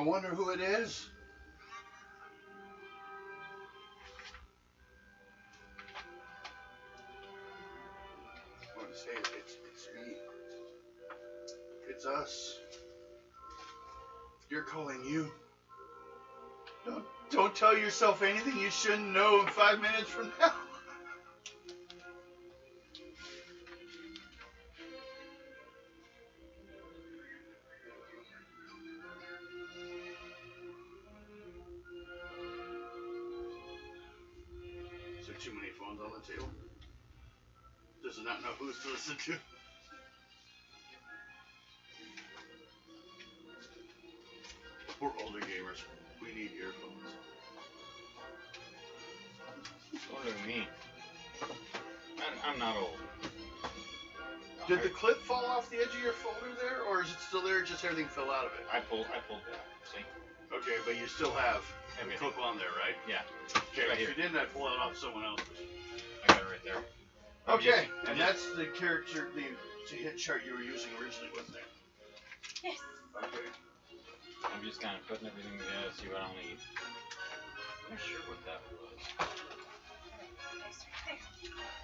I wonder who it is. I want to say it's me. It's us. You're calling you. Don't tell yourself anything you shouldn't know 5 minutes from now. Is there too many phones on the table? Does it not know who's to listen to? We're older gamers. We need earphones. What do you mean? I'm not old. Did the clip fall off the edge of your folder there, or is it still there? Just everything fell out of it. I pulled that. See? Okay, but you still have the clip on there, right? Yeah. Okay. Right If here. you didn't, I'd pull it off someone else. I got it right there. Okay, and that's the character, the hit chart you were using originally, wasn't it? Yes. Okay. I'm just kind of putting everything together, see what I'll need. I'm not sure what that was.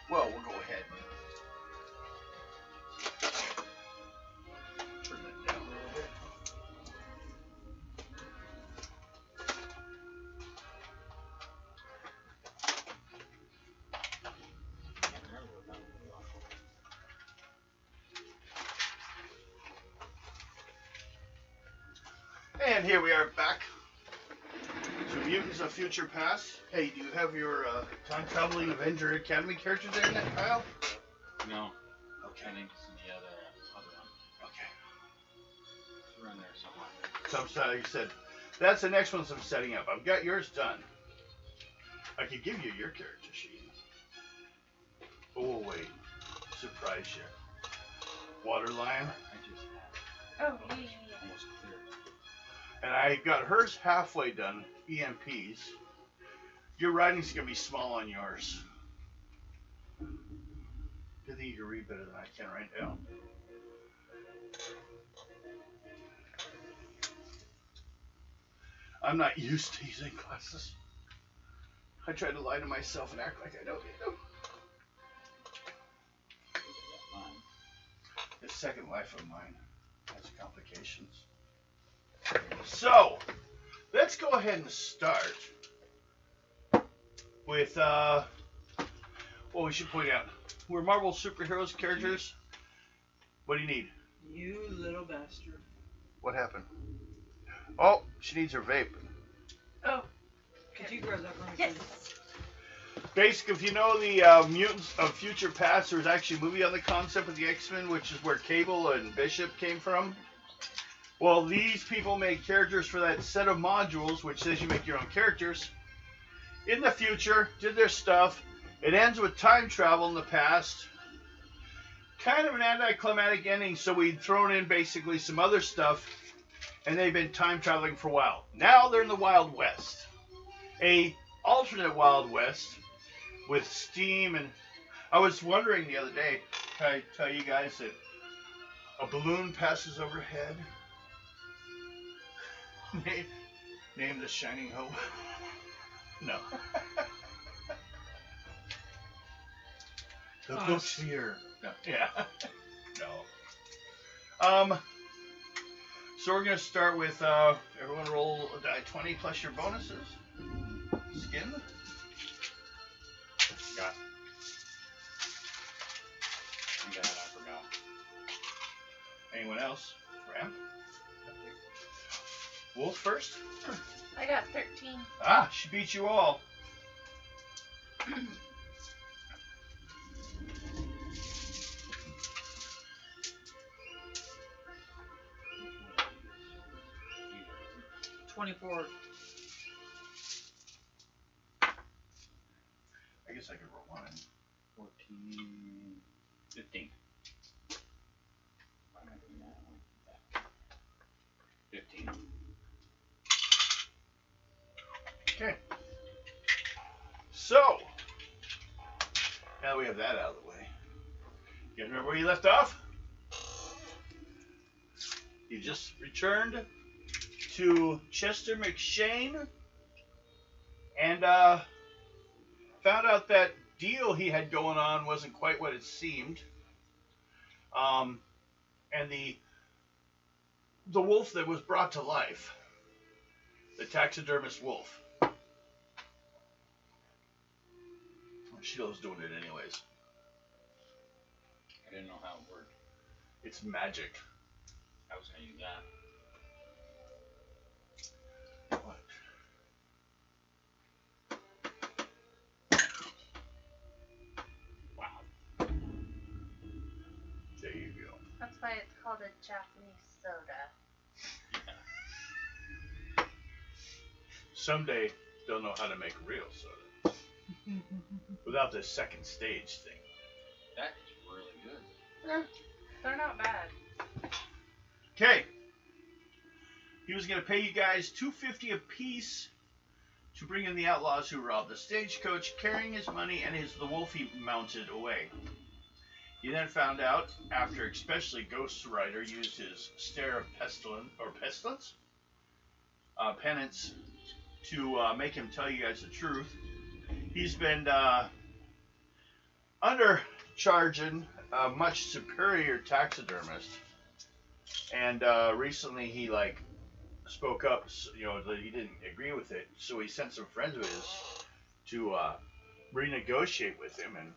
Well, we'll go ahead and turn that down a little bit. Can't remember what that was. And here we are back to Mutants of Future Past. Hey, do you have your Time Traveling Avenger Academy characters there in that pile? No. Okay. I think it's in the other one. Okay. It's around there somewhere. So, like I said, that's the next one I'm setting up. I've got yours done. I could give you your character sheet. Oh, wait. Surprise you. Water Lion. I just had Oh, yeah. almost clear. And I got hers halfway done, EMPs. Your writing's going to be small on yours. Good thing you can read better than I can right now. I'm not used to using glasses. I try to lie to myself and act like I don't need them. The second life of mine has complications. So, let's go ahead and start with, well, we should point out, we're Marvel superheroes characters. What do you need? You little bastard. What happened? Oh, she needs her vape. Oh, could you grab that for me? Yes. Basically, if you know the Mutants of Future Past, there's actually a movie on the concept of the X-Men, which is where Cable and Bishop came from. Well, these people made characters for that set of modules, which says you make your own characters. In the future, did their stuff. It ends with time travel in the past. Kind of an anticlimactic ending, so we'd thrown in basically some other stuff, and they've been time traveling for a while. Now they're in the Wild West. A alternate Wild West with steam, and I was wondering the other day, can I tell you guys that a balloon passes overhead? Name the Shining Hope. No. The book's here. No. Yeah. No. So we're gonna start with everyone roll a die 20 plus your bonuses. Skin. Got. I forgot. Anyone else? Ram? Wolf first? I got 13. Ah, she beat you all. $24. I guess I could roll one. 14, 15. 15. Okay. So, now that we have that out of the way, you remember where you left off? You just returned to Chester McShane and found out that deal he had going on wasn't quite what it seemed. And the wolf that was brought to life, the taxidermist wolf. Sheila's doing it anyways. I didn't know how it worked. It's magic. I was gonna use that. What? Wow. There you go. That's why it's called a Japanese soda. Someday they'll know how to make real soda without this second stage thing. That is really good. They're not bad. Okay. He was going to pay you guys $250 a piece to bring in the outlaws who robbed the stagecoach, carrying his money and the wolf he mounted away. He then found out, after especially Ghost Rider used his stare of pestilence, penance, to make him tell you guys the truth. He's been undercharging a much superior taxidermist, and recently he spoke up, that he didn't agree with it, so he sent some friends of his to renegotiate with him, and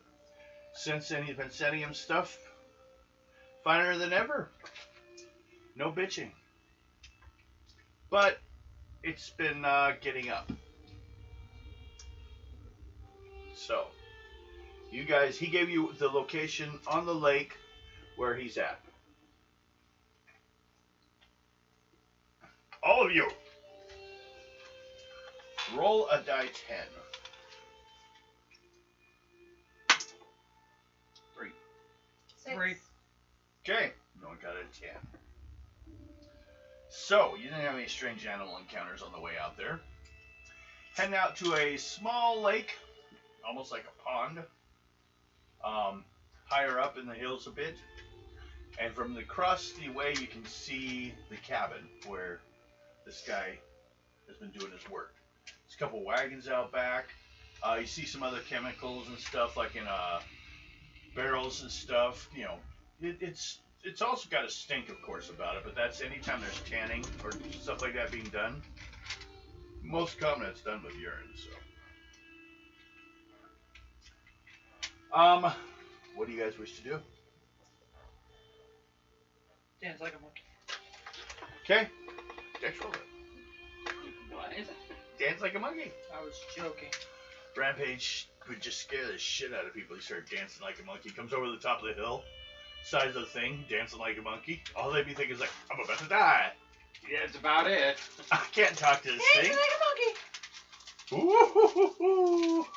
since then he's been sending him stuff finer than ever. No bitching. But it's been getting up. So, you guys, he gave you the location on the lake where he's at. All of you, roll a die 10. 3. 6. Three. Okay, no one got a 10. So, you didn't have any strange animal encounters on the way out there. Heading out to a small lake, almost like a pond, higher up in the hills a bit. And from across the way, you can see the cabin where this guy has been doing his work. There's a couple wagons out back. You see some other chemicals and stuff, like in barrels and stuff. It's also got a stink, of course, about it, but that's anytime there's tanning or stuff like that being done. Most common it's done with urine, so. What do you guys wish to do? Dance like a monkey. Okay. Dex roll it. What? Dance like a monkey. I was joking. Rampage would just scare the shit out of people. He started dancing like a monkey. Comes over the top of the hill, size of the thing, dancing like a monkey. All they'd be thinking is like, I'm about to die. Yeah, that's about it. I can't talk to this Dancing thing. like a monkey. Ooh.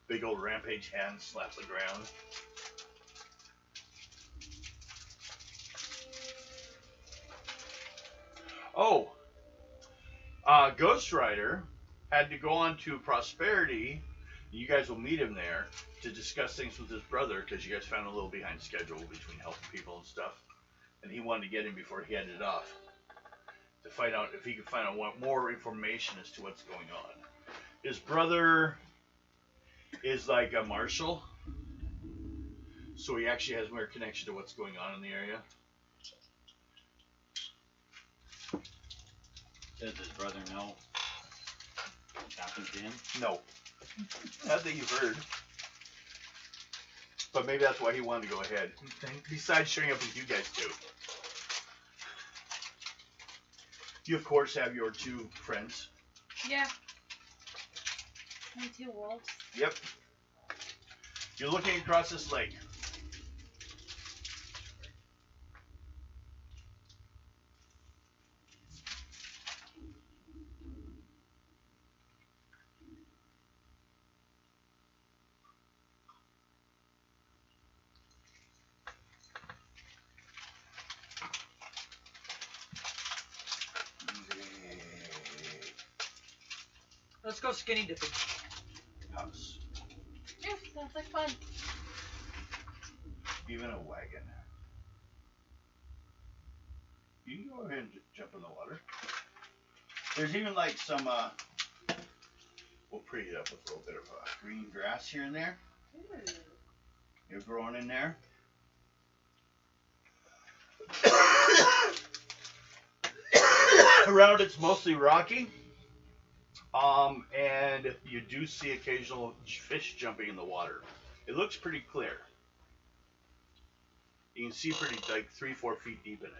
Big old Rampage hand slaps the ground. Oh, Ghost Rider had to go on to Prosperity. You guys will meet him there to discuss things with his brother, because you guys found a little behind schedule between helping people and stuff. And he wanted to get him before he headed off to find out if he could find out more information as to what's going on. His brother is like a marshal, so he actually has more connection to what's going on in the area. Does his brother know what's happened to him? No. Not that you've heard. But maybe that's why he wanted to go ahead. Besides showing up with you guys too. You, of course, have your 2 friends. Yeah. And 2 wolves. Yep. You're looking across this lake. Let's go skinny dipping. House. Yeah, sounds like fun. Even a wagon. You can go ahead and jump in the water. There's even like some, we'll pretty it up with a little bit of green grass here and there. Ooh. You're growing in there. Around it's mostly rocky. And you do see occasional fish jumping in the water. It looks pretty clear. You can see pretty like 3-4 feet deep in it.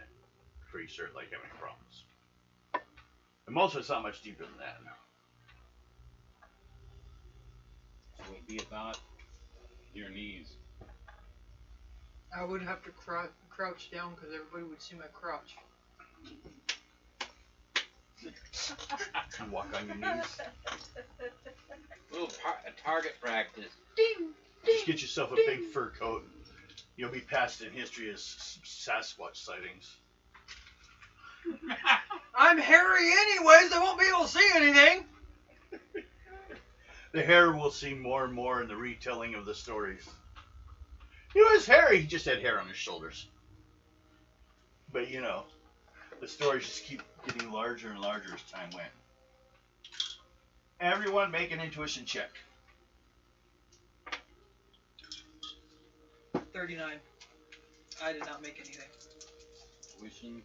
Before you start like having problems. And most of it's not much deeper than that. So it would be about your knees. I would have to crouch down because everybody would see my crotch. And walk on your knees. A target practice. Ding. Just get yourself a big fur coat. You'll be passed in history as Sasquatch sightings. I'm hairy anyways, they won't be able to see anything. The hair will see more and more in the retelling of the stories. He was hairy, he just had hair on his shoulders. But you know, the stories just keep getting larger and larger as time went. Everyone make an intuition check. 39. I did not make anything. Wishing.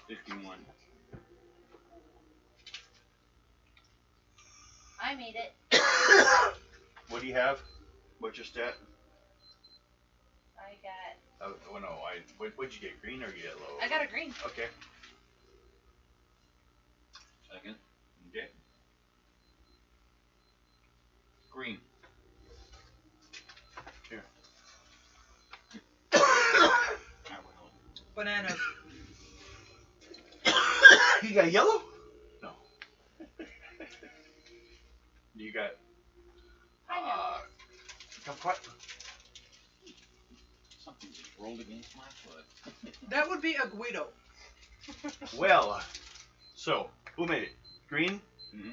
51. I made it. What do you have? What's your stat? I got. Oh no, what'd you get? Green or yellow? I got a green. Okay. Second. Okay. Green. Here. I will. Bananas. You got yellow? No. You got. I know. Kumquat? Something just rolled against my foot. That would be a Guido. Well, so who made it? Green, Mm-hmm.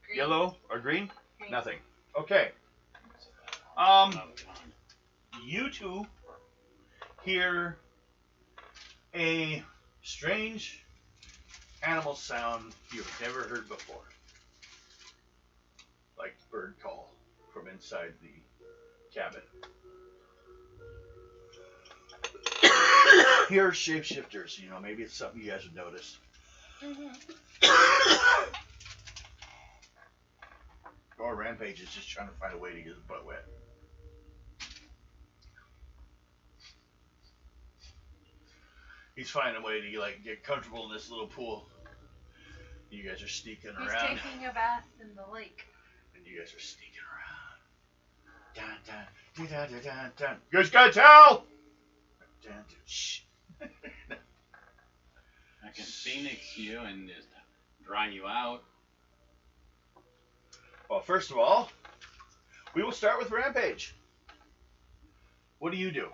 Green. yellow, or green? Green. Nothing. Okay. Another time. You two hear a strange animal sound you've never heard before. Like bird call from inside the cabin. Here are shapeshifters, you know, maybe it's something you guys would notice. Or Rampage is just trying to find a way to get his butt wet. He's finding a way to like get comfortable in this little pool. You guys are sneaking He's around. taking a bath in the lake. And you guys are sneaking around. Dun, dun, dun, dun, dun, dun. You guys got a towel? Dun, dun, shh. I can phoenix you and just dry you out. Well, first of all, we will start with Rampage. What do you do?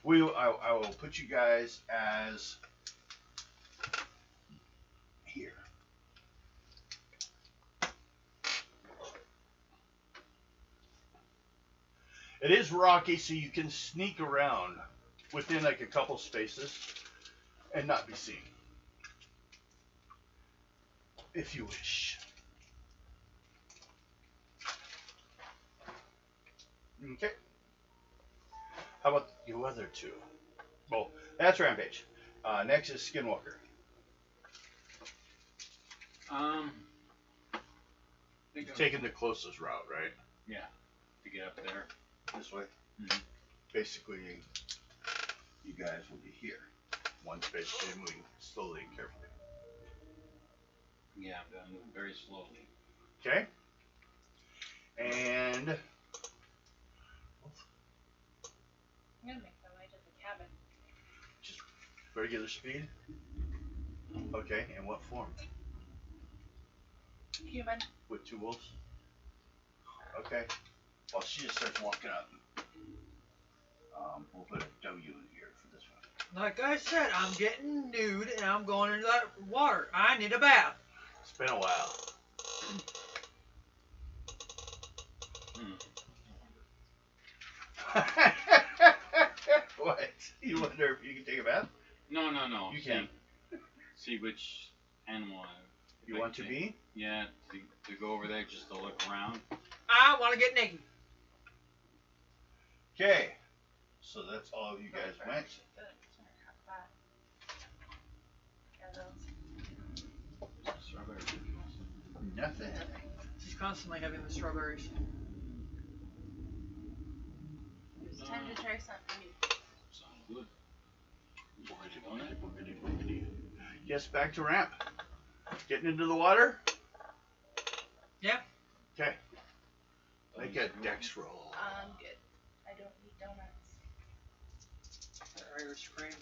I will put you guys as here. It is rocky, so you can sneak around within like a couple spaces and not be seen, if you wish. Okay. How about you other two? Well, that's Rampage. Next is Skinwalker. Think of- Taking the closest route, right? Yeah, to get up there. This way. Mhm. Basically, you guys will be here. One's basically moving slowly and carefully. Yeah, I'm gonna move very slowly. Okay? And I'm gonna make my way to the cabin. just regular speed. Okay, and what form? Human. With two wolves? Okay. Well, she just starts walking up. We'll put a W in here for this one. Like I said, I'm getting nude and I'm going into that water. I need a bath. It's been a while. Hmm. What? You wonder if you can take a bath? No. You can. See which animal You want to be? Yeah, to go over there just to look around. I want to get naked. Okay. So that's all of you guys went. Strawberry. Nothing. She's constantly having the strawberries. It's time to try something new. Sounds good. Yes, back to ramp. Getting into the water? Yeah. Okay. Make a dex roll. I'm good. I don't need donuts. Irish cream.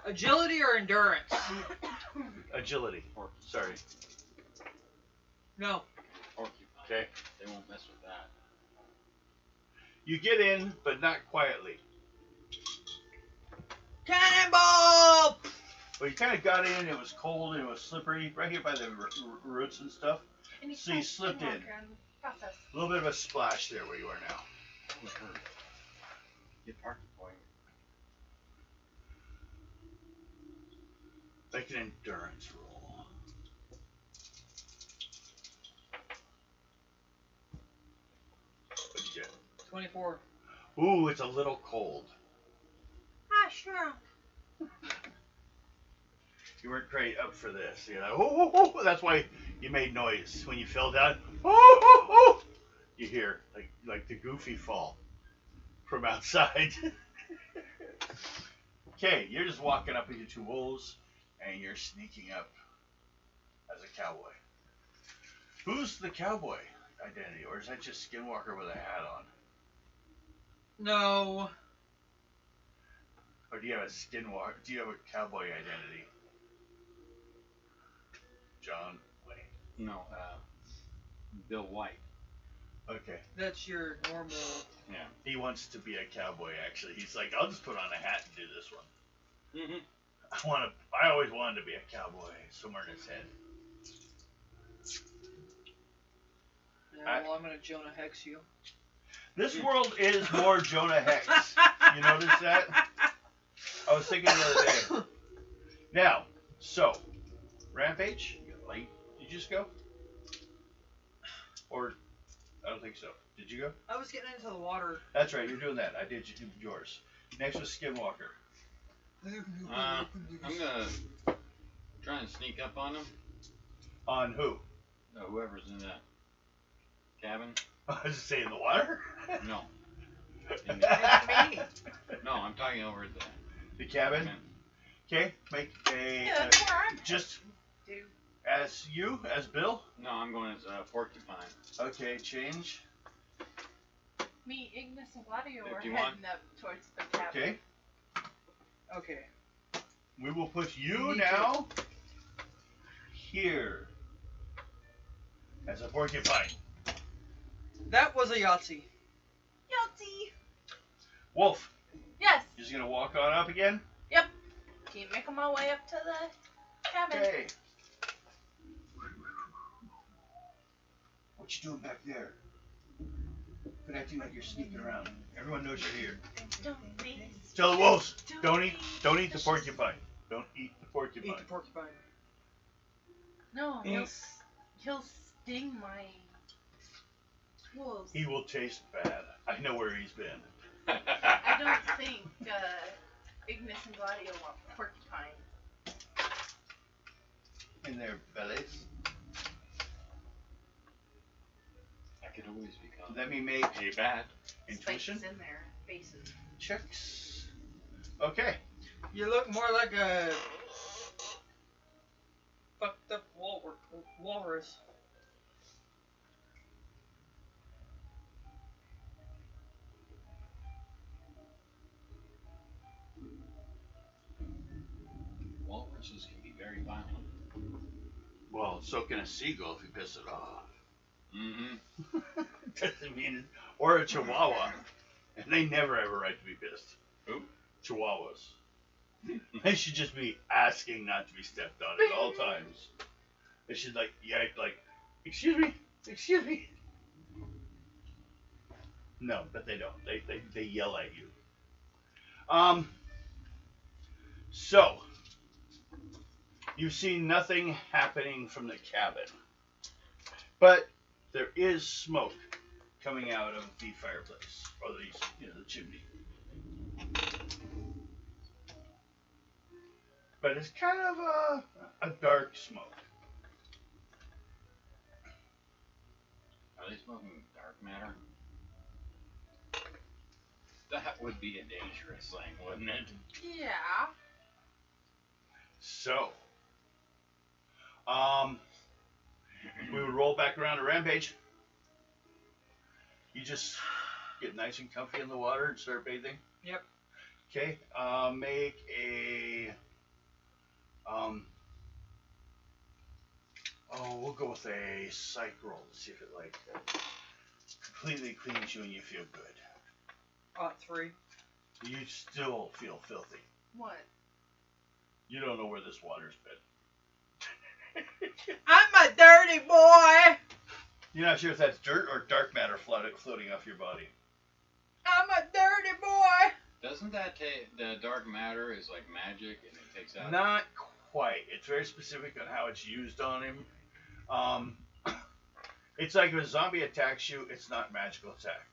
Agility or endurance? Agility. Sorry. No. Porcupine. Okay. They won't mess with that. You get in, but not quietly. Cannonball! Well, you kind of got in. It was cold and it was slippery, right here by the roots and stuff. And So you slipped in. Process. A little bit of a splash there where you are now. Who's hurt? Get Porcupine. Make an endurance roll. What'd you get? 24. Ooh, it's a little cold. Ah, sure. You weren't quite up for this. You're like, oh, oh, oh. That's why you made noise when you fell down. Oh, oh, oh. You hear like the Goofy fall from outside. Okay, you're just walking up with your two wolves, and you're sneaking up as a cowboy. Who's the cowboy identity, or is that just Skinwalker with a hat on? No. Or do you have a Skinwalker? Do you have a cowboy identity? John Wayne. No, Bill White. Okay. That's your normal. Yeah. He wants to be a cowboy. Actually, he's like, I'll just put on a hat and do this one. Mm-hmm. I always wanted to be a cowboy somewhere in his head. Yeah, well, I'm gonna Jonah Hex you. This world is more Jonah Hex. You notice that? I was thinking the other day. Now, so Rampage, you got late. Did you just go? Or I don't think so. Did you go? I was getting into the water. That's right. You're doing that. I did yours. Next was Skinwalker. I'm gonna try and sneak up on him. On who? Whoever's in that cabin. I was just saying the water. No. In That's me. No, I'm talking over at The cabin. Okay, make a just Dude. as you as Bill. No, I'm going as Porcupine. Okay, change. Me, Ignis, and Gladio If were you heading want. up towards the cabin. Okay, Okay. we will put you Me now here as a porcupine. That was a Yahtzee. Yahtzee! Wolf, Yes! you're just gonna walk on up again. Yep. Keep making my way up to the cabin. Okay. What you doing back there? Quit acting like you're sneaking around. Everyone knows you're here. Don't be Tell the wolves, stupid. don't eat the porcupine. Don't eat the porcupine. Eat the porcupine. No, he'll sting my wolves. He will taste bad. I know where he's been. I don't think Ignis and Gladio want porcupine. In their bellies. I could always become Let me make a bat. intuition Spikes in their faces. checks. Okay. You look more like a fucked up walrus. Walruses can be very violent. Well, so can a seagull if you piss it off. Mm-hmm. Doesn't mean it. Or a chihuahua. And they never have a right to be pissed. Who? Chihuahuas. They should just be asking not to be stepped on at all times. They should excuse me, excuse me. No, but they don't. They yell at you. Um, so, you see nothing happening from the cabin. But there is smoke coming out of the fireplace, or the chimney. But it's kind of a dark smoke. Are they smoking dark matter? That would be a dangerous thing, wouldn't it? Yeah. So, we would roll back around to Rampage. You just get nice and comfy in the water and start bathing. Yep. Okay. Make a. We'll go with a psych roll to see if it completely cleans you and you feel good. 3. You still feel filthy. What? You don't know where this water's been. I'm a dirty boy! You're not sure if that's dirt or dark matter floating off your body. I'm a dirty boy! Doesn't that the dark matter is like magic and it takes out? Not quite. It's very specific on how it's used on him. It's like if a zombie attacks you, it's not a magical attack.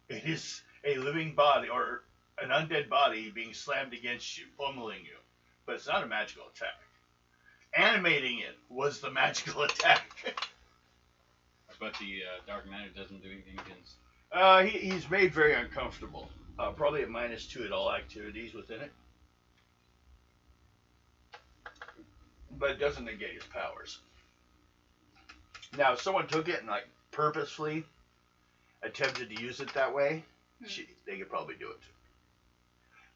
It is a living body or an undead body being slammed against you, pummeling you. But it's not a magical attack. Animating it was the magical attack. But the dark matter doesn't do anything against. He's made very uncomfortable. Probably at -2 at all activities within it. But it doesn't negate his powers. Now, if someone took it and purposefully attempted to use it that way, they could probably do it.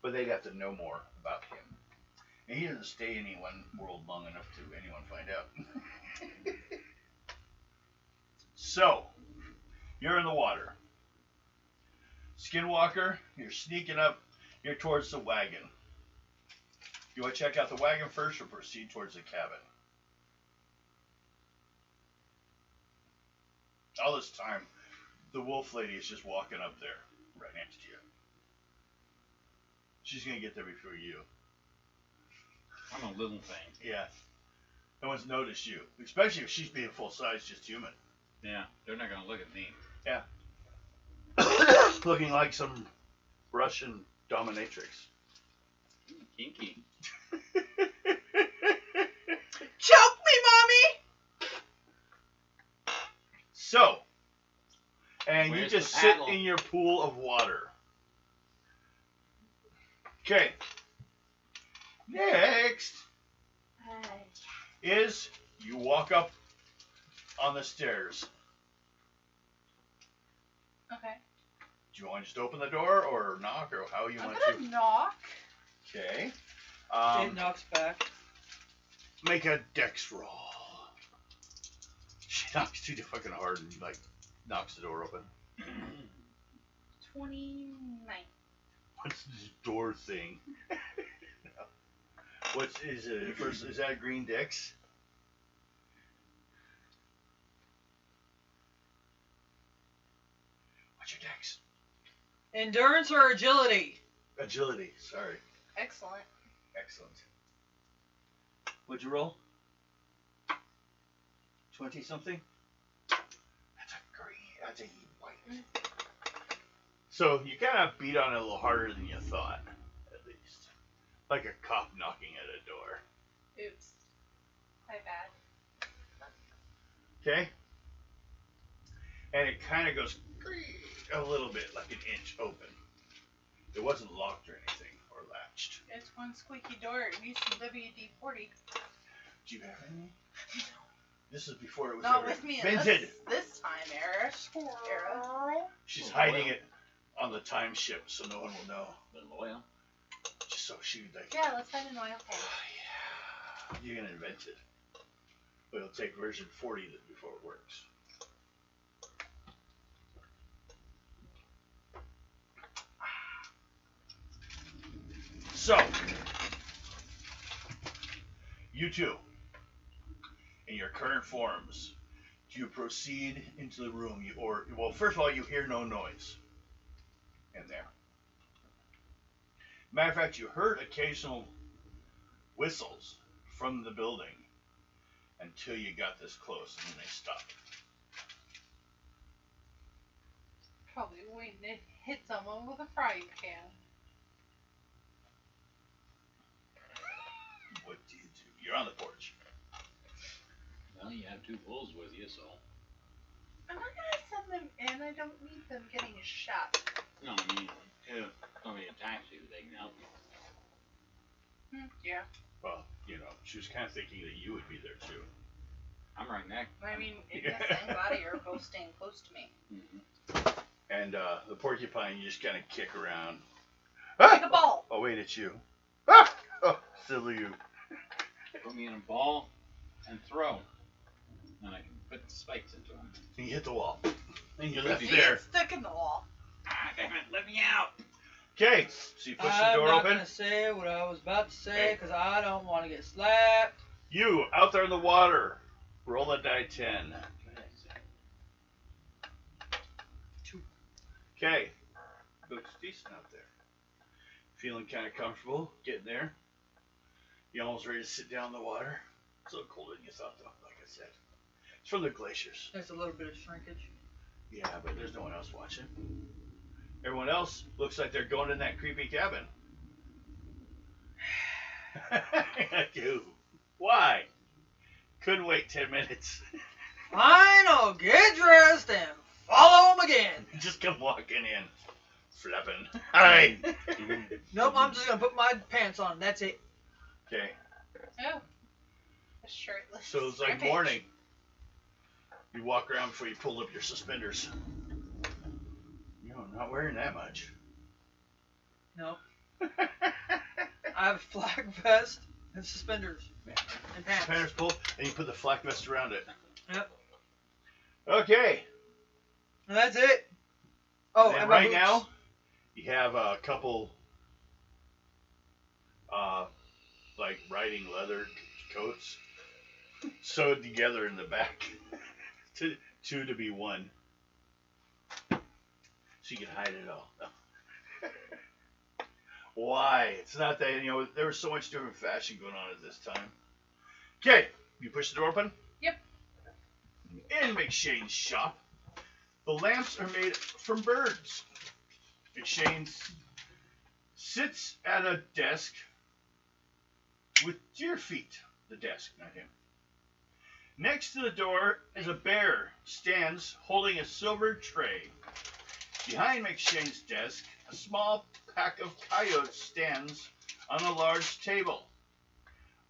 But they'd have to know more about him. And he doesn't stay in any one world long enough to anyone find out. So, you're in the water. Skinwalker, you're sneaking up. You're towards the wagon. You want to check out the wagon first or proceed towards the cabin? All this time, the wolf lady is just walking up there, right next to you. She's going to get there before you. I'm a little thing. Yeah. No one's noticed you, especially if she's being full size, just human. Yeah, they're not gonna look at me. Yeah. Looking like some Russian dominatrix. Kinky. Choke me, mommy! So, and you Where's just the sit paddle? in your pool of water. Okay. Next is you walk up on the stairs. Okay. Do you want to just open the door or knock or how you I'm want gonna knock. Okay. It knocks back. Make a dex roll. She knocks too fucking hard and knocks the door open. 29. What's this door thing? Is that a green dex? What's your dex? Endurance or agility? Agility, sorry. Excellent. Excellent. What'd you roll? 20 something? That's a green, that's a white. So you kind of beat on it a little harder than you thought, at least. Like a cop knocking at a door. Oops. My bad. Okay? And it kind of goes a little bit, like an inch open. It wasn't locked or anything, or latched. It's one squeaky door. It needs some WD-40. Do you have any? This is before it was Not ever with me invented. this time, Era. She's hiding it on the time ship so no one will know. The oil. Just so she would Yeah, let's find an oil can. yeah, you're gonna invent it. But it'll take version 40 before it works. So, you two, in your current forms, do you proceed into the room? Well, first of all, you hear no noise in there. Matter of fact, you heard occasional whistles from the building until you got this close, and then they stopped. Probably waiting to hit someone with a frying pan. What do you do? You're on the porch. Well, you have two bulls with you, so. I'm not gonna send them in. I don't need them getting shot. No, I mean, if somebody attacks you, they can help you. Yeah. Well, you know, she was kind of thinking that you would be there too. I'm right next. I mean, Ignis and Body are both staying close to me. Mm-hmm. And the porcupine, you just kind of kick around. Like a ball. Oh, wait, it's you. Ah! Oh, silly you. Put me in a ball and throw. And I can put the spikes into them. And you hit the wall. And you're left See, there. it's stuck in the wall. Ah, damn it, let me out! Okay, so you push the I'm door not open. gonna say what I was about to say because I don't want to get slapped. You, out there in the water. Roll a die 10. Okay. Looks decent out there. Feeling kind of comfortable getting there. You almost ready to sit down in the water. It's a little colder than you thought, though, like I said. It's from the glaciers. There's a little bit of shrinkage. Yeah, but there's no one else watching. Everyone else looks like they're going in that creepy cabin. Dude, why? Couldn't wait 10 minutes. Fine, I'll get dressed and follow him again. Just come walking in. Flapping. Hi. Nope, I'm just gonna put my pants on. That's it. Okay. Oh. A shirtless. So it's like rampage. morning. You walk around before you pull up your suspenders. You know, I'm not wearing that much. No. I have a flak vest and suspenders and pants. Suspenders pulled, and you put the flak vest around it. Yep. Okay. And that's it. Oh, And and my right boots. now, you have a couple, like riding leather coats sewed together in the back. Two to be one. So you can hide it all. Why? It's not that, you know, there was so much different fashion going on at this time. Okay, you push the door open? Yep. In McShane's shop, the lamps are made from birds. McShane sits at a desk with deer feet. The desk, not him. Next to the door is a bear, stands holding a silver tray. Behind McShane's desk, a small pack of coyotes stands on a large table,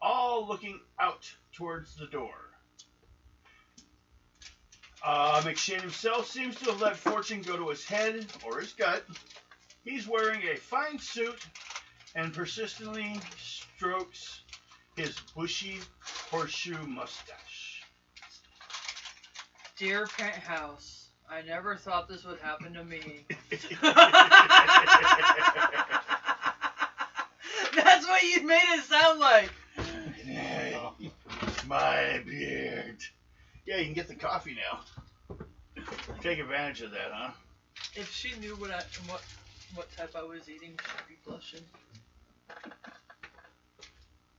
all looking out towards the door. McShane himself seems to have let fortune go to his head or his gut. He's wearing a fine suit and persistently strokes his bushy horseshoe mustache. Dear Penthouse, I never thought this would happen to me. That's what you made it sound like. My beard. Yeah, you can get the coffee now. Take advantage of that, huh? If she knew what type I was eating, she'd be blushing.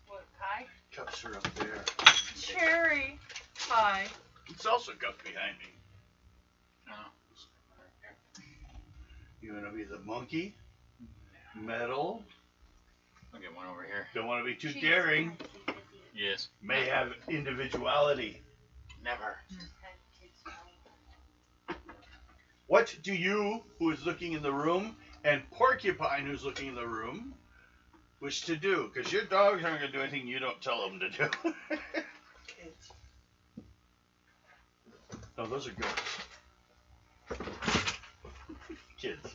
What pie? Cups are up there. Cherry pie. It's also cups behind me. No. You want to be the monkey? Metal? I'll get one over here. Don't want to be too Cheese daring. pie. Yes. May have individuality. Never. What do you, who is looking in the room, and Porcupine, who's looking in the room, wish to do? Because your dogs aren't going to do anything you don't tell them to do. Kids. No, those are goats. Kids.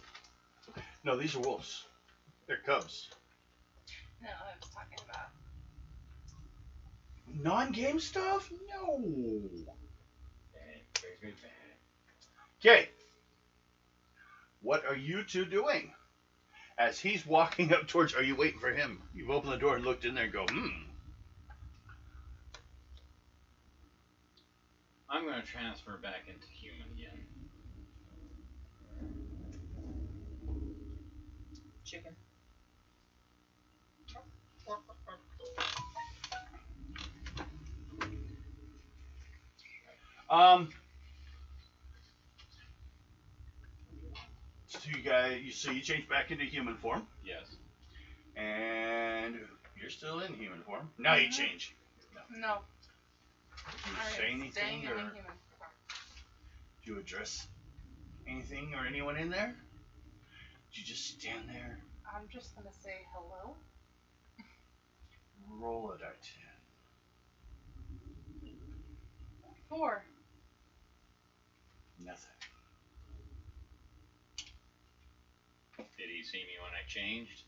No, these are wolves. They're cubs. No, I was talking about. Non-game stuff? No. Very good. Okay. What are you two doing? As he's walking up towards, are you waiting for him? You've opened the door and looked in there and go, I'm going to transfer back into human again. Chicken. Um, so you change back into human form, Yes. and you're still in human form. Now you change. No. Do you Alright, say staying anything, in or the human form. do you address anything or anyone in there? Do you just stand there? I'm just gonna say hello. Roll a die 4. 10. Nothing. Did he see me when I changed?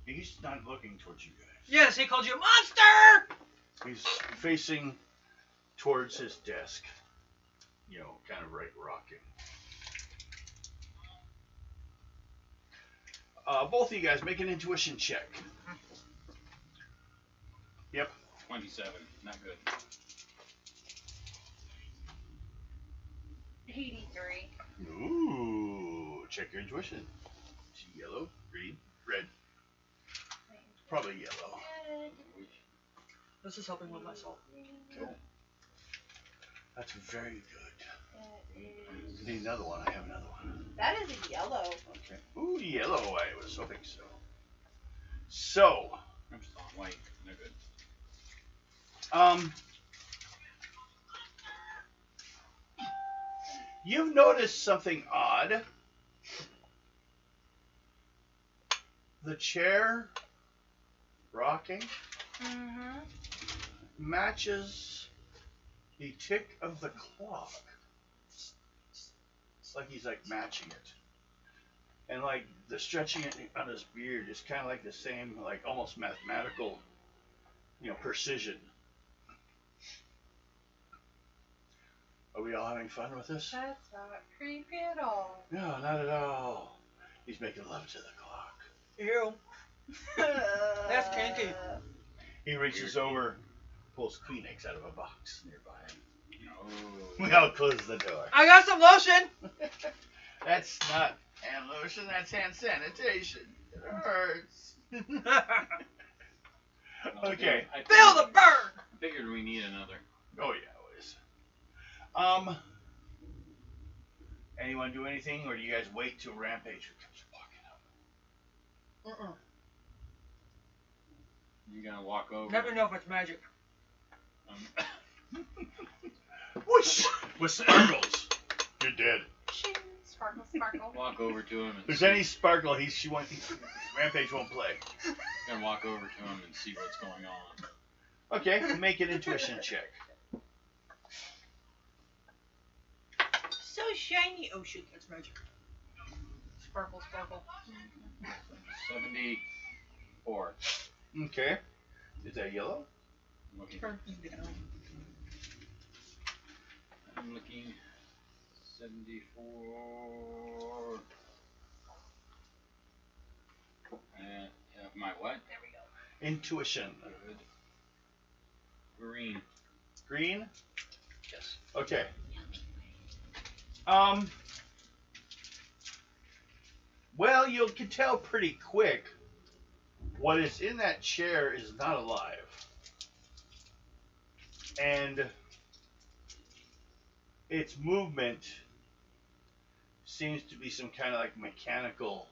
He's not looking towards you guys. Yes, he called you a monster! He's facing towards his desk. You know, kind of rocking. Both of you guys make an intuition check. Yep. 27. Not good. 83. Ooh, check your intuition. It's yellow, green, red. Probably yellow. This is helping with myself. Okay. That's very good. Need another one. I have another one. That is a yellow. Okay. Ooh, yellow. I was hoping so. So, I'm just on white. No good. You've noticed something odd. The chair rocking Mm-hmm. matches the tick of the clock. It's like he's like matching it. And like the stretching it on his beard is kind of like the same, like almost mathematical, precision. Are we all having fun with this? That's not creepy at all. No, not at all. He's making love to the clock. Ew. That's kinky. He reaches over, pulls Kleenex out of a box nearby. No. We all close the door. I got some lotion! That's not hand lotion, that's hand sanitation. It hurts. Okay. I Feel the burn! figured we need another. Oh yeah, always. Anyone do anything, or do you guys wait till Rampage comes walking up? You gonna walk over? Let me know if it's magic. Whoosh! With sparkles. You're dead. Shing. Sparkle, sparkle. Walk over to him and If there's see. any sparkle, Rampage won't play. Gonna walk over to him and see what's going on. Okay, make an intuition check. So shiny. Oh shoot, that's magic. Sparkle, sparkle. 74. Okay. Is that yellow? I'm looking. Turn down. I'm looking. 74. My what? There we go. Intuition. Good. Green. Green? Yes. Okay. Well, you can tell pretty quick what is in that chair is not alive. And its movement seems to be some kind of like mechanical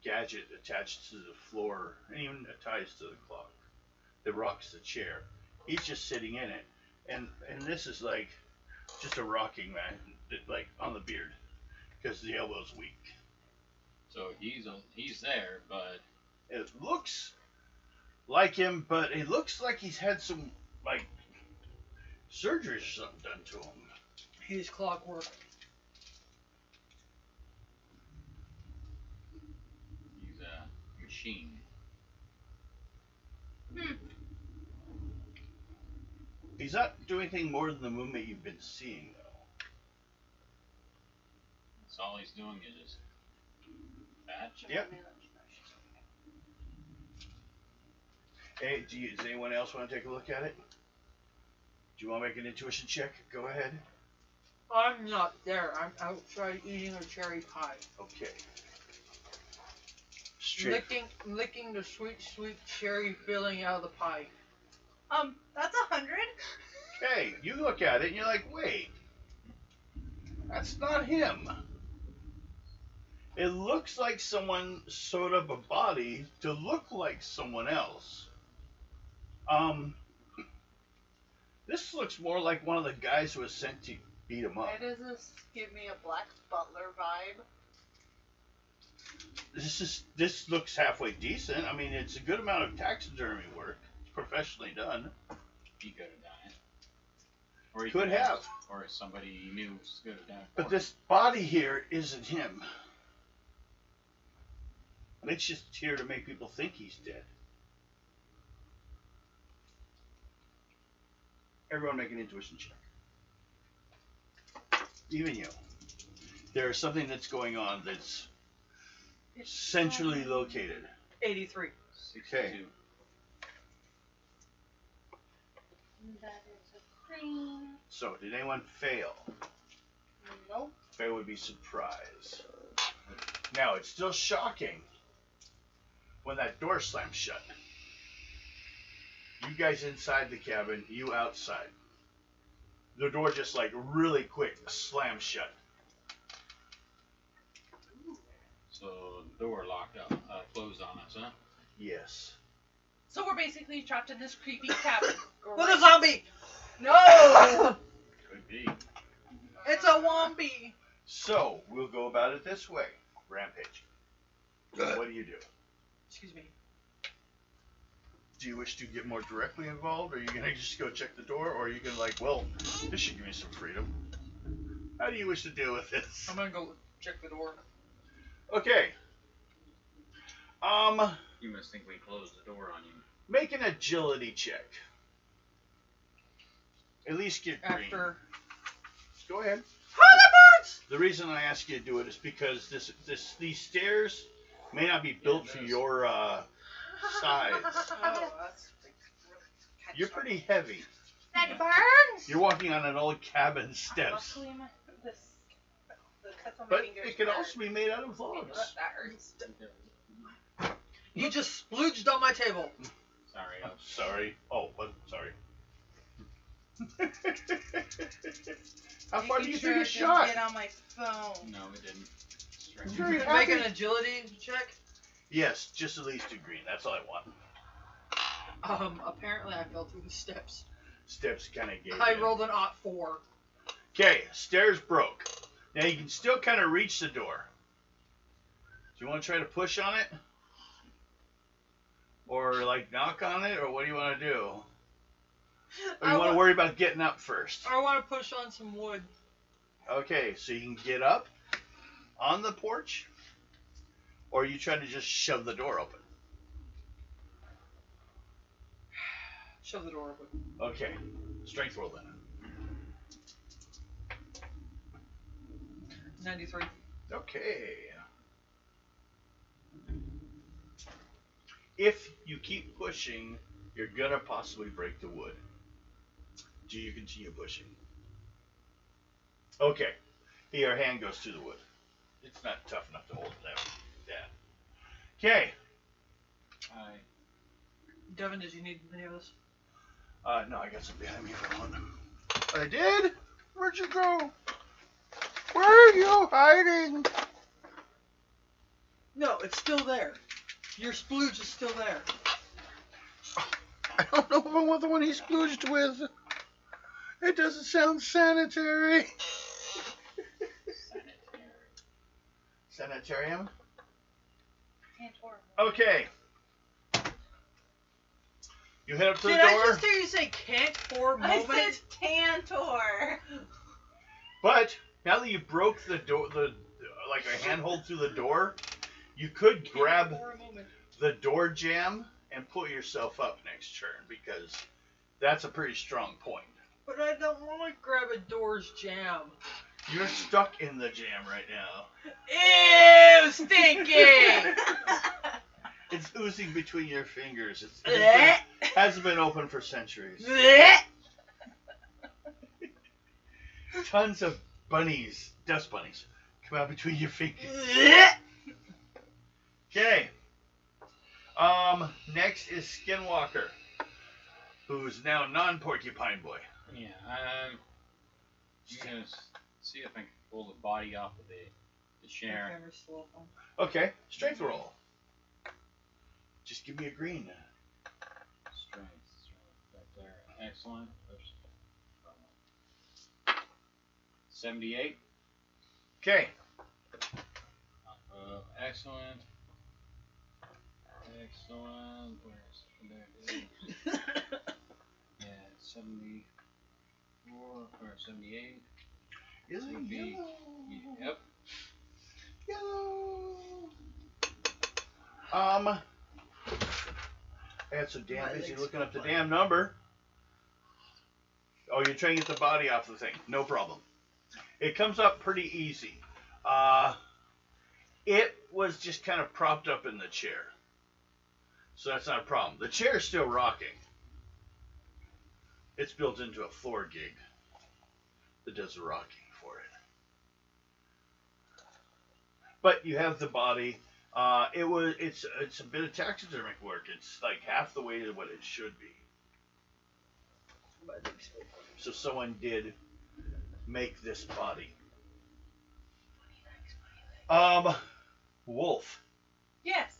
gadget attached to the floor, and even ties to the clock that rocks the chair. He's just sitting in it, and this is like just a rocking man, like on the beard, because the elbow's weak. So he's there, but It looks like him, but it looks like he's had some like surgery or something done to him. He's clockwork. he's a machine. He's not doing anything more than the movement you've been seeing, though. That's all he's doing is just batch. Yep. Hey, does anyone else want to take a look at it? Do you want to make an intuition check? Go ahead. I'm not there. I'm outside eating a cherry pie. Okay. Straight. Licking the sweet, sweet cherry filling out of the pie. That's 100. Okay, you look at it and you're like, wait, that's not him. It looks like someone sewed up a body to look like someone else. This looks more like one of the guys who was sent to beat him up. Why does this give me a Black Butler vibe? This looks halfway decent. I mean, it's a good amount of taxidermy work. It's professionally done. He could have done it. Or he Could have. Or somebody he knew could have done it. But this body here isn't him. It's just here to make people think he's dead. Everyone make an intuition check. Even you. There's something that's going on that's centrally located. 83. 62. That is a green. So, did anyone fail? Nope. Fail would be surprise. Now, it's still shocking when that door slams shut. You guys inside the cabin, you outside. The door just like really quick slams shut. So the door locked up, closed on us, huh? Yes. So we're basically trapped in this creepy cabin. With a zombie! No! Could be. It's a wombie! So, we'll go about it this way. Rampage. What do you do? Excuse me. Do you wish to get more directly involved, or are you going to just go check the door, or are you going to like, well, this should give me some freedom? How do you wish to deal with this? I'm gonna go check the door. Okay. You must think we closed the door on you. Make an agility check. At least get green. After. Go ahead. Oh, that burns! The reason I ask you to do it is because these stairs may not be built for your size. Oh, that's You're pretty heavy. That burns! You're walking on an old cabin steps. Luckily, the cuts on my But fingers it could hurt. also be made out of logs. That hurts. You just splooged on my table. Sorry. I'm sorry. Oh, but sorry. How far do you think Making you sure it shot? didn't get on my phone. No, it didn't. Straight. Very Make happy. an agility check. Yes, just at least 2 green. That's all I want. Apparently I fell through the steps. Steps kind of gave I in. rolled an 4. Okay, stairs broke. Now you can still kind of reach the door. Do you want to try to push on it? Or like knock on it? Or what do you want to do? Or you want to worry about getting up first? I want to push on some wood. Okay, so you can get up on the porch, or you try to just shove the door open. Shove the door open. Okay, strength roll then. 93. Okay. If you keep pushing, you're gonna possibly break the wood. Do you continue pushing? Okay. Your hand goes through the wood. It's not tough enough to hold it down. Okay. Devin, did you need any of this? No, I got some behind me if I want. I did? Where'd you go? Where are you hiding? No, it's still there. Your splooge is still there. I don't know if I want the one he splooged with. It doesn't sound sanitary. Sanitarium? Okay. You head up to the Did door. I just hear you say can't for a I moment? said Tantor. But now that you broke the door, like a handhold through the door, you could grab For a moment. the door jamb and pull yourself up next turn because that's a pretty strong point. But I don't want to grab a door's jam. You're stuck in the jam right now. Ew, stinky! It's oozing between your fingers. It Blech. hasn't been open for centuries. Blech. Tons of bunnies, dust bunnies, come out between your fingers. Blech. Okay. Next is Skinwalker. who's now non-porcupine boy. Yeah, just gonna see if I can pull the body off of the chair. Camera's slow. Okay, strength roll. Just give me a green. Strength, right there. Excellent. Oops. 78. Okay. Excellent. Excellent. Where's there? It is. Yeah, 74 or 78. Is it Would be, yellow? yep. Yellow. That's so damn busy looking up the damn number. Oh, you're trying to get the body off the thing. No problem. It comes up pretty easy. It was just kind of propped up in the chair. So that's not a problem. The chair is still rocking. It's built into a floor gig that does the rocking for it. But you have the body. It's a bit of taxidermic work. It's like half the way to what it should be. So someone did make this body. Wolf. Yes.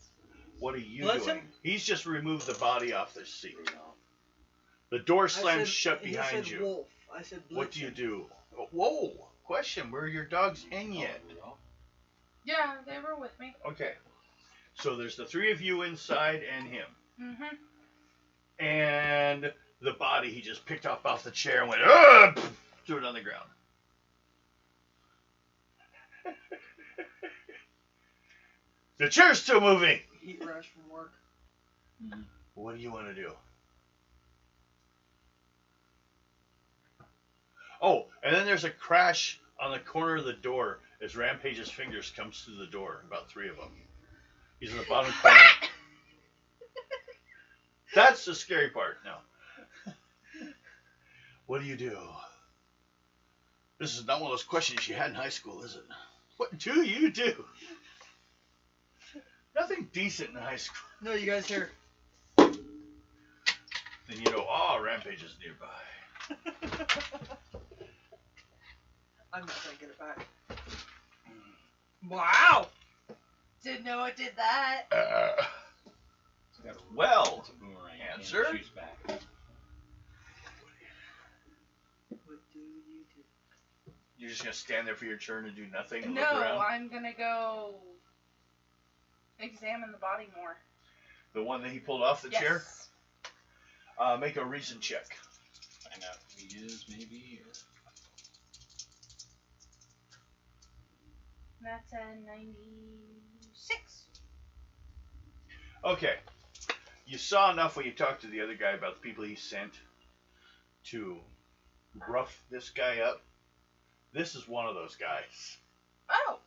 What are you Bless doing? him. He's just removed the body off the seat. The door slams shut behind he said you. Wolf. I said What do you do? Whoa! Question: were your dogs in yet? Yeah, they were with me. Okay. So there's the three of you inside and him. Mm-hmm. And the body he just picked up off the chair and went, ugh! Threw it on the ground. The chair's still moving. Heat rush from work. Mm-hmm. What do you want to do? Oh, and then there's a crash on the corner of the door as Rampage's fingers comes through the door. About three of them. He's in the bottom corner. That's the scary part. No. What do you do? This is not one of those questions you had in high school, is it? What do you do? Nothing decent in high school. No, you guys hear. Then you know, oh, Rampage is nearby. I'm not gonna get it back. Wow! Didn't know it did that. Well, It's a boomerang. answer? It shoots back. What do you do? You're just gonna stand there for your turn and do nothing and No, look around? I'm gonna go examine the body more. The one that he pulled off the Yes. chair? Make a reason check. Find out who he is, maybe. Or... That's a 96. Okay. You saw enough when you talked to the other guy about the people he sent to rough this guy up. This is one of those guys. Oh.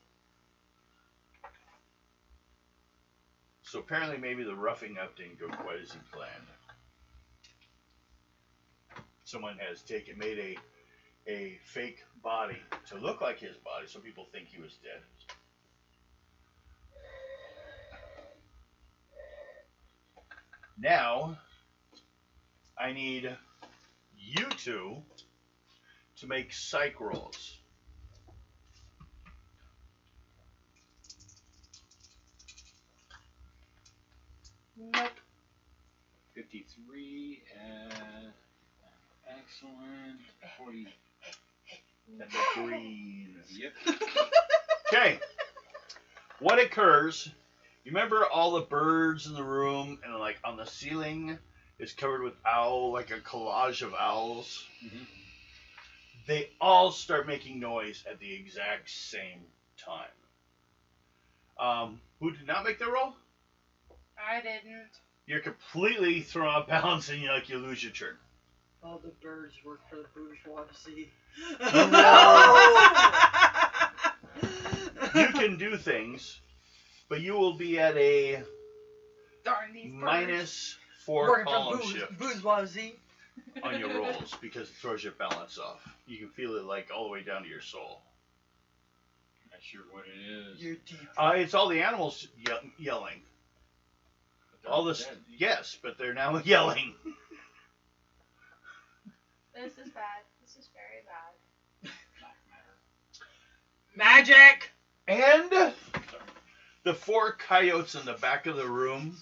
So apparently maybe the roughing up didn't go quite as he planned. Someone has made a fake body to look like his body so people think he was dead. Now, I need you two to make psych rolls. Nope. 53, excellent. 40. That's a green. Yep. Okay. What occurs? You remember all the birds in the room and like on the ceiling is covered with owl, like a collage of owls? Mm-hmm. They all start making noise at the exact same time. Who did not make the roll? I didn't. You're completely thrown off balance and you lose your turn. All the birds work for the bourgeoisie. You can do things, but you will be at a Darn these birds. -4 Working column for shift bourgeoisie. on your rolls because it throws your balance off. You can feel it like all the way down to your soul. Not sure what it is. You're deep. It's all the animals yelling. But they're All this, dead. yes, but they're now yelling. This is bad. This is very bad. Black matter. Magic! And the 4 coyotes in the back of the room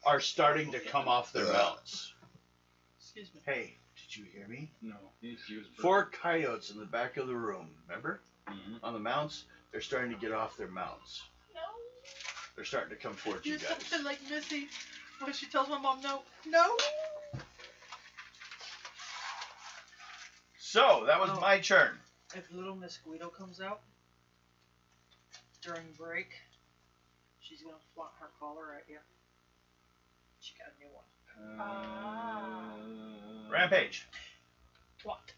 are starting to come off their mounts. Excuse me. Hey, did you hear me? No, he was 4 coyotes in the back of the room, remember? Mm-hmm. On the mounts, they're starting to get off their mounts. No. They're starting to come towards you You're guys. something like Missy when she tells my mom no. No! So, that was Oh. my turn. If little Miss Guido comes out during break, she's gonna flaunt her collar at you. She got a new one. Rampage. Twat.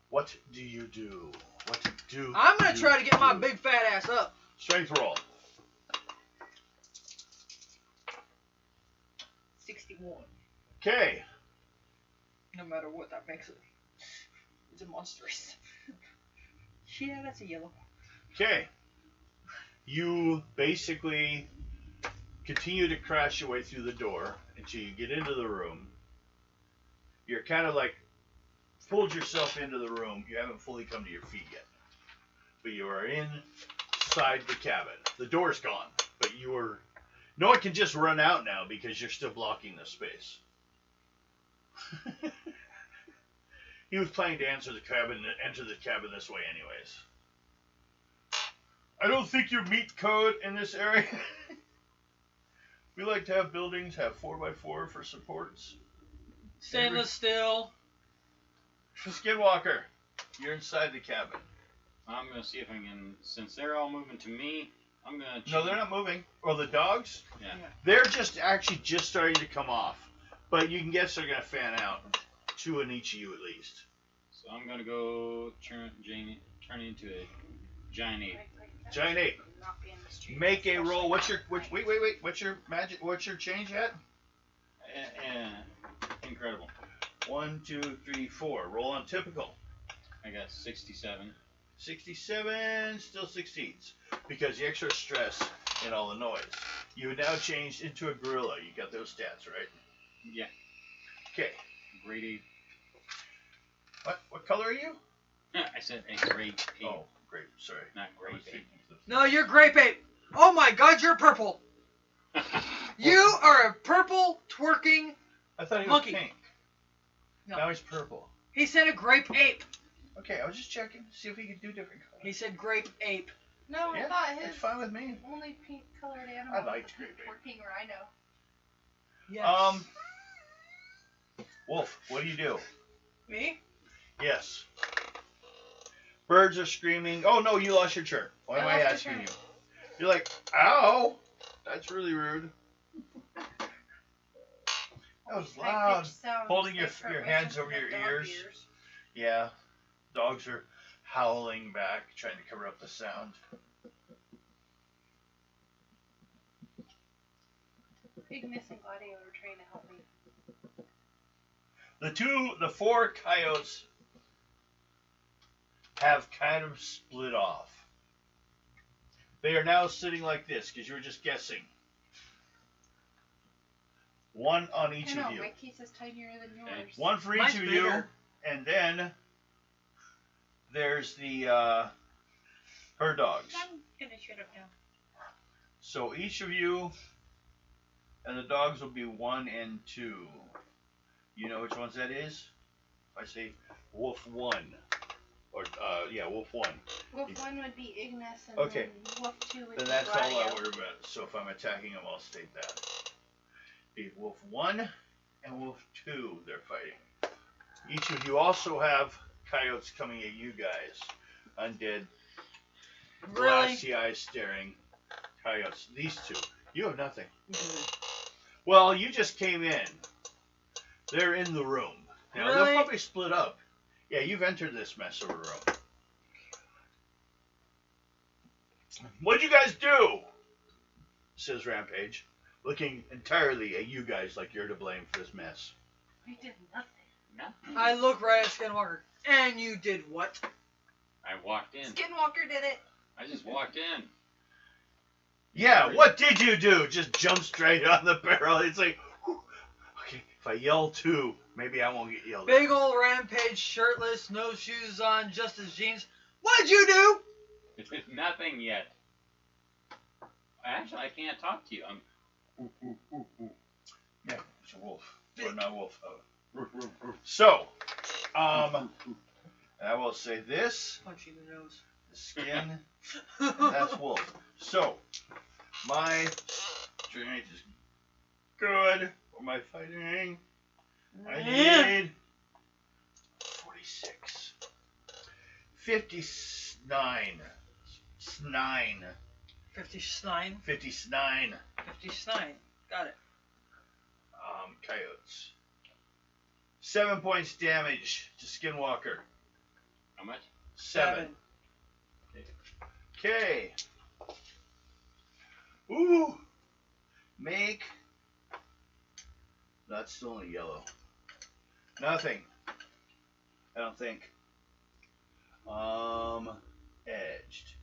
What do you do? What do I'm gonna you try to get my do? big fat ass up. Strength roll. 61. Okay. No matter what, that makes it. It's a monstrous. Yeah, that's a yellow. Okay. You basically continue to crash your way through the door until you get into the room. You're kind of like pulled yourself into the room. You haven't fully come to your feet yet. But you are inside the cabin. The door's gone, but you are... No one can just run out now because you're still blocking the space. He was planning to enter the cabin this way anyways. I don't think your meat code in this area. We like to have buildings have 4x4 for supports. Stainless steel. Skinwalker, you're inside the cabin. I'm gonna see if I can. Since they're all moving to me, I'm gonna. No, they're not moving. Well, the dogs, Yeah. they're just starting to come off. But you can guess they're gonna fan out. 2 in each of you at least. So I'm gonna go turn into a giant ape. Giant ape. Not be in the street, Make a roll. Wait. especially What's your magic? What's your change at? Incredible. 1, 2, 3, 4. Roll on typical. I got 67. 67 still succeeds because the extra stress and all the noise. You have now changed into a gorilla. You got those stats, right? Yeah. Okay. Great ape. What color are you? I said a great ape. Oh, great. Sorry. Not great ape. No, you're grape ape. Oh my god, you're purple. You are a purple twerking. I thought he was Monkey. pink. No. Now he's purple. He said a grape ape. Okay, I was just checking to see if he could do different colors. He said grape ape. No, Yeah, I thought that's his fine with me. only pink colored animal I liked was grape ape. working rhino. Yes. Wolf, what do you do? Me? Yes. Birds are screaming. Oh no, you lost your turn. Why am I lost asking your you? turn. You're like, ow! That's really rude. That was loud. High-pitched sounds Holding your different hands from over the your dog ears. Yeah. Dogs are howling back, trying to cover up the sound. Ignis and Gladio were trying to help me. The 4 coyotes have kind of split off. They are now sitting like this because you were just guessing. 1 on each I know, of you. my case is tinier than yours. 1 for each Mine's of you, bigger. and then there's the her dogs. I'm gonna shut up now. So each of you and the dogs will be 1 and 2. You know which ones that is? If I say Wolf 1, or Wolf 1. Wolf 1 would be Ignis, and Okay. then Wolf 2 would Then be that's all I Gladio. worry about. So if I'm attacking them, I'll state that. Be Wolf 1 and Wolf 2, they're fighting. Each of you also have coyotes coming at you guys. Undead, Really? glassy eyes staring coyotes. These 2. You have nothing. Well, you just came in. They're in the room. Now, Really? they'll probably split up. Yeah, you've entered this mess of a room. What'd you guys do? Says Rampage, looking entirely at you guys like you're to blame for this mess. We did nothing. Nothing. I look right at Skinwalker. And you did what? I walked in. Skinwalker did it. I just walked in. Yeah, what did you do? Just jump straight on the barrel. It's like, whew, okay, If I yell 2, maybe I won't get yelled Big at. ol' Rampage, shirtless, no shoes on, just his jeans. What'd you do? Nothing yet. Actually, I can't talk to you. I'm. Yeah, it's a wolf. Or not a wolf. So, I will say this. Punch you in the nose. The skin. That's wolf. So, my strength is good for my fighting. I need 46. 59. 59. 59. 59. 59. Got it. Coyotes. 7 points damage to Skinwalker. How much? 7. Okay. Ooh. Make. That's still in yellow. Nothing. I don't think. Edged.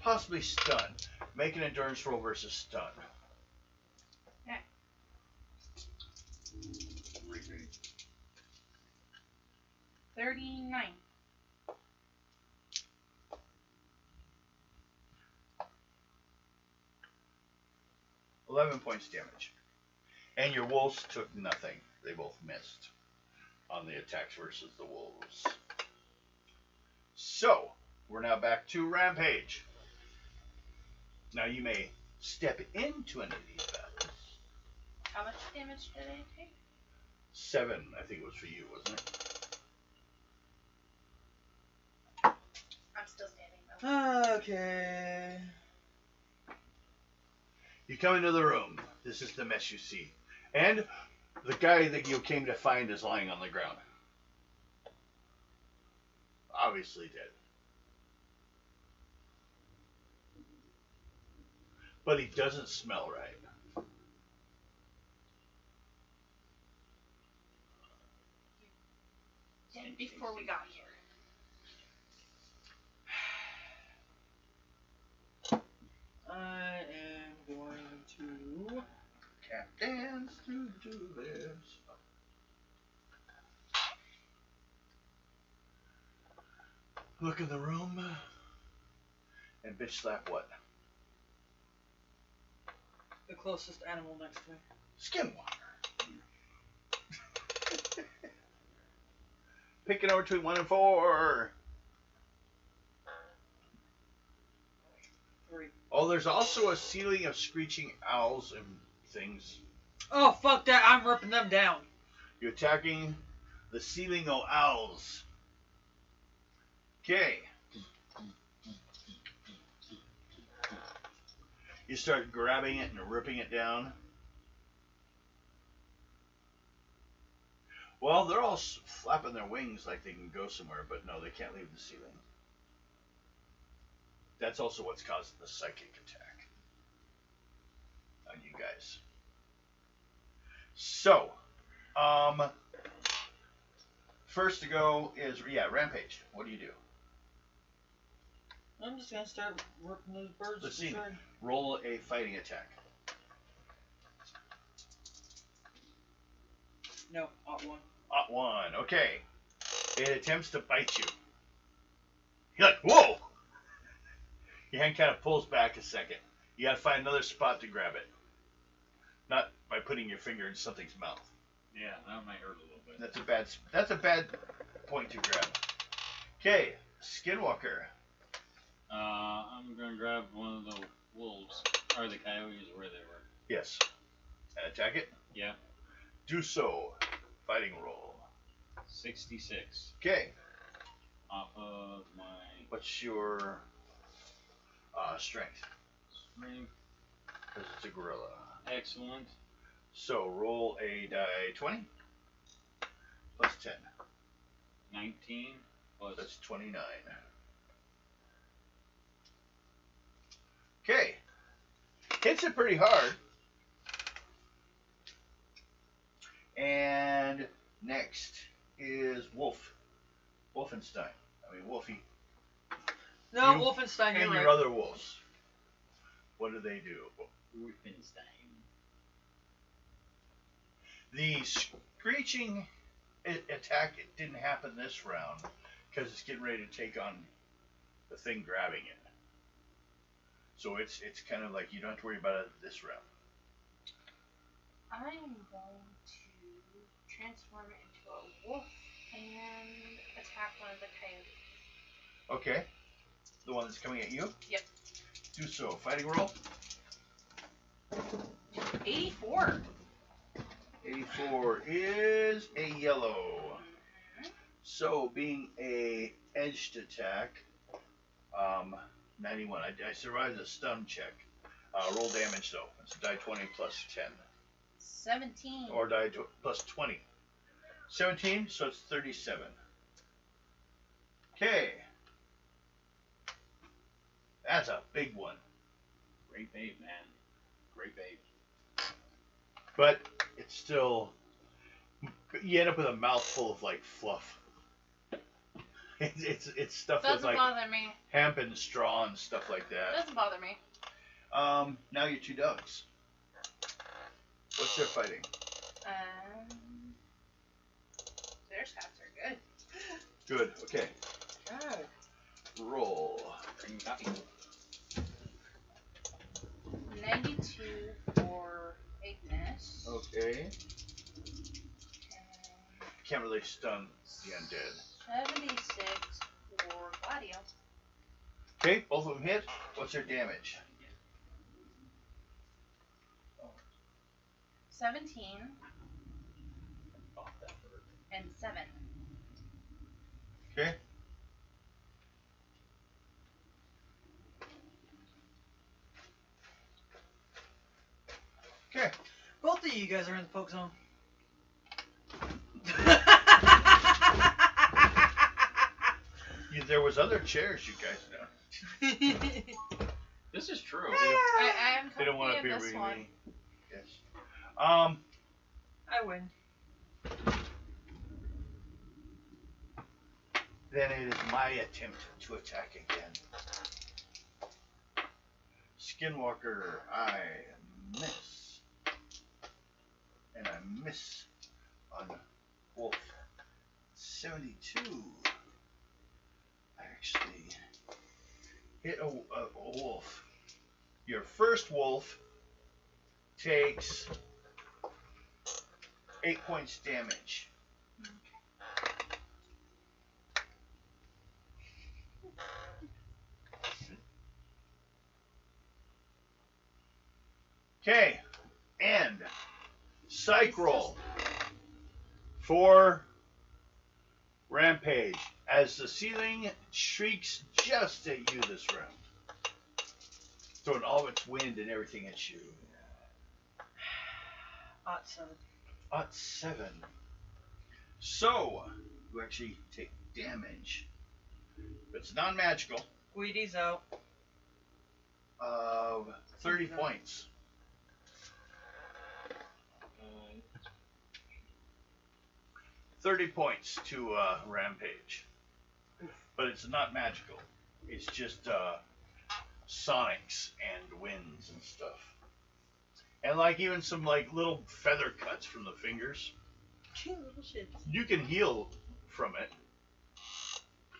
Possibly stun. Make an endurance roll versus stun. Okay. 39. $11 points damage. And your wolves took nothing. They both missed on the attacks versus the wolves. So, we're now back to Rampage. Now you may step into any of these battles. How much damage did I take? 7, I think it was for you, wasn't it? I'm still standing though. Okay. You come into the room. This is the mess you see. And the guy that you came to find is lying on the ground. Obviously dead. But he doesn't smell right. Dead before we got here. I am going to. Captains to do this. Look in the room. And bitch slap what? The closest animal next to me. Skinwalker. Pick it over between 1 and 4. 3. Oh, there's also a ceiling of screeching owls and things. Oh, fuck that. I'm ripping them down. You're attacking the ceiling of owls. Okay. You start grabbing it and ripping it down. Well, they're all flapping their wings like they can go somewhere, but no, they can't leave the ceiling. That's also what's causing the psychic attack on you guys. So, first to go is, Rampage. What do you do? I'm just gonna start ripping those birds. Let's to see. shred. Roll a fighting attack. No, hot one. Hot 1. Okay. It attempts to bite you. You're like, whoa! Your hand kind of pulls back a second. You gotta find another spot to grab it. Not by putting your finger in something's mouth. Yeah, that might hurt a little bit. That's a bad point to grab. Okay, Skinwalker. I'm gonna grab one of the wolves, or the coyotes, where they were. Yes. And attack it? Yeah. Do so. Fighting roll. 66. Okay. Off of my What's your strength? strength. Because it's a gorilla. Excellent. So roll a die 20 plus 10. 19 plus. That's 29. Okay. Hits it pretty hard. And next is Wolf. Wolfenstein. Wolfie. No, You Wolfenstein, And you're your right. other wolves. What do they do? Wolfenstein. The screeching attack didn't happen this round because it's getting ready to take on the thing grabbing it. So it's kind of like you don't have to worry about it this round. I'm going to transform it into a wolf and attack one of the coyotes. Okay. The one that's coming at you? Yep. Do so. Fighting roll. 84. 84 is a yellow. So, being a edged attack, 91. I survived the stun check. Roll damage though. It's die 20 plus 10. 17. Or die plus 20. 17, so it's 37. Okay. That's a big one. Great babe, man. Great babe. But it's still, you end up with a mouthful of like fluff. It's stuff Doesn't with like bother me. hemp and straw and stuff like that. Doesn't bother me. Now your two dogs. What's their fighting? Their stats are good. Good. Okay. God. Roll. Bring copy. 92 for Ignis. Okay. And Can't really stun the undead. 76 for Gladio. Okay, both of them hit. What's their damage? 17 Off that bird. and 7. Okay. Okay. Both of you guys are in the poke zone. There was other chairs, you guys know. This is true. I am They don't want to copying be this reading one. me. Yes. I win. Then it is my attempt to attack again. Skinwalker, I miss. And I miss on Wolf. 72. I actually hit a wolf. Your first wolf takes 8 points damage. Okay, and psych roll for Rampage as the ceiling shrieks just at you this round, throwing all of its wind and everything at you. Hot 7. At 7. So you actually take damage. But it's non-magical Guidi's out. of 30 points. 30 points to Rampage. But it's not magical. It's just sonics and winds and stuff. And like even some like little feather cuts from the fingers. Cute little shits. You can heal from it.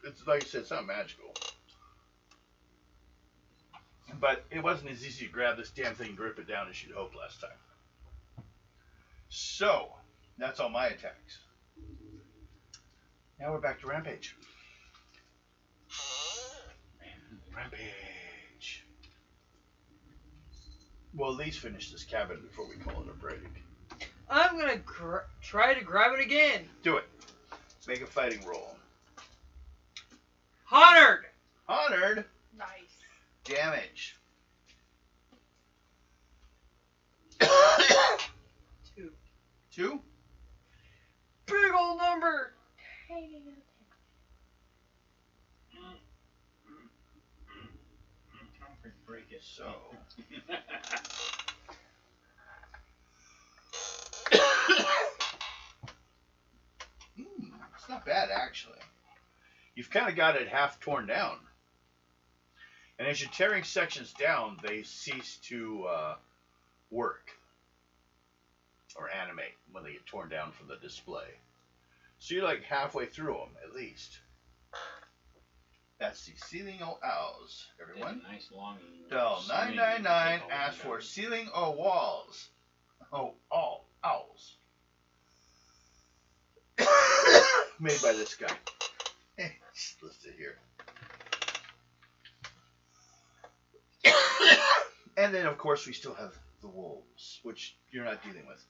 It's like I said, it's not magical. But it wasn't as easy to grab this damn thing and grip it down as you'd hoped last time. So, that's all my attacks. Now we're back to Rampage. Rampage. We'll at least finish this cabin before we call it a break. I'm gonna try to grab it again. Do it. Make a fighting roll. Honored! Honored. Nice. Damage. 2. 2. Big old number! Tiny little Break it. So. It's not bad, actually. You've kind of got it half torn down. And as you're tearing sections down, they cease to work or animate when they get torn down from the display. So you're like halfway through them at least. That's the ceiling o' owls, everyone. Nice long. Dial 999. Ask for ceiling o' walls. Oh, all owls. Made by this guy. Just listed here. And then, of course, we still have the wolves, which you're not dealing with.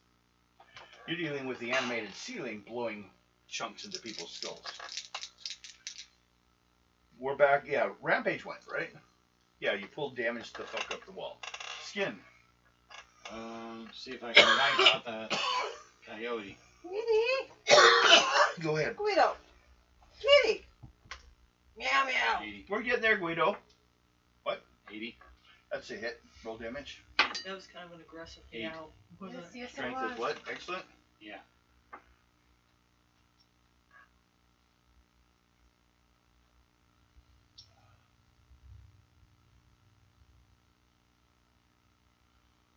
You're dealing with the animated ceiling blowing chunks into people's skulls. We're back. Yeah, Rampage went, right? Yeah, you pulled damage to fuck up the wall. Skin. See if I can wipe out that coyote. Kitty! Go ahead. Guido! Kitty! Meow meow! 80. We're getting there, Guido. 80. That's a hit. Roll damage. That was kind of an aggressive 8. meow. Wasn't Yes, it? yes, it Strength was. is what? Excellent. Yeah.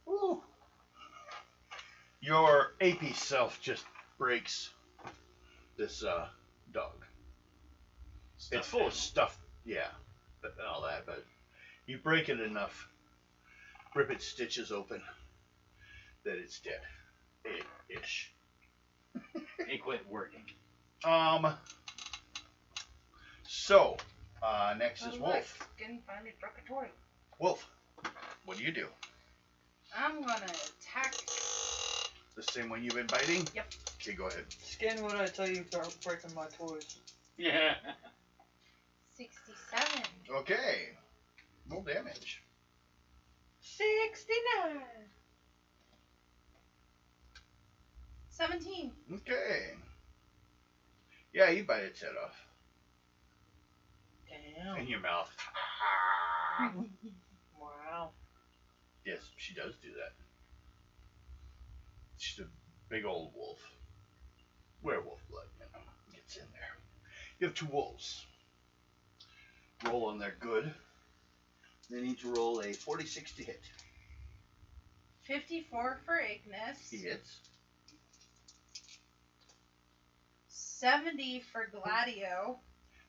Ooh. Your AP self just breaks this dog. It's full of stuff, yeah, and all that, but you break it enough, rip its stitches open, that it's dead. Ish. It quit working. So, next is Oh, Wolf. look, Skin finally broke a toy. Wolf, what do you do? I'm gonna attack. The same one you've been biting? Yep. Okay, go ahead. Skin, what did I tell you about breaking my toys? Yeah. 67. Okay. Roll damage. 69! 17. Okay. Yeah, you bite its head off. Damn. In your mouth. Wow. Yes, she does do that. She's a big old wolf. Werewolf blood, you know, gets in there. You have 2 wolves. Roll on their good. They need to roll a 46 to hit. 54 for Ignis. He hits. 70 for Gladio.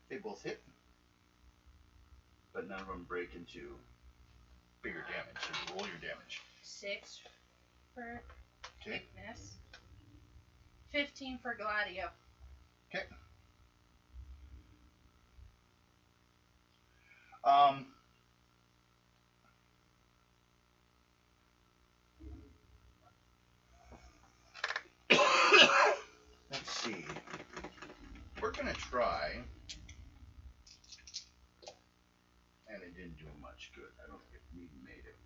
They both hit. But none of them break into bigger damage. So roll your damage. 6 for Okay. Ignis. 15 for Gladio. Okay. Let's see. We're gonna try, and it didn't do much good. I don't think it even made it.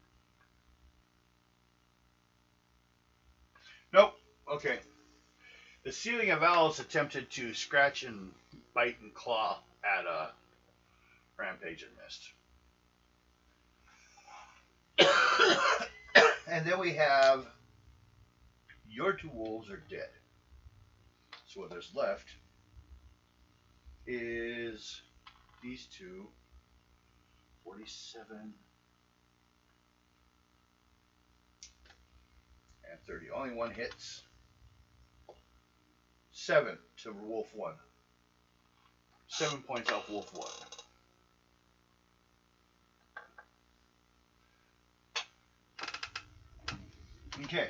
Nope. Okay. The ceiling of owls attempted to scratch and bite and claw at a Rampage and missed. And then we have your 2 wolves are dead. So what there's left is these 2, 47 and 30. Only one hits. 7 to Wolf 1. 7 points off Wolf 1. Okay.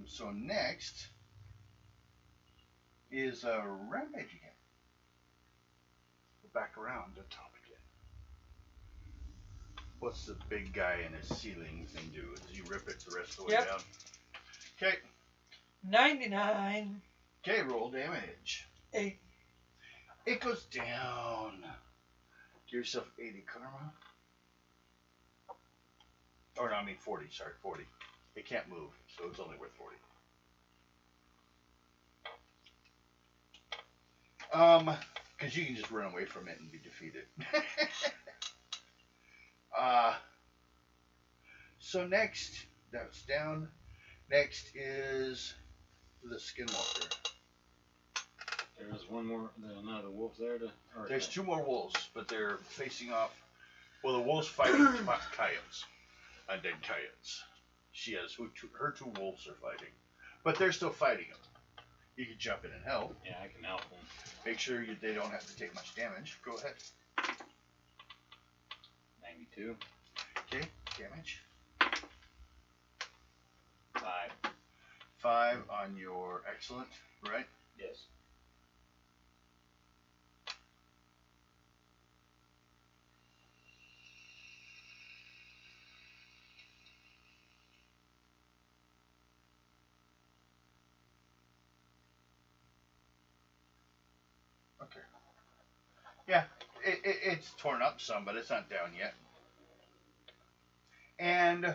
So next is Rampage again. Go back around the top again. What's the big guy in his ceiling thing do? Does he rip it the rest of the way Yep. down? Okay. 99. Okay, roll damage. 8. It goes down. Give yourself 80 karma. Or no, I mean 40, sorry, 40. It can't move, so it's only worth 40. Because you can just run away from it and be defeated. So next, that's down. Next is the Skinwalker. There's one more, another wolf there to. There's 2 more wolves, but they're facing off. Well, the wolves fighting coyotes. undead coyotes. She has her two wolves are fighting, but they're still fighting them. You can jump in and help. Yeah, I can help them. Make sure they don't have to take much damage. Go ahead. 92. Okay, damage. 5. 5 on your excellent, right? Yes. Okay. Yeah, it's torn up some, but it's not down yet. And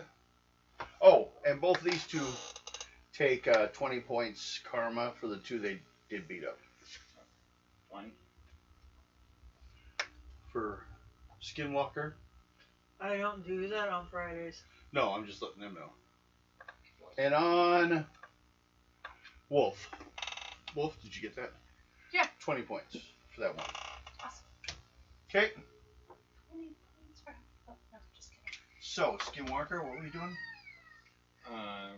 and both these two take 20 points karma for the two they did beat up. 20. For Skinwalker? I don't do that on Fridays. No, I'm just letting them know. And on Wolf. Wolf, did you get that? Yeah. 20 points for that one. Awesome. Okay. 20 points for. Oh, no, just kidding. So, Skinwalker, what were you doing? Uh,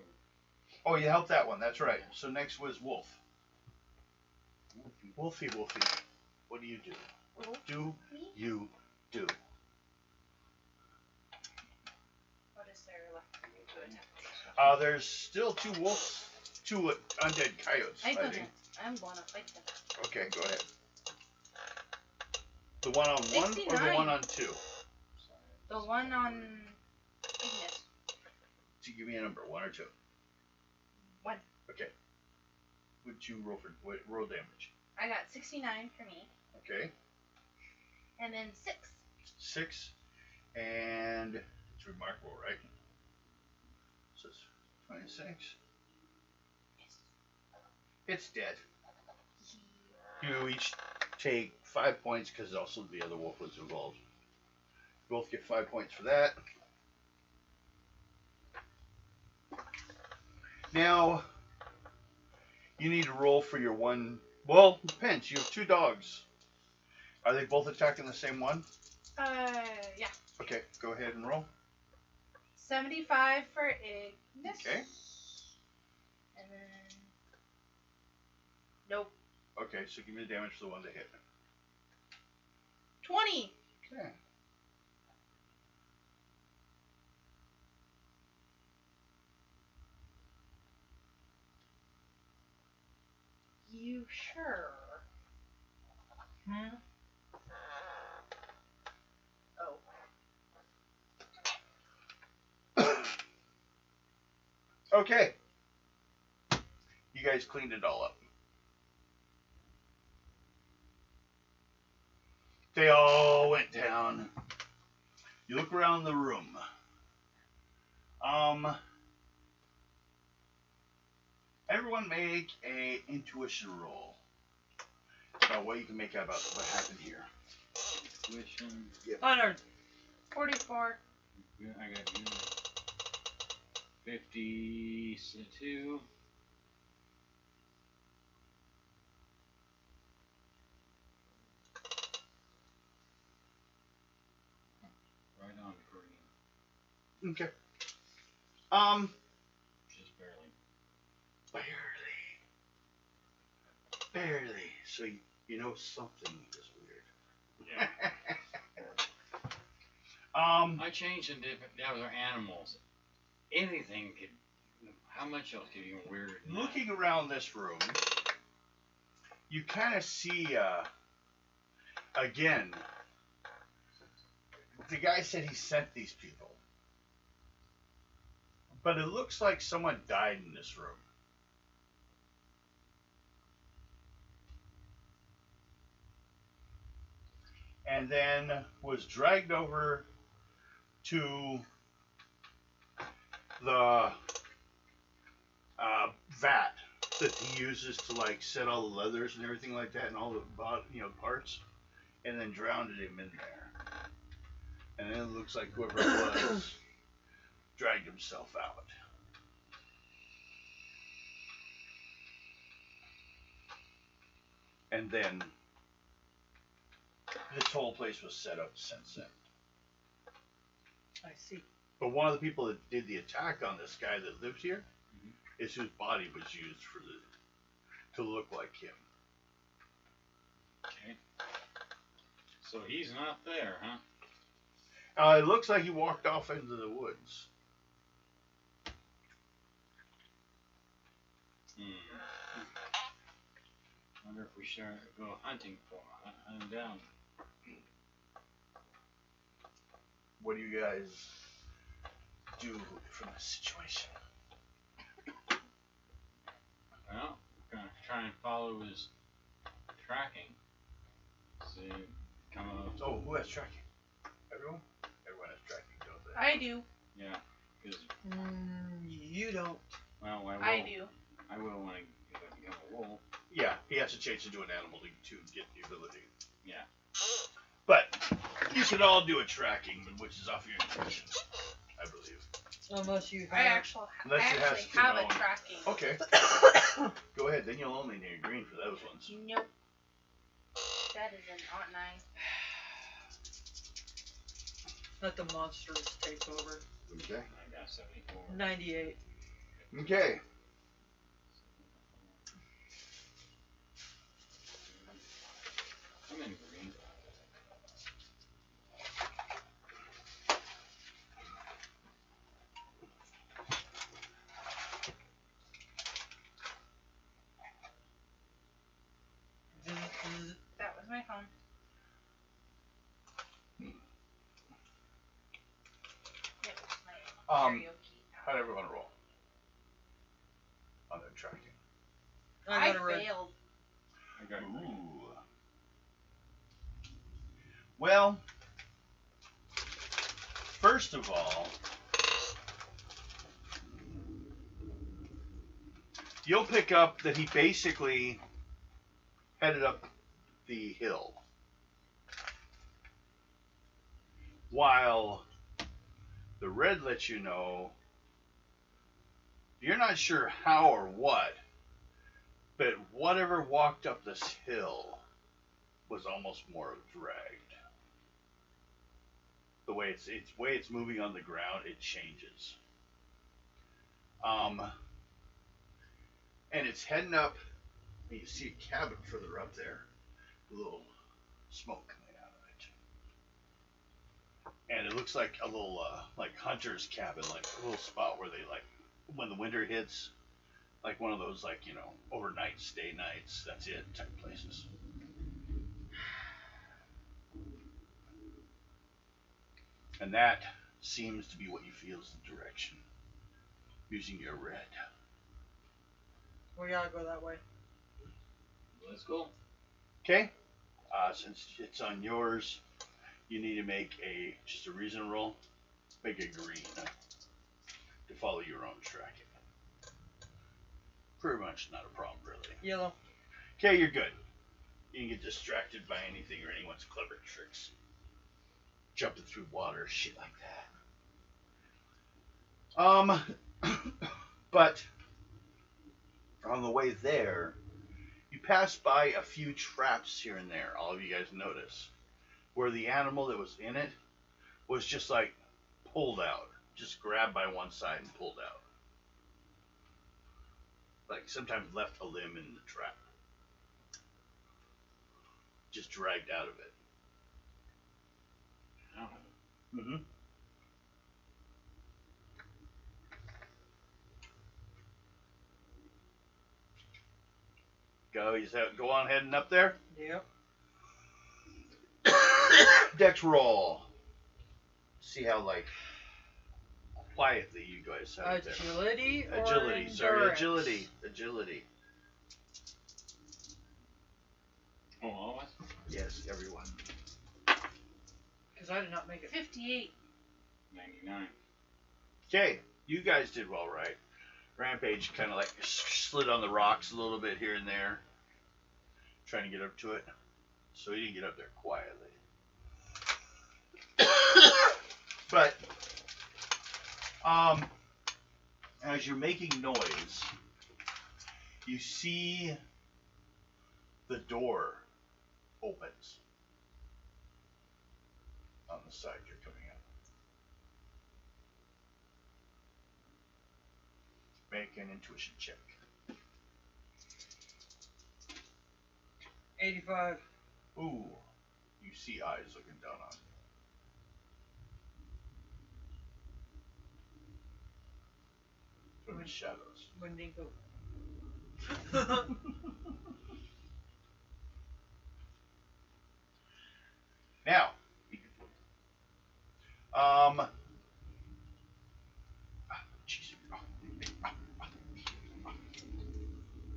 Oh, you helped that one. That's right. So next was Wolf. Wolfie, Wolfie. What do you do? What do you do? What is there left for me to attack? There's still two wolves, two undead coyotes I fighting. I'm gonna fight them. Okay, go ahead. The one on 1 or the 69. one on 2? The one on Ignis. So give me a number, 1 or 2. 1. Okay. What'd you roll for roll damage? I got 69 for me. Okay. And then 6. 6. And it's remarkable, right? So it's 26. It's dead. You each take 5 points because also the other wolf was involved. You both get 5 points for that. Now, you need to roll for your one. Well, depends. You have 2 dogs. Are they both attacking the same one? Yeah. Okay, go ahead and roll. 75 for Ignis. Okay. And then. Nope. Okay, so give me the damage for the one that hit. 20. Okay. You sure? Hmm? Oh. Okay. You guys cleaned it all up. They all went down. You look around the room. Everyone make a intuition roll about what you can make out about what happened here. Intuition. 100. 44. I got you. 52. Right on green. Okay. Just barely. Barely. So you know something is weird. Yeah. I changed in different other animals. Anything could. How much else could be weirder than that? Looking around this room, you kind of see, again, the guy said he sent these people. But it looks like someone died in this room. And then was dragged over to the vat that he uses to like set all the leathers and everything like that and all the parts, and then drowned him in there. And then it looks like whoever it was dragged himself out. And then this whole place was set up since then. I see. But one of the people that did the attack on this guy that lives here Mhm. is whose body was used to look like him. Okay. So he's not there, huh? It looks like he walked off into the woods. Wonder if we should go hunting for him. Hunt him down. What do you guys do from this situation? Well, we're gonna try and follow his tracking. See, come up. Oh, who has tracking? Everyone? Everyone has tracking, don't they? I do. Yeah, because You don't. well, I will. I do. I will when if I become a wolf. Yeah, he has to change into an animal to get the ability. Yeah. But you can all do a tracking, which is off your information, I believe. Unless you I have. actually, Unless it has to have know. a tracking. Okay. Go ahead, then you'll only need green for those ones. Nope. That is an odd 9. Let the monsters take over. Okay. I got 74. 98. Okay. I'm in green. That was my phone. It was my karaoke. How'd everyone roll on their tracking? I I got a red. failed. I got green. Ooh. Well, first of all, you'll pick up that he basically headed up the hill, while the red lets you know you're not sure how or what, but whatever walked up this hill was almost more dragged. The way it's moving on the ground, it changes. And it's heading up. You see a cabin further up there, a little smoke coming out of it, and it looks like a little like hunter's cabin, like a little spot where they like when the winter hits, like one of those like overnight stay nights. That's it type places. And that seems to be what you feel is the direction. Using your red. We gotta go that way. Let's go. Okay. Since it's on yours, you need to make just a reason roll. Make a green to follow your own tracking. Pretty much not a problem, really. Yellow. Okay, you're good. You can get distracted by anything or anyone's clever tricks. Jumping through water, shit like that. But on the way there, you pass by a few traps here and there. All of you guys notice where the animal that was in it was just like pulled out, just grabbed by one side and pulled out. Like sometimes left a limb in the trap, just dragged out of it. Oh. Mm-hmm. Go on heading up there. Yep. Dex roll. See how quietly you guys have it there. Agility or Agility. Sorry, endurance? agility. Oh, all of us? Yes, everyone. Because I did not make it. 58. 99. Okay, you guys did well, right? Rampage kind of like slid on the rocks a little bit here and there, trying to get up to it. So he didn't get up there quietly. But as you're making noise, you see the door opens on the side you're coming out. Make an intuition check. 85. Ooh, you see eyes looking down on you. From the shadows. Wendigo. Now, jeez.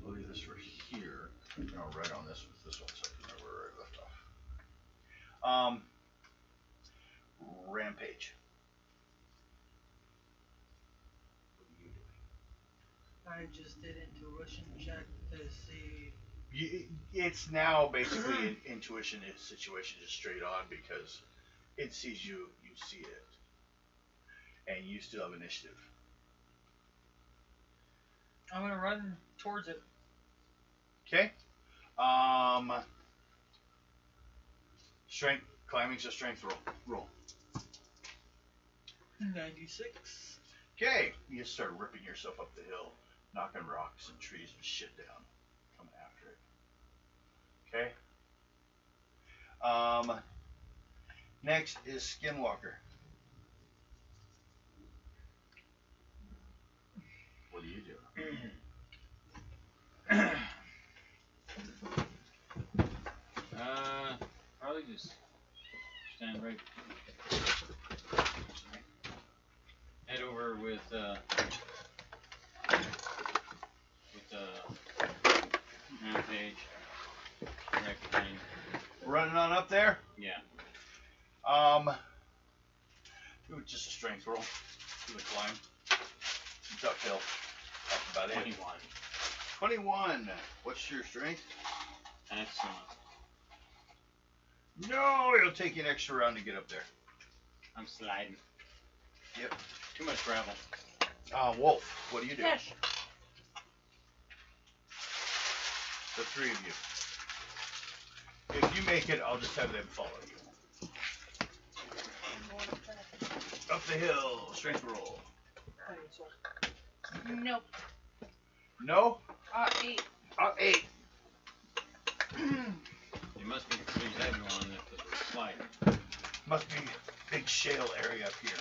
I'll leave this for here. I'll write on this with this one so I can remember where I left off. Rampage. What are you doing? I just did intuition check to see. It's now basically an intuition situation just straight on because it sees you, you see it. And you still have initiative. I'm gonna run towards it. Okay. Strength, climbing's a strength roll. 96. Okay. You start ripping yourself up the hill, knocking rocks and trees and shit down, coming after it. Okay. Next is Skinwalker. What do you do? Probably just stand right. Head over with Rampage right behind. Running on up there? Yeah. Do just a strength roll. Do the climb. Duck hill. That's about 21. it. 21. What's your strength? Excellent. No, it'll take you an extra round to get up there. I'm sliding. Yep. Too much gravel. Wolf, what do you do? Yes. The three of you. If you make it, I'll just have them follow you. Up the hill, strength roll. Nope. No? 8. 8. It must be the pretty heavy one that was sliding. Must be a big shale area up here.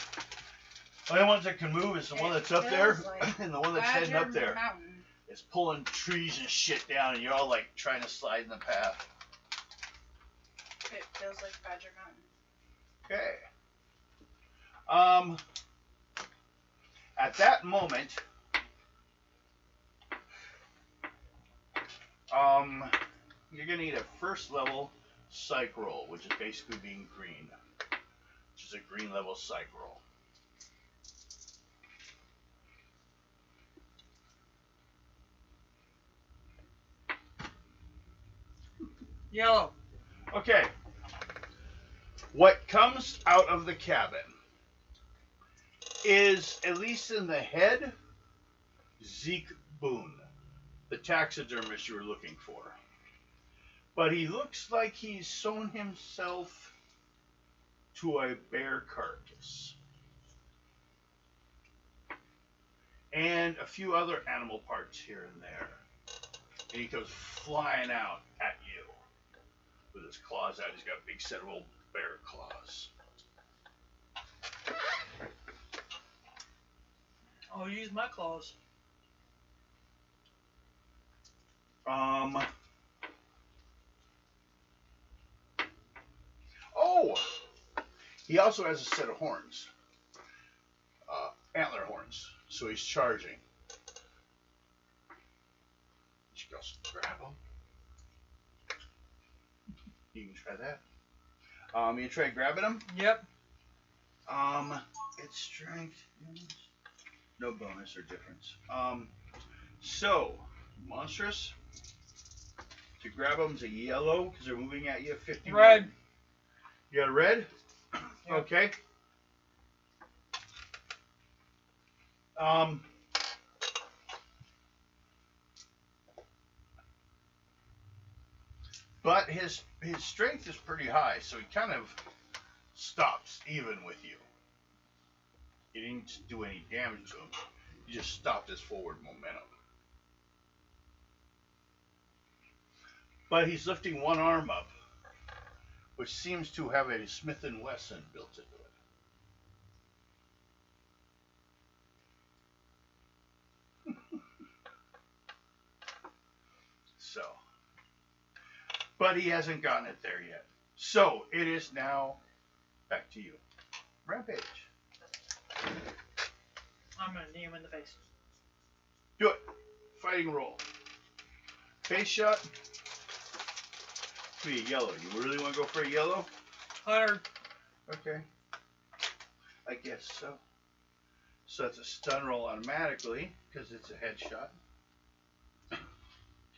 The only ones that can move is the one that's up there, Like and the one that's heading up there Mountain. is pulling trees and shit down, and you're all like trying to slide in the path. It feels like Badger Mountain. Okay. At that moment, you're gonna need a first level psych roll, which is basically being green, which is a green level psych roll. Yellow. Okay. What comes out of the cabin is, at least in the head, Zeke Boone, the taxidermist you were looking for. But he looks like he's sewn himself to a bear carcass. And a few other animal parts here and there. And he comes flying out at you with his claws out. He's got a big set of old bear claws. I'll use my claws. Oh! He also has a set of horns. Antler horns. So he's charging. Just go grab him. You can try that. You try grabbing him? Yep. It's strength. No bonus or difference. So, monstrous. To grab them is a yellow because they're moving at you. 51. Red. You got a red? Yep. Okay. But his strength is pretty high, so he kind of stops even with you. You didn't do any damage to him. You just stopped his forward momentum. But he's lifting one arm up, which seems to have a Smith & Wesson built into it. So, but he hasn't gotten it there yet. So, it is now back to you. Rampage. I'm gonna knee him in the face. Do it. Fighting roll. Face shot. Be a yellow. You really want to go for a yellow? Hard. Okay. I guess so. So that's a stun roll automatically because it's a headshot.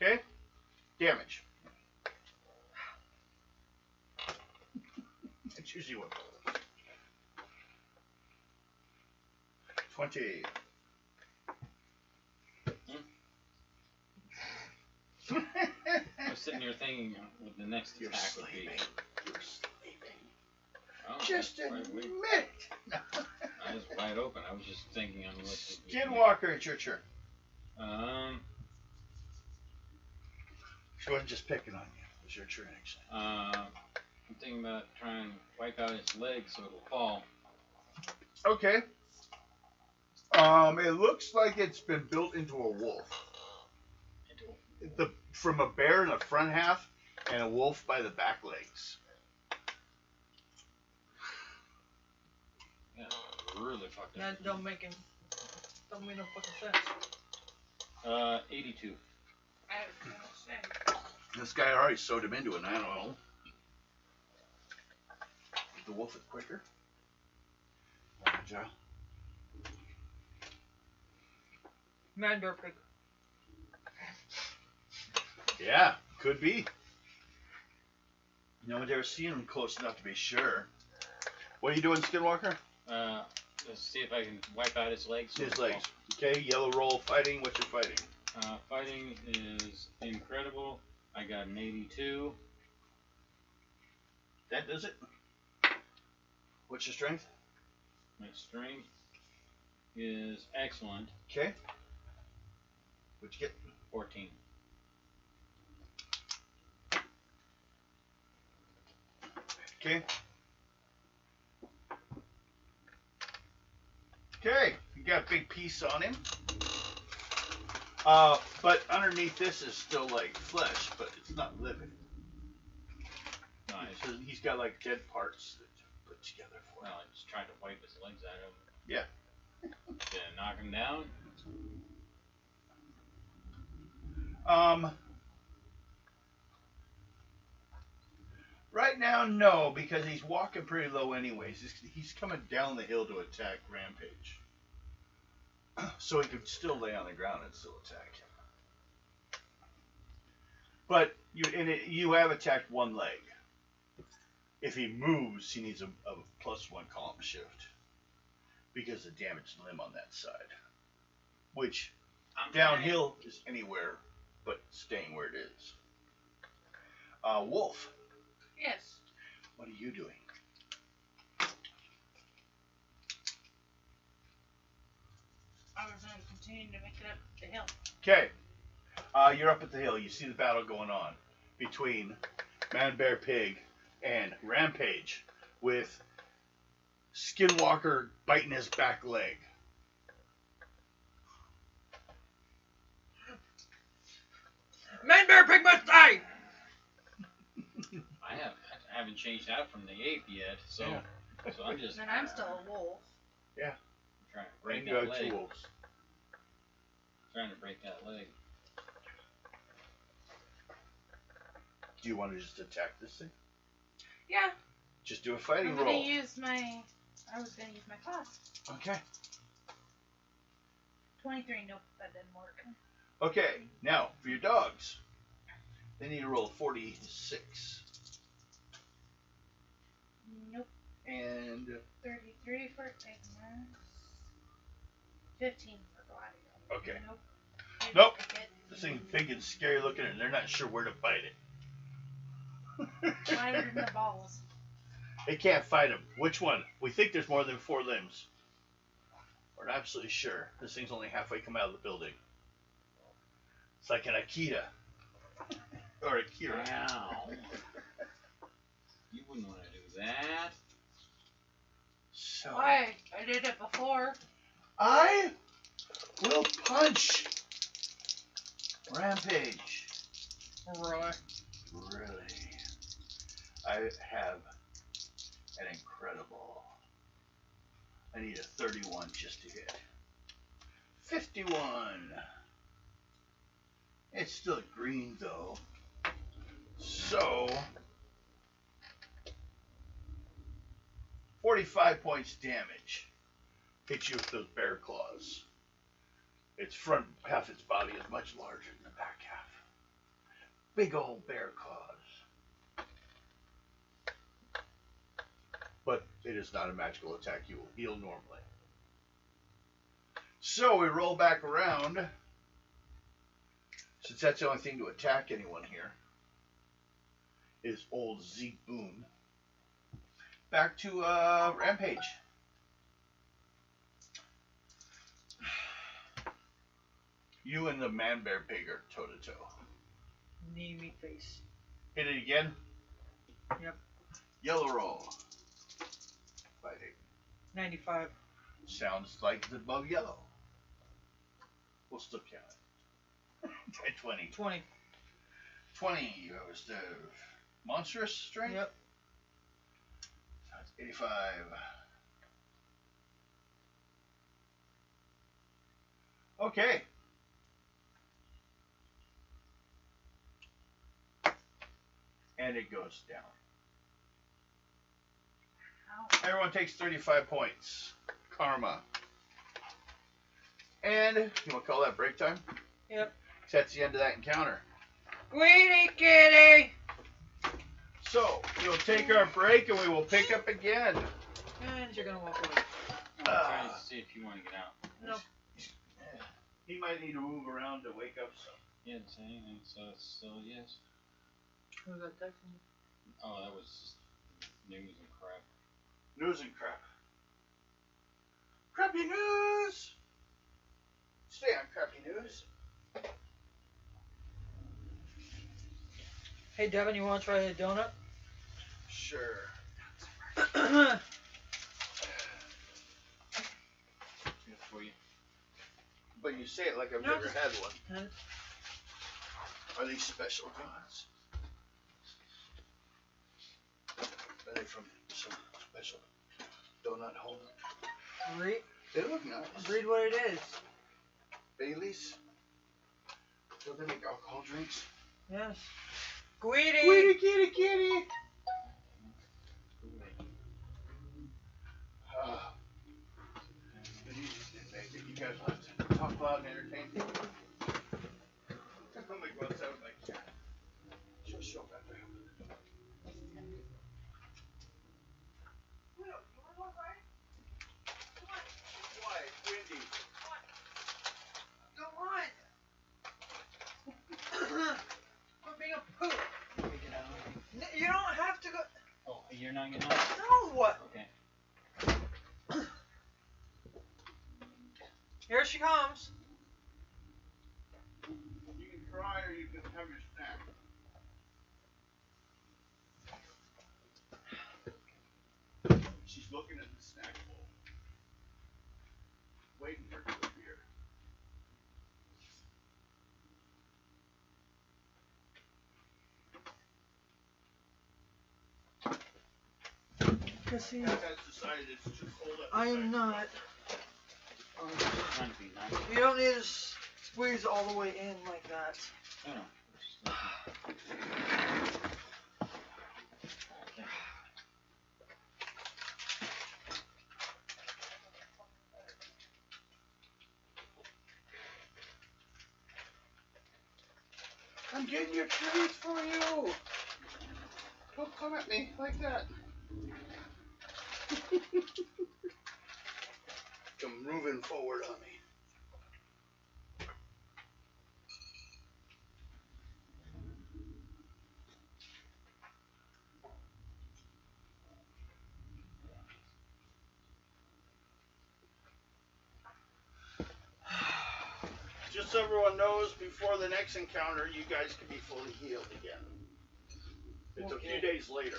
Okay. Damage. That's usually what. 20. I was sitting here thinking what the next You're attack would sleeping. be. You're sleeping. Oh, Just that's admit wide- it. I was wide open. I was just thinking on what. Skinwalker, it's your turn. She wasn't just picking on you. It was your turn, actually. I'm thinking about trying to wipe out his leg so it'll fall. Okay. It looks like it's been built into a wolf. From a bear in the front half and a wolf by the back legs. Yeah, really fucked up. That don't make no fucking sense. 82. I was gonna say. This guy already sewed him into it, I don't know. The wolf is quicker. Agile. Man bear pig. Yeah, could be. No one's ever seen him close enough to be sure. What are you doing, Skinwalker? Let's see if I can wipe out his legs. so His it'll legs. Okay, yellow roll, fighting. What's your fighting? fall. Fighting is incredible. I got an 82. That does it. What's your strength? My strength is excellent. Okay. What'd you get? 14. Okay. Okay, you got a big piece on him. But underneath this is still like flesh, but it's not living. Nice. So he's got like dead parts that you put together for Well, him. I just tried to wipe his legs out of him. Yeah. Did I knock him down? Right now, no, because he's walking pretty low anyways. He's coming down the hill to attack Rampage. So he could still lay on the ground and still attack him. But you have attacked one leg. If he moves, he needs a +1 column shift. Because of damaged limb on that side. Which, downhill is anywhere but staying where it is. Wolf. Yes. What are you doing? I was going to continue to make it up the hill. Okay. You're up at the hill. You see the battle going on between Man Bear Pig and Rampage with Skinwalker biting his back leg. Man bear pig must die! I haven't changed out from the ape yet, so Yeah. so I'm just And I'm still a wolf. trying to break And you that got leg. 2 wolves. Trying to break that leg. Do you want to just attack this thing? Yeah. Just do a fighting I'm gonna roll. use my. I was gonna use my class. Okay. 23. Nope, that didn't work. Okay. Now for your dogs, they need to roll 46 Nope. and 33 for ignorance. 15 for gladiator. okay. Nope. Nope. Didn't get This thing's big and scary looking, and they're not sure where to fight it. Mine are in the balls. They can't fight him. Which one? We think there's more than 4 limbs. We're not absolutely sure. This thing's only halfway come out of the building. It's like an Akita. Or Akira. Wow. You wouldn't want to do that. So Why? I did it before. I will punch. Rampage. Really? Really. I have an incredible. I need a 31 just to hit. 51. It's still green though. So 45 points damage. Hits you with those bear claws. Its front half, its body is much larger than the back half. Big old bear claws. But it is not a magical attack. You will heal normally. So we roll back around. Since that's the only thing to attack anyone here. Is old Zeke Boone. Back to Rampage. You and the man bear pig are toe to toe. Knee me face. Hit it again. Yep. Yellow roll. Fighting. 95. Sounds like the above yellow. We'll still count it. Try 20. 20. 20 goes to monstrous strength. Yep. So that's 85. Okay. And it goes down. Ow. Everyone takes 35 points. Karma. And you want to call that break time? Yep. That's the end of that encounter. Greedy kitty! So, we'll take our break and we will pick up again. And you're gonna walk away. I'm trying to see if you want to get out. Nope. He might need to move around to wake up some. He didn't say anything, so it's still a yes. Who's that texting me? Oh, that was just news and crap. News and crap. Crappy news! Stay on crappy news. Hey Devin, you wanna try a donut? Sure. Good for you. But you say it like I've No. never had one. Huh? Are these special donuts? Are they from some special donut home? Read, They look nice. read what it is. Bailey's? Don't they make alcohol drinks? Yes. Greedy! Kitty, kitty, kitty! But you just didn't make it. You guys will have to talk loud and entertain people. I'm gonna go outside with my cat. She'll show up after I open the door. Why? It's windy. Go on! Quit being a poop! You don't have to go. Oh, you're not getting out? No! Okay. Here she comes. You can cry or you can have your snack. She's looking at the snack bowl. Waiting for it to appear. Cause see, Cat has decided it's too cold up. I am not. Trying to be nice. You don't need to squeeze all the way in like that. No, no. Just okay. I'm getting your treats for you. Don't come at me like that. Come moving forward on me. just so everyone knows, before the next encounter, you guys can be fully healed again. It's a few days later.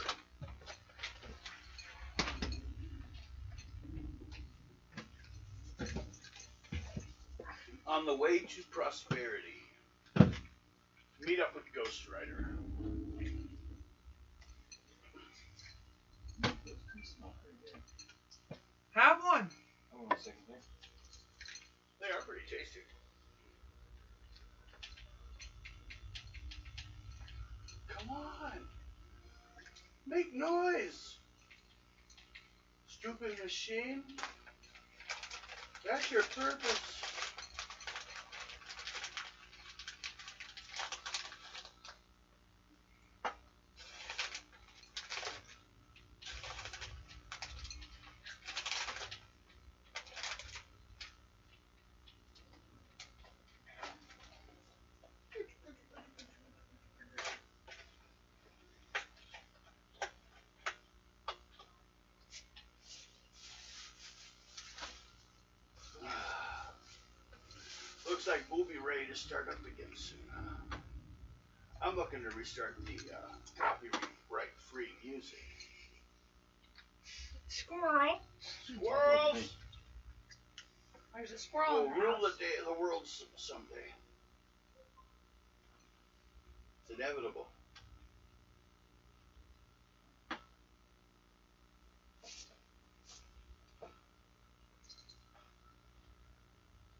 On the way to prosperity. Meet up with Ghost Rider. Have one. Oh, 1 second there. They are pretty tasty. Come on. Make noise. Stupid machine. That's your purpose. Looks like we'll be ready to start up again soon. I'm looking to restart the copyright-free music. Squirrel. Squirrels There's a squirrel will in the rule house. the world someday. It's inevitable.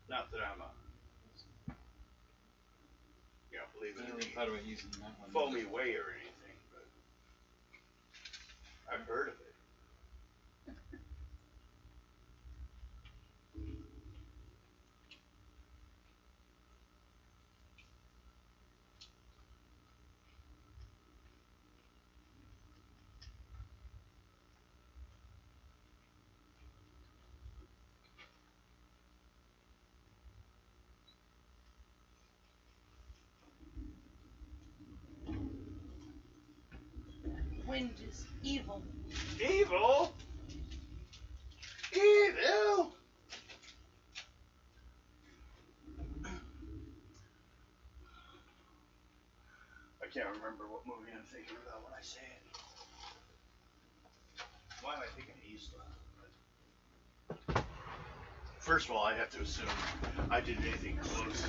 Not that I'm believe I in never thought about using that one. foamy way or anything, but I've heard of it. Wind is evil. Evil? Evil? I can't remember what movie I'm thinking about when I say it. Why am I thinking Isla? First of all, I'd have to assume I did anything close to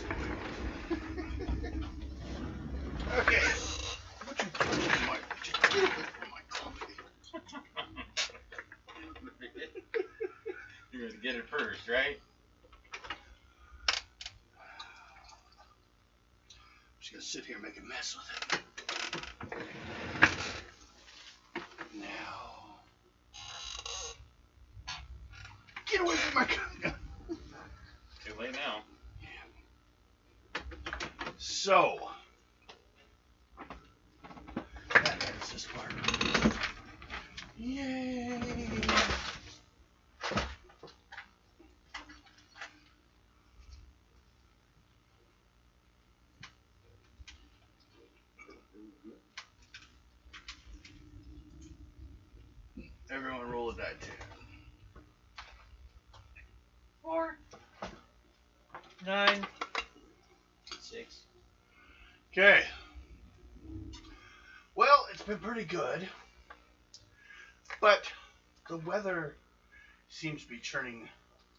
it. Okay. What you doing in my coffee? You're gonna get it first, right? I'm just gonna sit here and make a mess with it. Now. Get away from my gun! Too late now. So. That ends this part. Yay! Everyone roll a die too. 4. 9. 6. Okay. Well, it's been pretty good. But the weather seems to be turning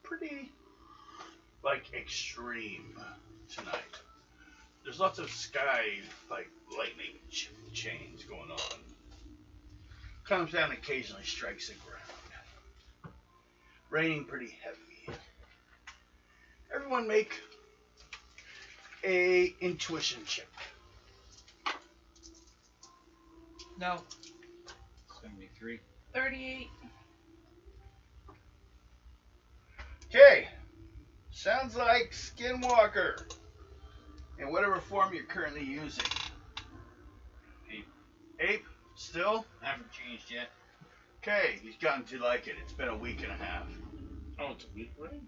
pretty, extreme tonight. There's lots of sky, lightning chains going on. Comes down and occasionally strikes the ground. Raining pretty heavy. Everyone make a intuition check. No. 73. 38. Okay. Sounds like Skinwalker. In whatever form you're currently using. Ape? Still? Haven't changed yet. Okay, he's gotten to like it. It's been a week and a half. Oh, it's a week, right?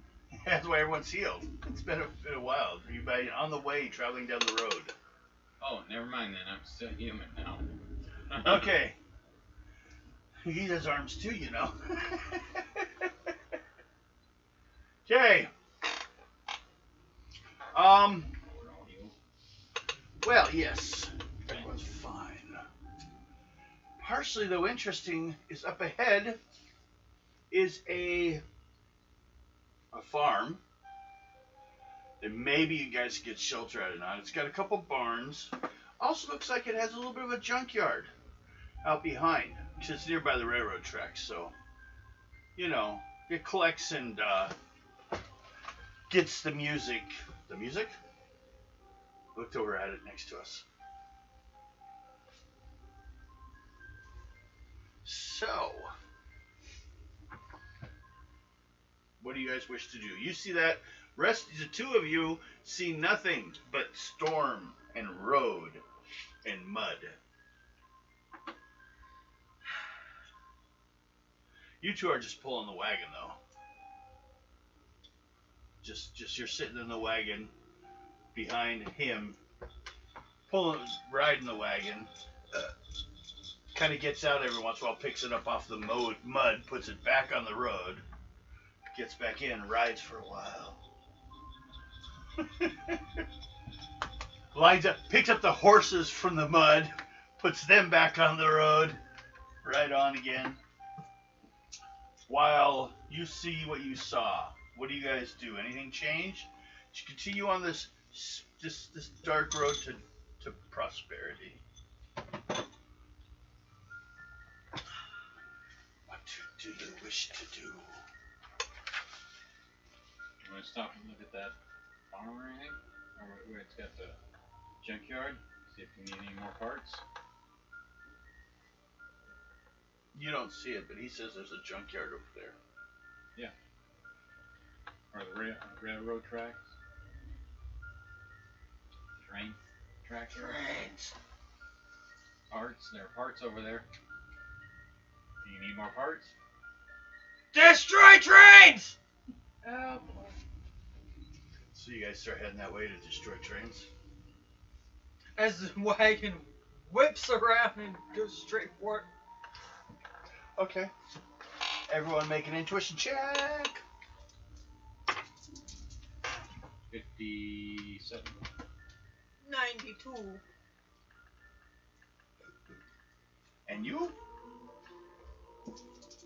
That's why everyone's healed. It's been a while. You've been on the way traveling down the road. Oh, never mind then. I'm still human now. Okay. He has arms too, you know. Um. Audio. Well, yes. Everyone's fine. Partially, though, interesting is up ahead is a farm that maybe you guys get shelter at or not. It's got a couple barns. Also looks like it has a little bit of a junkyard out behind. It's nearby the railroad tracks, so you know it collects and gets the music. The music? Looked over at it next to us. So, what do you guys wish to do? You see that? Rest the two of you see nothing but storm and road and mud. You two are just pulling the wagon, though. Just you're sitting in the wagon behind him, riding the wagon. Kind of gets out every once in a while, picks it up off the mud, puts it back on the road, gets back in, rides for a while. Lines up, picks up the horses from the mud, puts them back on the road, right on again. While you see what you saw, what do you guys do? Anything change? You continue on this dark road to prosperity. What do you wish to do? You want to stop and look at that farm or anything? Or where it's got the junkyard? See if you need any more parts? You don't see it, but he says there's a junkyard over there. Yeah. Or the railroad tracks? Train tracks? Trains. Parts? There are parts over there. Do you need more parts? Destroy trains! Oh boy. So you guys start heading that way to destroy trains? As the wagon whips around and goes straight for it. Okay. Everyone make an intuition check. 57. 92. And you?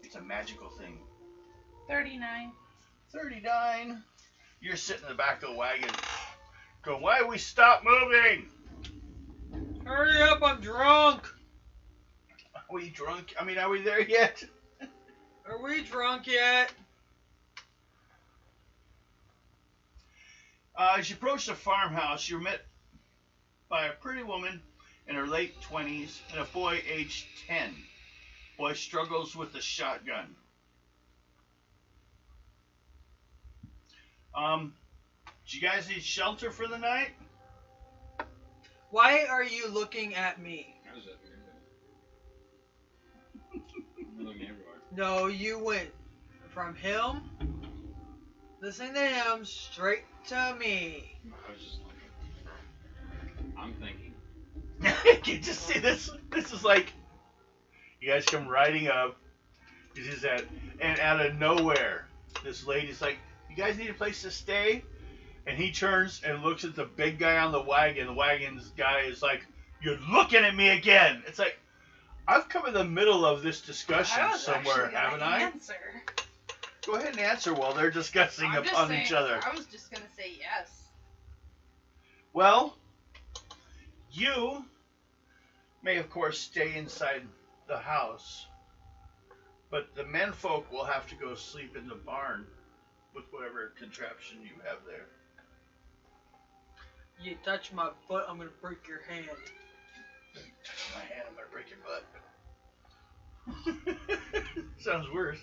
It's a magical thing. 39. 39. You're sitting in the back of the wagon going, why we stop moving? Hurry up, I'm drunk! Are we drunk? I mean, are we there yet? Are we drunk yet? As you approach the farmhouse, you're met by a pretty woman in her late 20s and a boy aged 10. Boy struggles with a shotgun. Do you guys need shelter for the night? Why are you looking at me? How's that weird? I'm looking everywhere. No, you went from him, listening to him, straight to me. I was just thinking. I'm thinking. You just see this? This is like, you guys come riding up, and out of nowhere, this lady's like, you guys need a place to stay? And he turns and looks at the big guy on the wagon. The wagon's guy is like, you're looking at me again. It's like, I've come in the middle of this discussion I was somewhere, actually haven't gonna I? Answer. Go ahead and answer while they're discussing I'm just upon saying, each other. I was just gonna say yes. Well, you may, of course, stay inside the house, but the menfolk will have to go sleep in the barn with whatever contraption you have there. You touch my butt, I'm gonna break your hand. Touch my hand, I'm gonna break your butt. Sounds worse.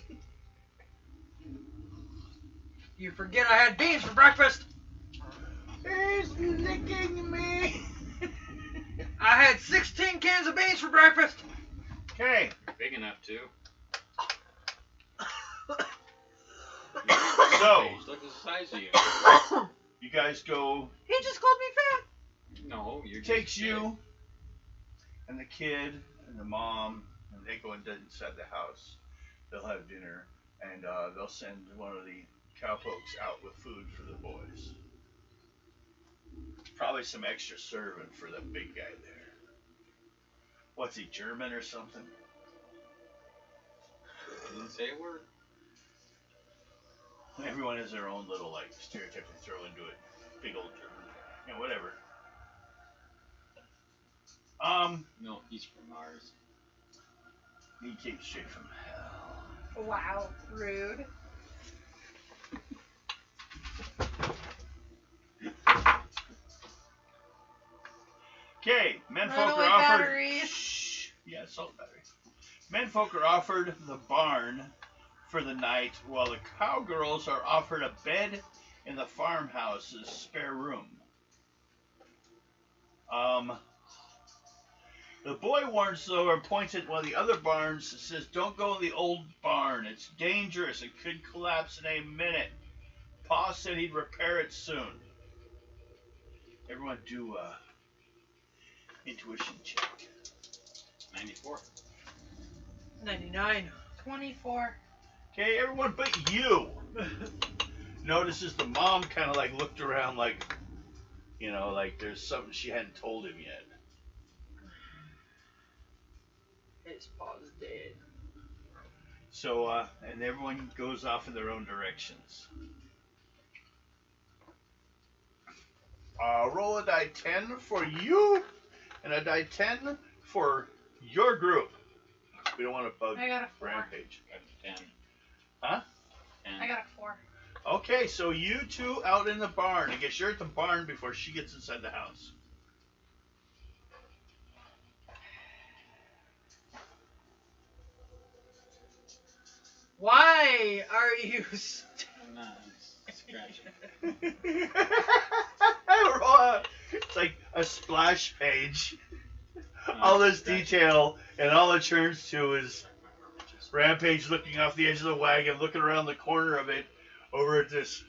You forget I had beans for breakfast! He's licking me. I had 16 cans of beans for breakfast! Okay. You're big enough too. So, Look at the size of you. you guys go. He just called me fat! No, you're It just takes you and the kid and the mom, and they go inside the house. They'll have dinner, and they'll send one of the cowpokes out with food for the boys. Probably some extra servant for the big guy there. What's he, German or something? Didn't say a word. Everyone has their own little like stereotype they throw into it. Big old German. Yeah, whatever. No, he's from Mars. He came straight from hell. Wow, rude. Okay, menfolk are Runaway offered. batteries. Shh. Yeah, salt battery. Menfolk are offered the barn for the night, while the cowgirls are offered a bed in the farmhouse's spare room. The boy warns though and points at one of the other barns and says, "Don't go in the old barn. It's dangerous. It could collapse in a minute." Pa said he'd repair it soon. Everyone do intuition check. 94. 99. 24. Okay, everyone but you notices the mom kind of like looked around like, you know, like there's something she hadn't told him yet. His pa's dead. So, and everyone goes off in their own directions. Roll a die 10 for you, and a die 10 for your group. We don't want to bug I got a 4. Rampage. Got 10. Huh? 10. I got a 4. Okay, so you two out in the barn. I guess you're at the barn before she gets inside the house. Why are you I'm not scratching. It's like a splash page. All this detail, and all it turns to is Rampage looking off the edge of the wagon, looking around the corner of it, over at this,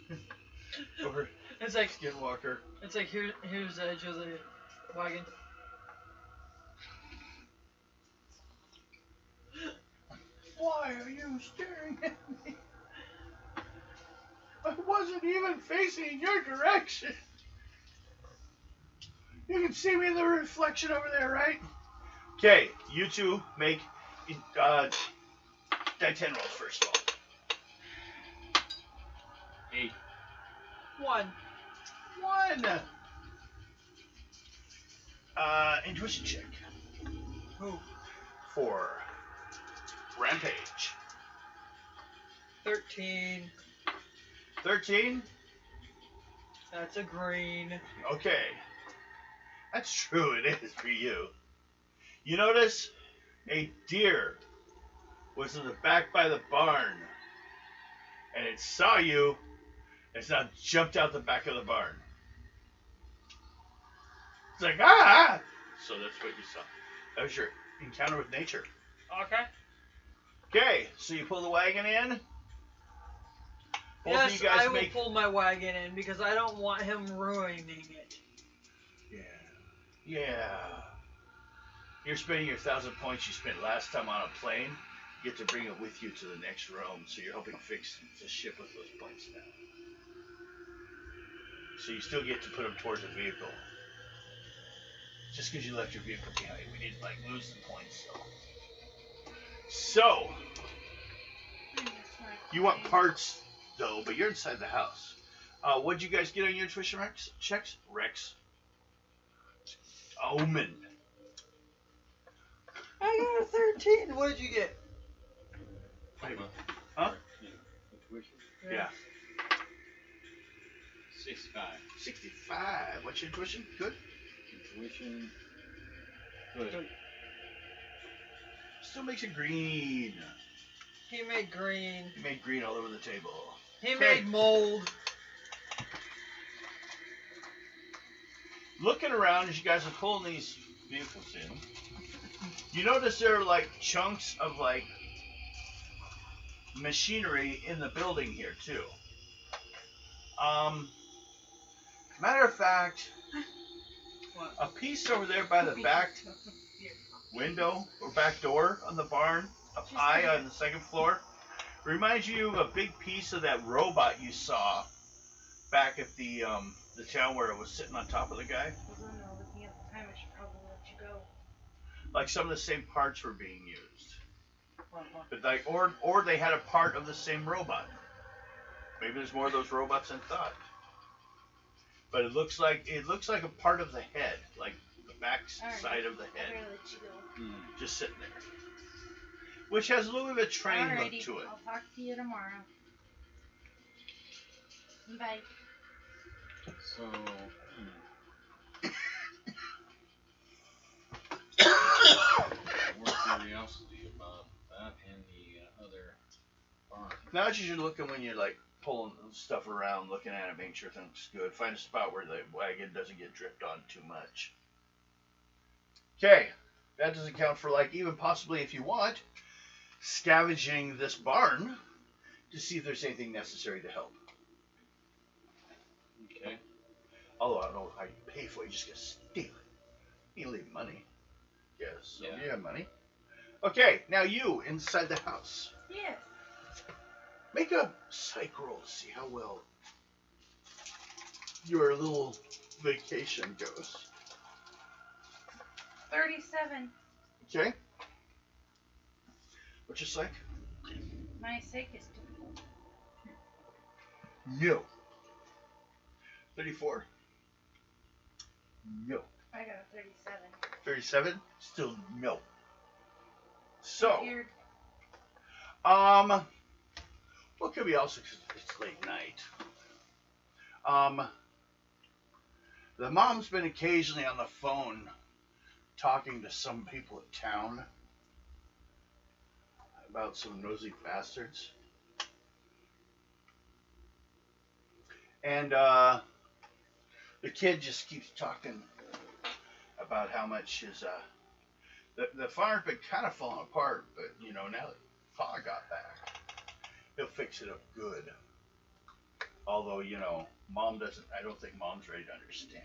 over It's like Skinwalker. It's like here's the edge of the wagon. Why are you staring at me? I wasn't even facing your direction. You can see me in the reflection over there, right? Okay, you two make die 10 rolls first of all. 8. 1. 1. Intuition check. Who? For Rampage. 13. 13. That's a green. Okay. That's true, it is for you. You notice a deer was in the back by the barn, and it saw you, and it's now jumped out the back of the barn. It's like, ah! So that's what you saw. That was your encounter with nature. Okay. Okay, so you pull the wagon in. Both of Yes, you guys I will make... pull my wagon in because I don't want him ruining it. Yeah. You're spending your 1,000 points you spent last time on a plane. You get to bring it with you to the next realm, so you're helping fix the ship with those points now. So you still get to put them towards a vehicle. Just because you left your vehicle behind, we didn't like lose the points. So you want parts though, but you're inside the house. What'd you guys get on your intuition checks? Rex. Omen. I got a 13. What did you get? Huh? Intuition. Yeah. 65. 65. What's your intuition? Good? Intuition. Good. Still makes it green. He made green. You made green all over the table. He Okay. made mold. Looking around as you guys are pulling these vehicles in, you notice there are like chunks of like machinery in the building here too. Matter of fact, What? a piece over there by the back window or back door on the barn, up high on the second floor, reminds you of a big piece of that robot you saw back at the The town where it was sitting on top of the guy? Although no, looking at the time, I should probably let you go. Like some of the same parts were being used. Uh-huh. But like, or they had a part of the same robot. Maybe there's more of those robots than thought. But it looks like a part of the head, like the back side of the I head, better let you go. just sitting there. Which has a little bit of a train look Alrighty, to it. I'll talk to you tomorrow. Bye. So, more curiosity about that and the other barn. Now that you're looking when you're like pulling stuff around, looking at it, making sure things good. Find a spot where the wagon doesn't get dripped on too much. Okay, that doesn't count for like even possibly if you want scavenging this barn to see if there's anything necessary to help. Okay. Although I don't know how you pay for it, you just get steal it. You leave money. Yes, so Yeah. you have money. Okay, now you inside the house. Yes. Make a psych roll to see how well your little vacation goes. 37. Okay? What's your psych? My psych is difficult. No. 34? No. I got a 37. 37? Still no. So, Weird. well, it could be also because it's late night. The mom's been occasionally on the phone talking to some people in town about some nosy bastards. And the kid just keeps talking about how much his the farm's been kind of falling apart, but you know, now that Pa got back, he'll fix it up good. Although, you know, Mom doesn't, I don't think Mom's ready to understand.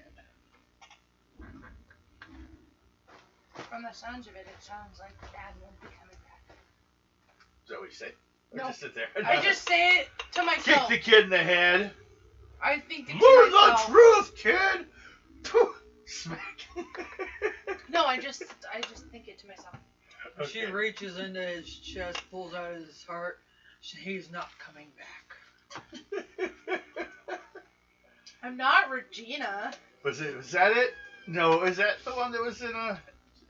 From the sounds of it, it sounds like Dad won't be coming back. Is that what you say? Or No. just sit there? I just say it to kick myself. the kid in the head. I think it Learn to the myself. truth, kid! Pooh, smack. No, I just think it to myself. She reaches into his chest, pulls out his heart. He's not coming back. I'm not Regina. Was that it? No, is that the one that was in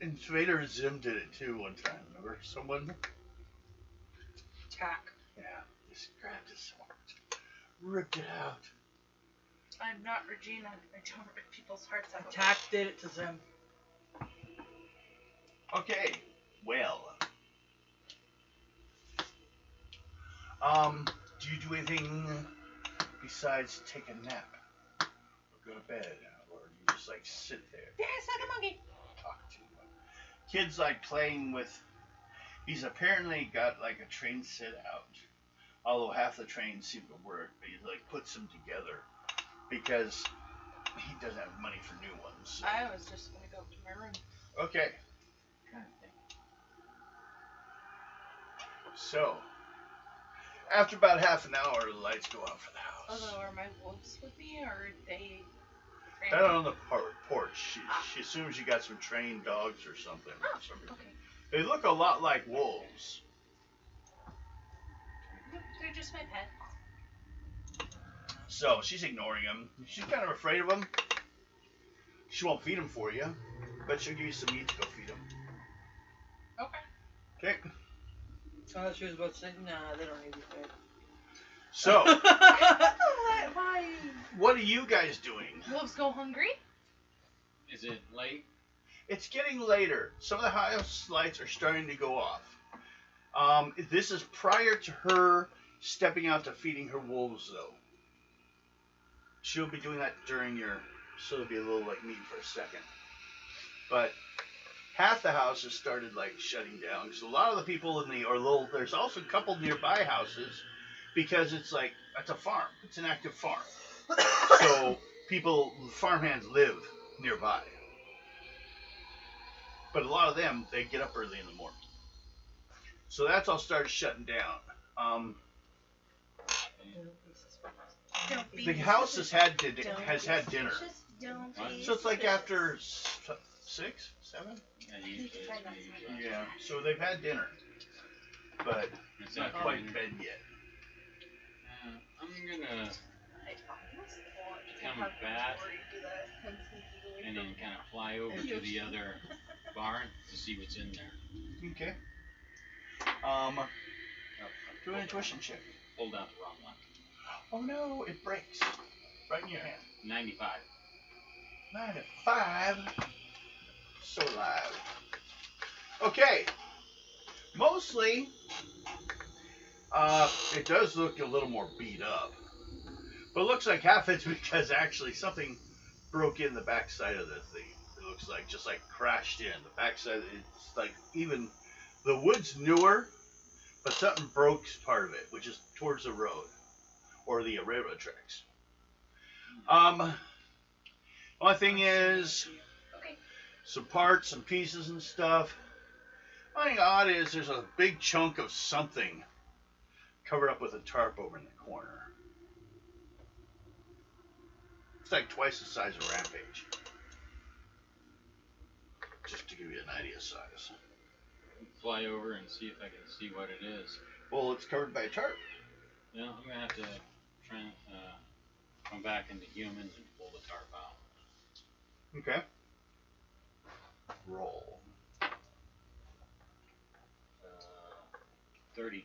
Invader Zim did it too one time, remember? Someone? Tack. Yeah, just grabbed his heart, ripped it out. I'm not Regina. I don't rip people's hearts out. Tack did it to them. Okay, well. Do you do anything besides take a nap? Or go to bed? Or you just like sit there? Yes, like a monkey. Talk to him. Kid's like playing with, he's apparently got like a train set out. Although half the trains seem to work, but he like puts them together because he doesn't have money for new ones. So. I was just gonna go to my room. Okay. So, after about half an hour, the lights go out for the house. Although, are my wolves with me, or are they? They're on the porch. She assumes you got some trained dogs or something. Oh, okay. They look a lot like wolves. Nope, they're just my pets. So she's ignoring them. She's kind of afraid of them. She won't feed them for you, but she'll give you some meat to go feed them. Okay. Okay. Oh, she was about to say, nah, they don't need to be fed. So, Why? what are you guys doing? Wolves go hungry? Is it late? It's getting later. Some of the house lights are starting to go off. This is prior to her stepping out to feeding her wolves, though. She'll be doing that during your, so it'll be a little like me for a second. But half the house has started like shutting down. So a lot of the people in the, there's also a couple nearby houses because it's like, it's a farm. It's an active farm. So people, farmhands live nearby. But a lot of them, they get up early in the morning. So that's all started shutting down. Don't be The house has had Don't has be had dinner. suspicious. Don't What? be So it's like suspicious. after 6, 7. Yeah, I need to usually find that it's somewhere. maybe Yeah. So they've had dinner, but It's not after quite dinner. bed yet. I'm gonna I almost want to Come have back Tori do that and sneak it away and from then kind of fly over to the other barn to see what's in there. Okay. Do an intuition check. Pulled out the wrong one. Oh no, it breaks right in your hand. 95. 95. So live. Okay. Mostly, it does look a little more beat up. But it looks like half it's because actually something broke in the backside of the thing. It looks like just like crashed in. The backside, it's like even the wood's newer, but something broke part of it, which is towards the road or the railroad tracks. Only thing is, Okay. some parts and pieces and stuff. Only thing odd is there's a big chunk of something covered up with a tarp over in the corner. It's like twice the size of Rampage. Just to give you an idea of size. Fly over and see if I can see what it is. Well, it's covered by a tarp. Yeah, I'm gonna have to try and come back into humans and pull the tarp out. Okay. Roll. 30.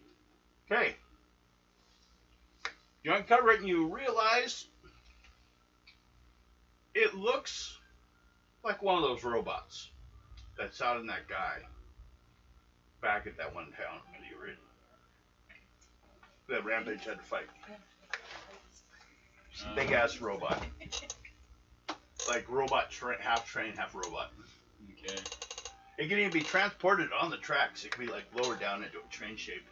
Okay. You uncover it and you realize it looks like one of those robots that's out in that guy back at that one town that you were in. That Rampage had to fight. Big ass robot. Like robot, half train, half robot. Okay. It can even be transported on the tracks. It can be like lowered down into a train shape.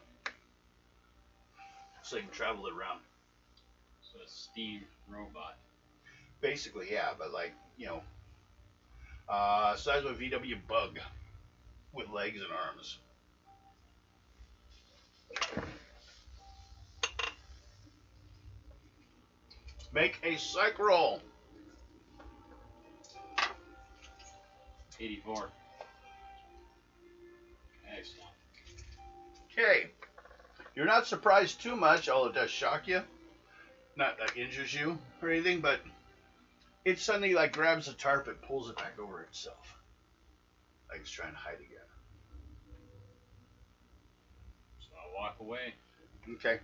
So you can travel it around. So a steam robot. Basically, yeah, but like, you know, size of a VW Bug with legs and arms. Make a psych roll. 84. Excellent. Okay. You're not surprised too much, although it does shock you. Not that injures you or anything, but it suddenly like grabs the tarp and pulls it back over itself. Like it's trying to hide again. So I'll walk away. Okay.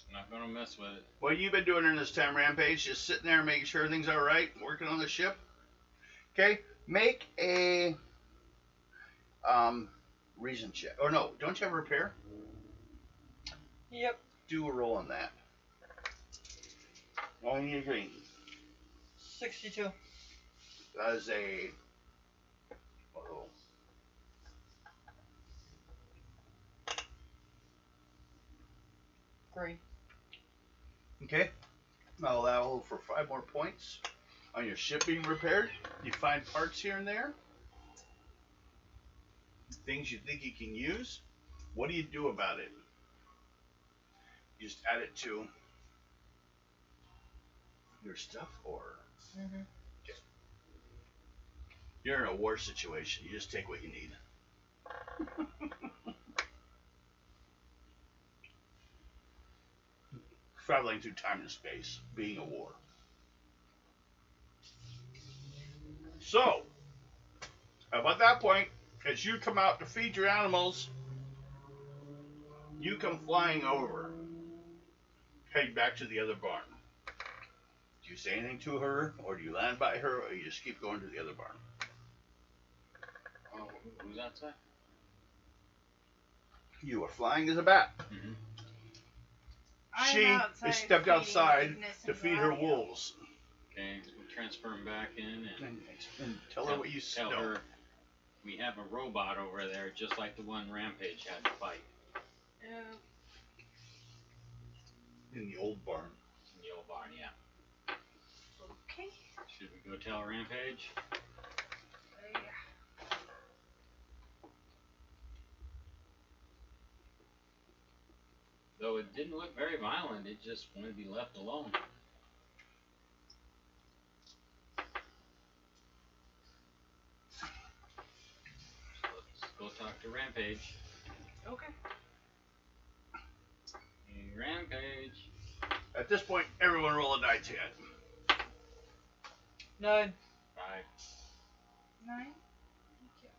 I'm not gonna mess with it. What you've been doing in this time, Rampage, just sitting there making sure everything's alright, working on the ship. Okay, make a reason check. Or no, don't you have repair? Yep. Do a roll on that. Only you green. 62. That is a. Uh-oh. Great. Okay. I'll allow for 5 more points on your ship being repaired. You find parts here and there. Things you think you can use. What do you do about it? You just add it to your stuff, or Mm-hmm. you're in a war situation. You just take what you need. Traveling through time and space, being a war. So, about that point, as you come out to feed your animals, you come flying over, head back to the other barn. Do you say anything to her, or do you land by her, or you just keep going to the other barn? Oh, who's that say? You are flying as a bat. Mm-hmm. She I'm has stepped feeding outside Ignis to and feed her Gladio. wolves. Okay, we'll transfer him back in And tell her what you tell know. her we have a robot over there just like the one Rampage had to fight In the old barn. in the old barn, yeah. Okay. Should we go tell Rampage? Yeah. Though it didn't look very violent, it just wanted to be left alone. So let's go talk to Rampage. Okay. Hey, Rampage. At this point, everyone roll a die 10. 9. 5. 9. Thank you.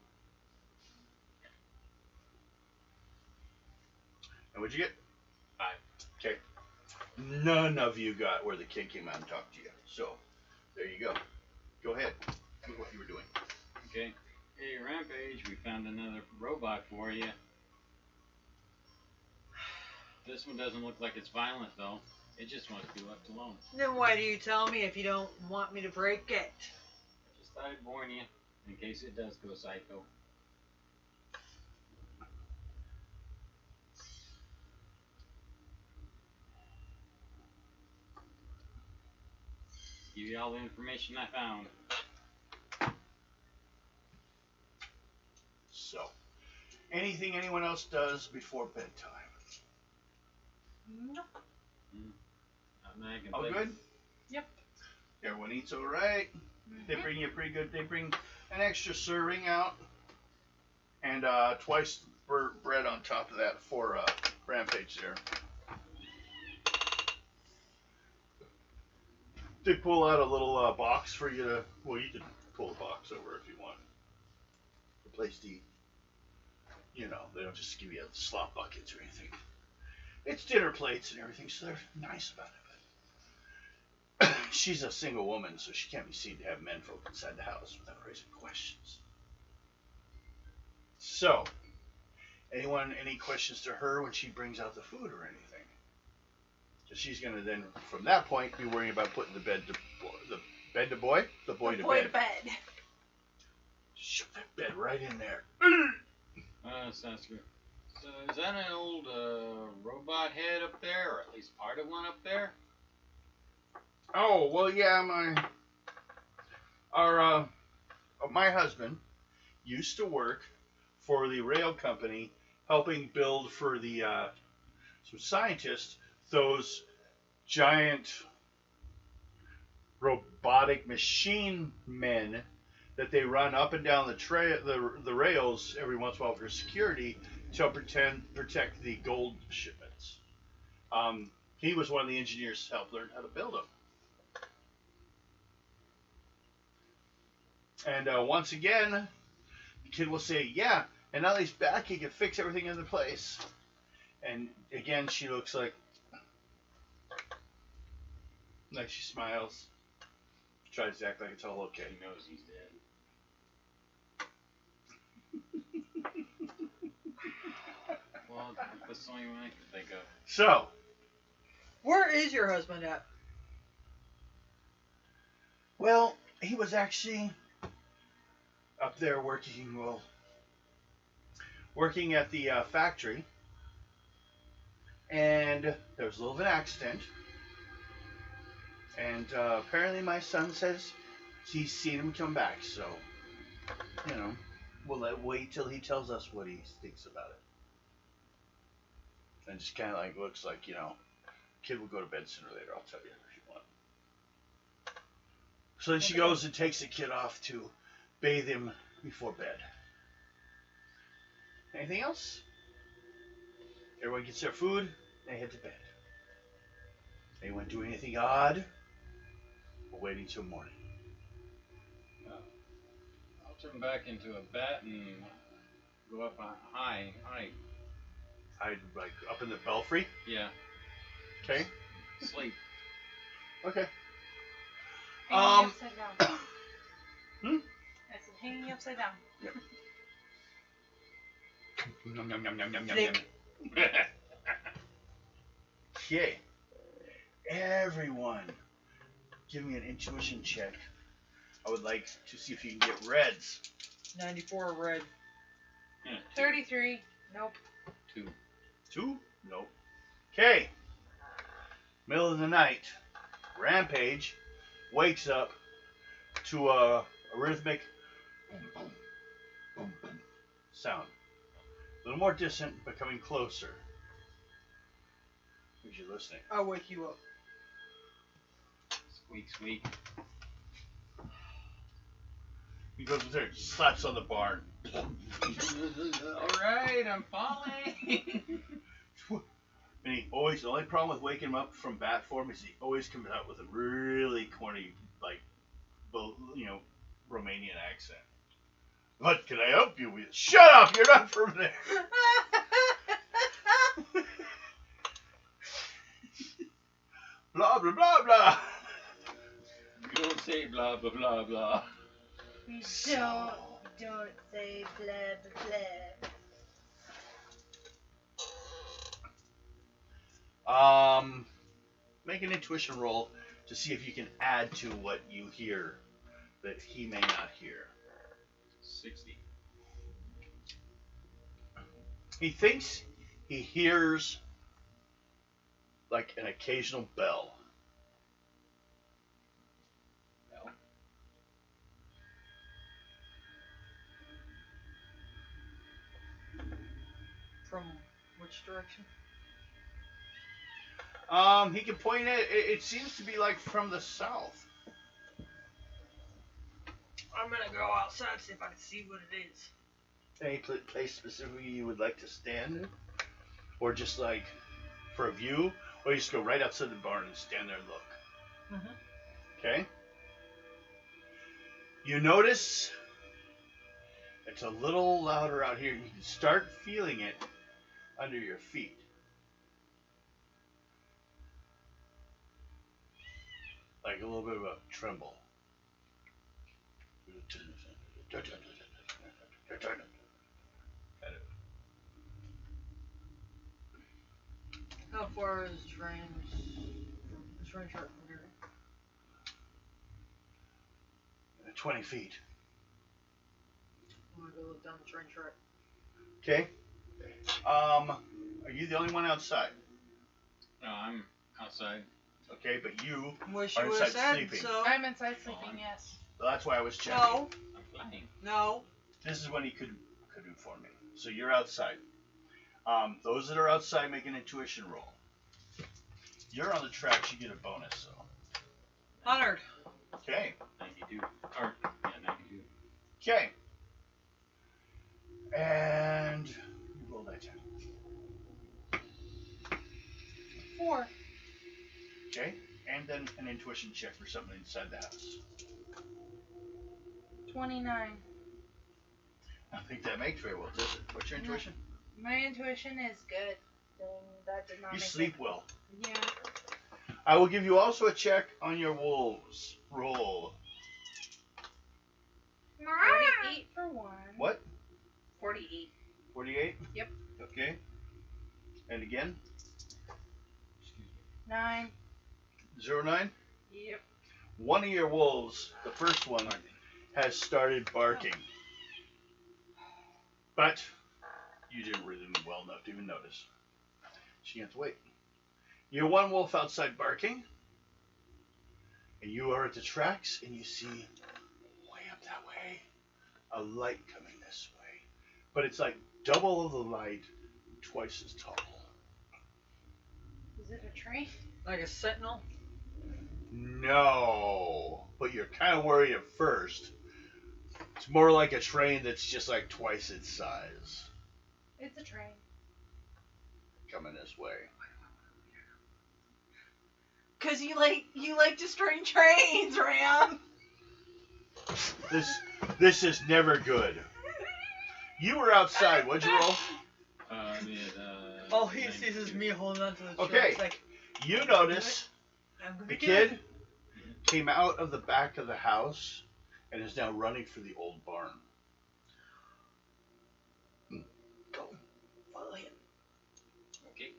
And what'd you get? 5. Okay. None of you got where the kid came out and talked to you. So, there you go. Go ahead. Do what you were doing. Okay. Hey, Rampage, we found another robot for you. This one doesn't look like it's violent, though. It just wants to be left alone. Then why do you tell me if you don't want me to break it? I just thought I'd warn you, in case it does go psycho. Give you all the information I found. So, anything anyone else does before bedtime? Nope. All good? Yep. Everyone eats all right. They bring you pretty good. They bring an extra serving out, and twice bread on top of that for Rampage there. They pull out a little box for you to. Well, you can pull the box over if you want. A place to eat. You know, they don't just give you slop buckets or anything. It's dinner plates and everything, so they're nice about it. But she's a single woman, so she can't be seen to have men folk inside the house without raising questions. So, any questions to her when she brings out the food or anything? So she's going to then, from that point, be worrying about putting the boy to bed. Shove that bed right in there. Sounds good. So is that an old robot head up there, or at least part of one up there? Oh, well, yeah, my husband used to work for the rail company, helping build for the some scientists those giant robotic machine men that they run up and down the rails every once in a while for security to protect the gold shipments. He was one of the engineers who helped learn how to build them. And once again, the kid will say, yeah, and now that he's back, he can fix everything into place. And again, she looks like she smiles, tries to act like it's all okay. He knows he's dead. Well, that's the only one I can think of. So, Where is your husband at? well, he was actually up there working at the factory, and there was a little bit of an accident, and apparently my son says he's seen him come back, so, you know, we'll wait till he tells us what he thinks about it. And just kind of like looks like, you know, kid will go to bed sooner or later, I'll tell you if you want. So then she goes and takes the kid off to bathe him before bed. Anything else? Everyone gets their food, they head to bed. Anyone do anything odd? We're waiting till morning. I'll turn back into a bat and go up high. I'd like up in the belfry. Yeah. Okay. Sleep. Okay. Hanging upside down. Hmm? I said hanging upside down. Yum, yum, yum, yum, yum, yum, Thick. yum. Okay. Everyone, give me an intuition check. I would like to see if you can get reds. 94 red. 33. Nope. 2. 2? Nope. Okay. Middle of the night, Rampage wakes up to a rhythmic boom, boom, boom, boom sound. A little more distant, but coming closer. If you're listening. I'll wake you up. Squeak, squeak. He goes in there, slaps on the barn. Alright, I'm falling. And he always, the only problem with waking him up from bat form is he always comes out with a really corny, like, Romanian accent. What can I help you with? Shut up! You're not from there. Blah blah blah blah. You don't say blah blah blah blah. Don't say blah blah. Make an intuition roll to see if you can add to what you hear that he may not hear. 60. He thinks he hears like an occasional bell. Well, From which direction? He can point at it seems to be like from the south. I'm gonna go outside see if I can see what it is. Any place specifically you would like to stand? Or just like for a view? Or you just go right outside the barn and stand there and look. Mm-hmm. Okay? You notice it's a little louder out here. You can start feeling it under your feet. Like a little bit of a tremble. How far is the train track from here? 20 feet. I'm gonna go look down the train track. Okay. Are you the only one outside? no, I'm outside. Okay, but you Wish are you would inside have said sleeping. so. I'm inside sleeping, yes. That's why I was checking. No, I'm flying. no. This is when he could do for me. So you're outside. Those that are outside make an intuition roll. You're on the tracks, you get a bonus. So. 100. Okay. 92. Or, yeah, 92. Okay. And you roll that 10. 4. Okay. And then an intuition check for something inside the house. 29. I think that makes very well, does it? What's your intuition? My intuition is good. Then that did not You make sleep it. well. Yeah. I will give you also a check on your wolves. Roll. 48 for 1. What? 48. 48? Yep. Okay. And again? 9. 09? Yep. One of your wolves, the first one, has started barking. But you didn't read them well enough to even notice. So you have to wait. You're one wolf outside barking. And you are at the tracks and you see way up that way a light coming this way. But it's like double of the light, twice as tall. Is it a train? Like a sentinel? No. But you're kind of worried at first. It's more like a train that's just like twice its size. It's a train. Coming this way. Cause you like destroying trains, Ram. This is never good. You were outside. What'd you roll? All he sees is me holding onto the Okay. tracks like, You notice I'm gonna the do kid it. came out of the back of the house and is now running for the old barn. Go. Follow him. Okay.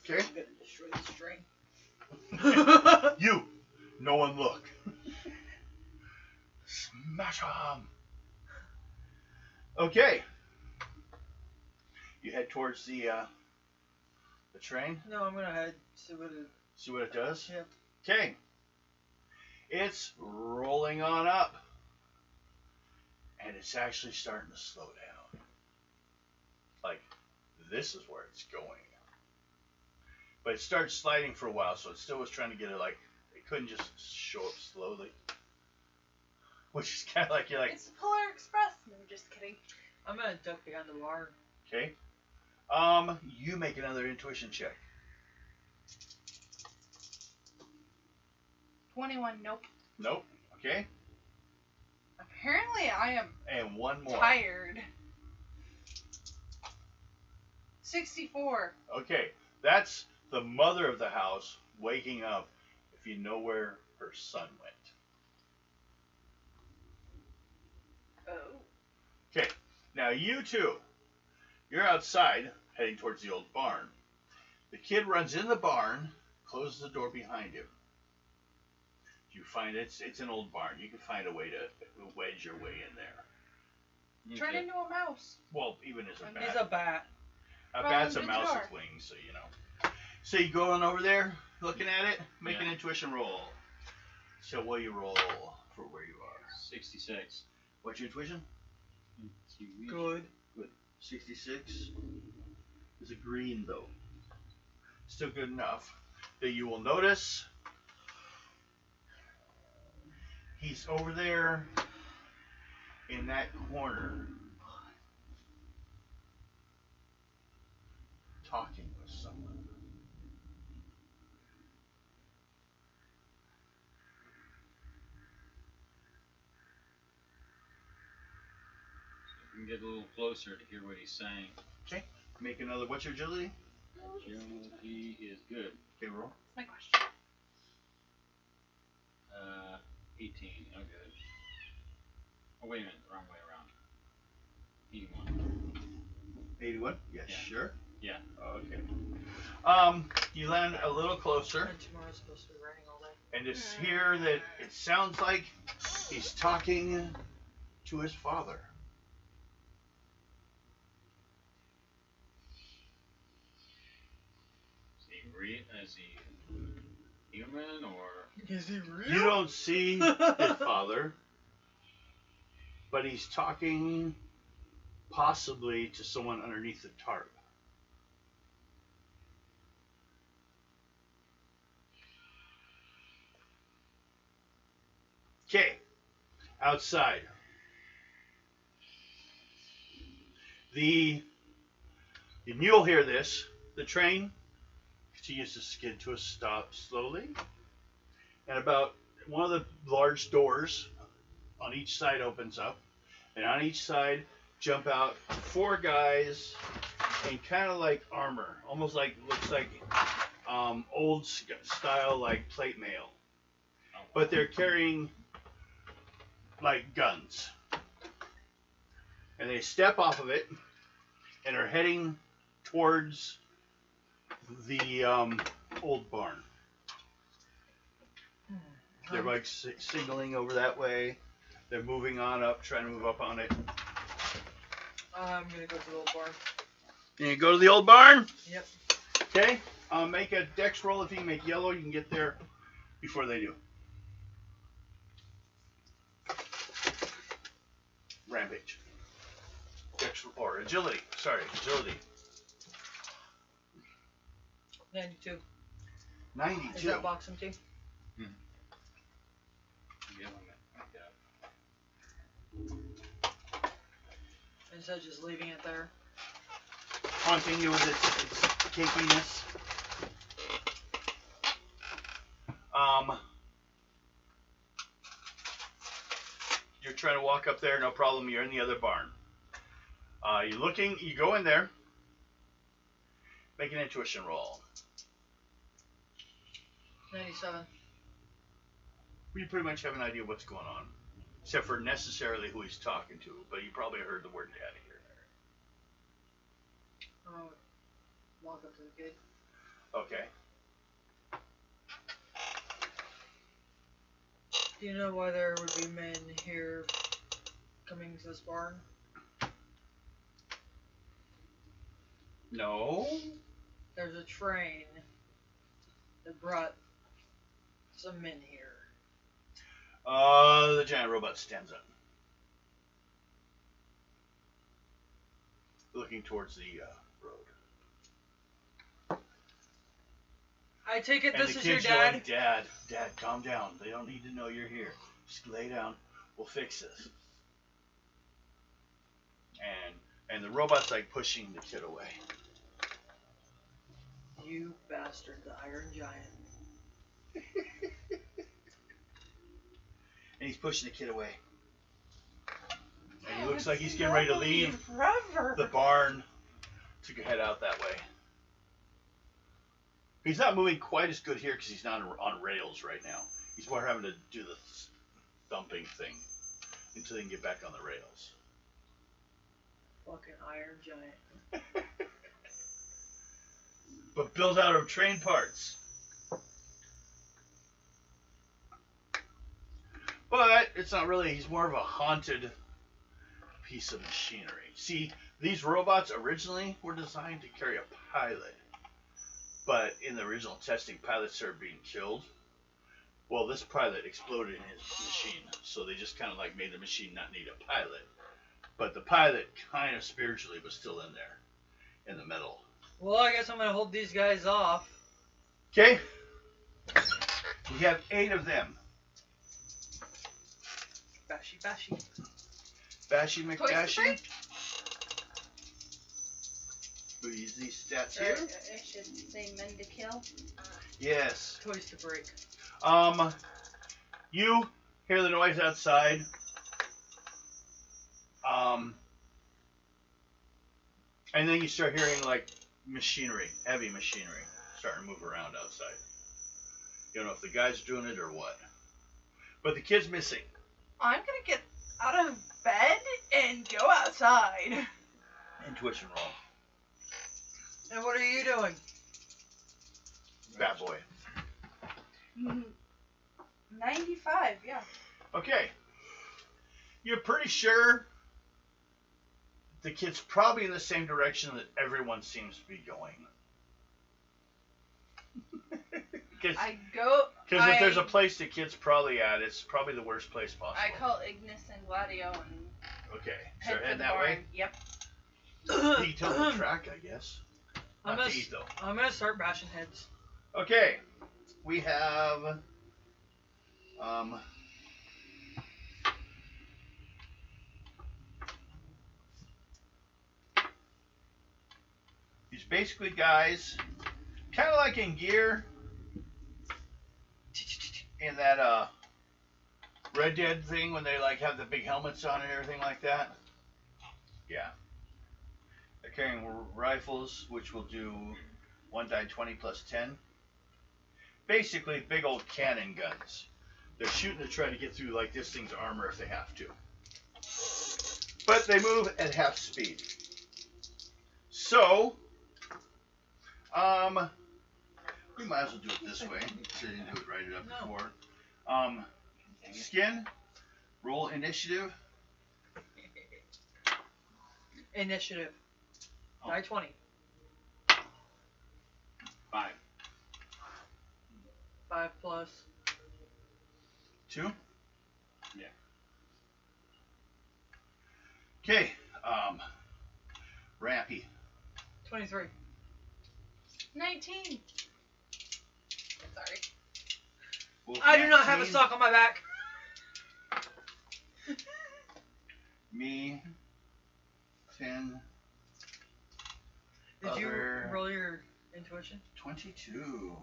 Okay? I'm gonna destroy this train. You. No one look. Smash him. Okay. You head towards the train. No, I'm gonna head see what See what it does? Yeah. Okay. It's rolling on up. And it's actually starting to slow down. Like, this is where it's going. But it started sliding for a while, so it still was trying to get it like, it couldn't just show up slowly. Which is kind of like, you're like, It's the Polar Express. No, just kidding. I'm gonna duck behind the barn. okay. You make another intuition check. 21. Nope. Nope. Okay. Apparently, I am And one more. tired. 64. Okay. That's the mother of the house waking up if you know where her son went. Oh. Okay. Now you two, you're outside heading towards the old barn. The kid runs in the barn, closes the door behind him. You find it's an old barn. You can find a way to wedge your way in there. Turn into a mouse. Well, even as a bat. He's a bat. A Well, bat's a it's mouse dark. with wings, so you know. So you go on over there, looking at it, make an intuition roll. So what do you roll for where you are? 66. What's your intuition? Good. 66. Is a green though. Still good enough that you will notice he's over there in that corner talking with someone. We can get a little closer to hear what he's saying. Okay. Make another. What's your agility? Agility is good. Okay, roll. That's my question. 18. Oh, good. Oh, wait a minute. Wrong way around. 81. 81? Yeah, Yeah. sure. Yeah. Okay. You land a little closer And tomorrow's supposed to be raining all day. and just hear that it sounds like he's talking to his father. Is he human or? Is he real? You don't see his father, but he's talking possibly to someone underneath the tarp. Okay, outside. The mule hear this. The train continues to skid to a stop slowly. And about one of the large doors on each side opens up. And on each side jump out 4 guys in kind of like armor. Almost like, looks like old style like plate mail. But they're carrying like guns. And they step off of it and are heading towards the old barn. They're like signaling over that way. They're moving on up, trying to move up on it. I'm gonna go to the old barn. You go to the old barn? Yep. Okay. Make a dex roll. If you can make yellow, you can get there before they do. Rampage. Dex or agility. Sorry, agility. 92. 92. Is that box empty? Yeah, like Instead of just leaving it there. Haunting you with its kinkiness. You're trying to walk up there, no problem. You're in the other barn. You're looking. You go in there. Make an intuition roll. 97. You pretty much have an idea what's going on, except for necessarily who he's talking to. But you probably heard the word "daddy" here and Oh, walk up to the kid. there. Okay. Do you know why there would be men here coming to this barn? No. There's a train that brought some men here. The giant robot stands up, looking towards the road. I take it And this the is your kids are dad? like, Dad, calm down. They don't need to know you're here. Just lay down. We'll fix this. And the robot's like pushing the kid away. You bastard, the Iron Giant. And he's pushing the kid away. And he looks like he's getting ready to leave the barn to head out that way. He's not moving quite as good here because he's not on rails right now. He's more having to do the thumping thing until he can get back on the rails. Fucking Iron Giant. But built out of train parts. But it's not really, he's more of a haunted piece of machinery. See, these robots originally were designed to carry a pilot. But in the original testing, pilots started being killed. Well, this pilot exploded in his machine, so they just kind of like made the machine not need a pilot. But the pilot kind of spiritually was still in there, in the metal. Well, I guess I'm going to hold these guys off. Okay? We have 8 of them. Bashy, bashy. Bashy McDashy. Break? We use these stats Or here. I should say men to kill. Yes. Toys to break. You hear the noise outside. And then you start hearing like machinery, heavy machinery, starting to move around outside. You don't know if the guy's doing it or what. But the kid's missing. I'm gonna get out of bed and go outside. Intuition roll. And what are you doing? Bad boy. 95, yeah. Okay. You're pretty sure the kid's probably in the same direction that everyone seems to be going. Because if there's a place the kid's probably at, it's probably the worst place possible. I call Ignis and Gladio and Okay, head so for head the that barn. way. Yep. Detail the track, I guess. I'm Not gonna, to eat, though. I'm gonna start bashing heads. Okay, we have these basically guys, kind of like in Gear, in that Red Dead thing when they like have the big helmets on and everything like that. Yeah. They're carrying rifles, which will do 1 die 20 plus 10. Basically, big old cannon guns. They're shooting to try to get through like this thing's armor if they have to. But they move at half speed. So, we might as well do it this way. So I didn't do it right it up before. Skin, roll initiative. Initiative. Die 20. 5. 5 plus. 2. Yeah. Okay, Rampy. 23. 19. Sorry. I do not have a Wolfman sock on my back. Me. 10. Did you Other- roll your intuition? 22.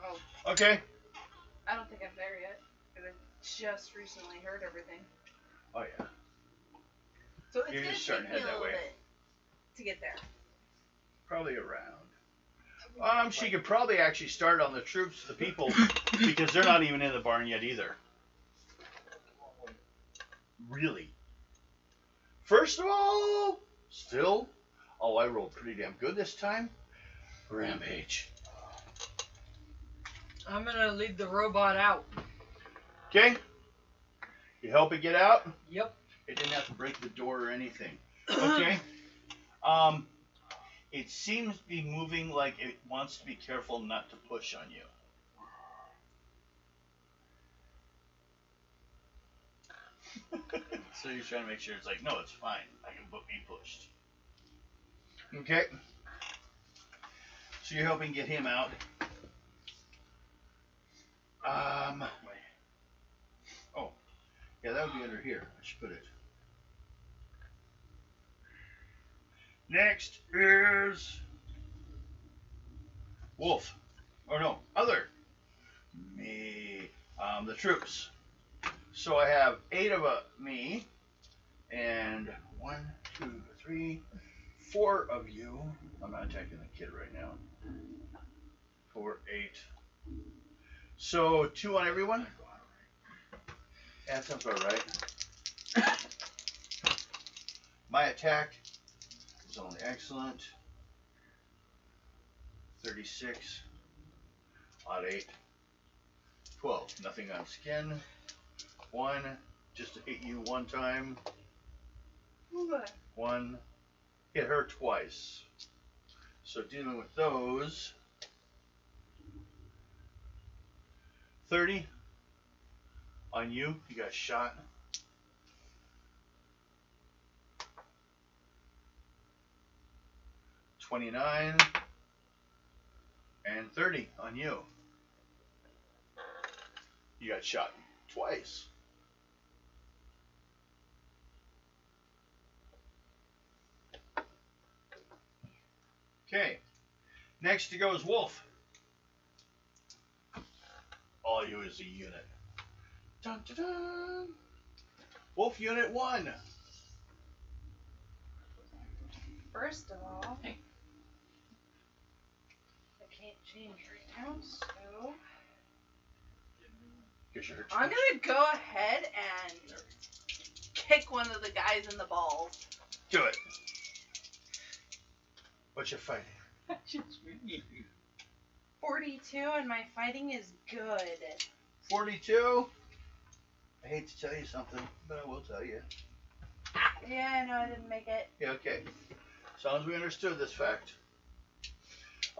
Oh, Okay. I don't think I'm there yet. Because I just recently heard everything. Oh yeah. So it's You're gonna just starting take to me head a that little way. bit to get there. Probably around. She could probably actually start on the troops, the people, because they're not even in the barn yet either. Really. First of all, still, I rolled pretty damn good this time. Rampage. I'm gonna lead the robot out. Okay. You help it get out? Yep. It didn't have to break the door or anything. Okay. It seems to be moving like it wants to be careful not to push on you. So you're trying to make sure it's like, no, it's fine. I can be pushed. Okay. So you're helping get him out. Oh, yeah, that would be under here. I should put it. Next is Wolf. Or no, other. Me. The troops. So I have 8 of me, and 1, 2, 3, 4 of you. I'm not attacking the kid right now. 4, 8. So 2 on everyone? Yeah, that sounds about right. My attack is only excellent. 36. Odd 8. 12. Nothing on skin. 1. Just to hit you 1 time. 1. Hit her twice. So dealing with those. 30 on you. You got shot. 29 and 30 on you. You got shot twice. Okay. Next to go is Wolf. All you is a unit. Dun, dun, dun. Wolf Unit 1. First of all, I can't change right now, so I'm gonna go ahead and kick one of the guys in the balls. Do it. What's your fighting? 42, and my fighting is good. 42. I hate to tell you something, but I will tell you. Yeah, no, I didn't make it. Yeah, okay. As long as we understood this fact.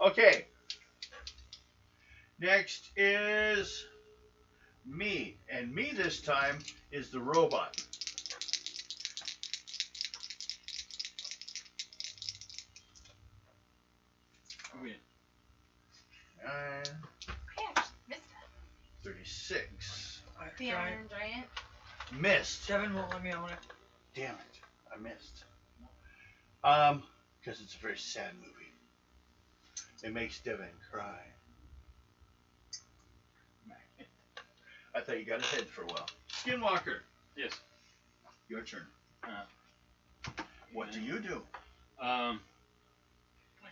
Okay. Next is me. And me this time is the robot. Oh, yeah. 9, Yeah, missed 36. Alright, the giant. Iron Giant. Missed. Devin won't let me own it. Damn it. I missed. Because it's a very sad movie. It makes Devin cry. I thought you got ahead for a while. Skinwalker. Yes. Your turn. What do you do?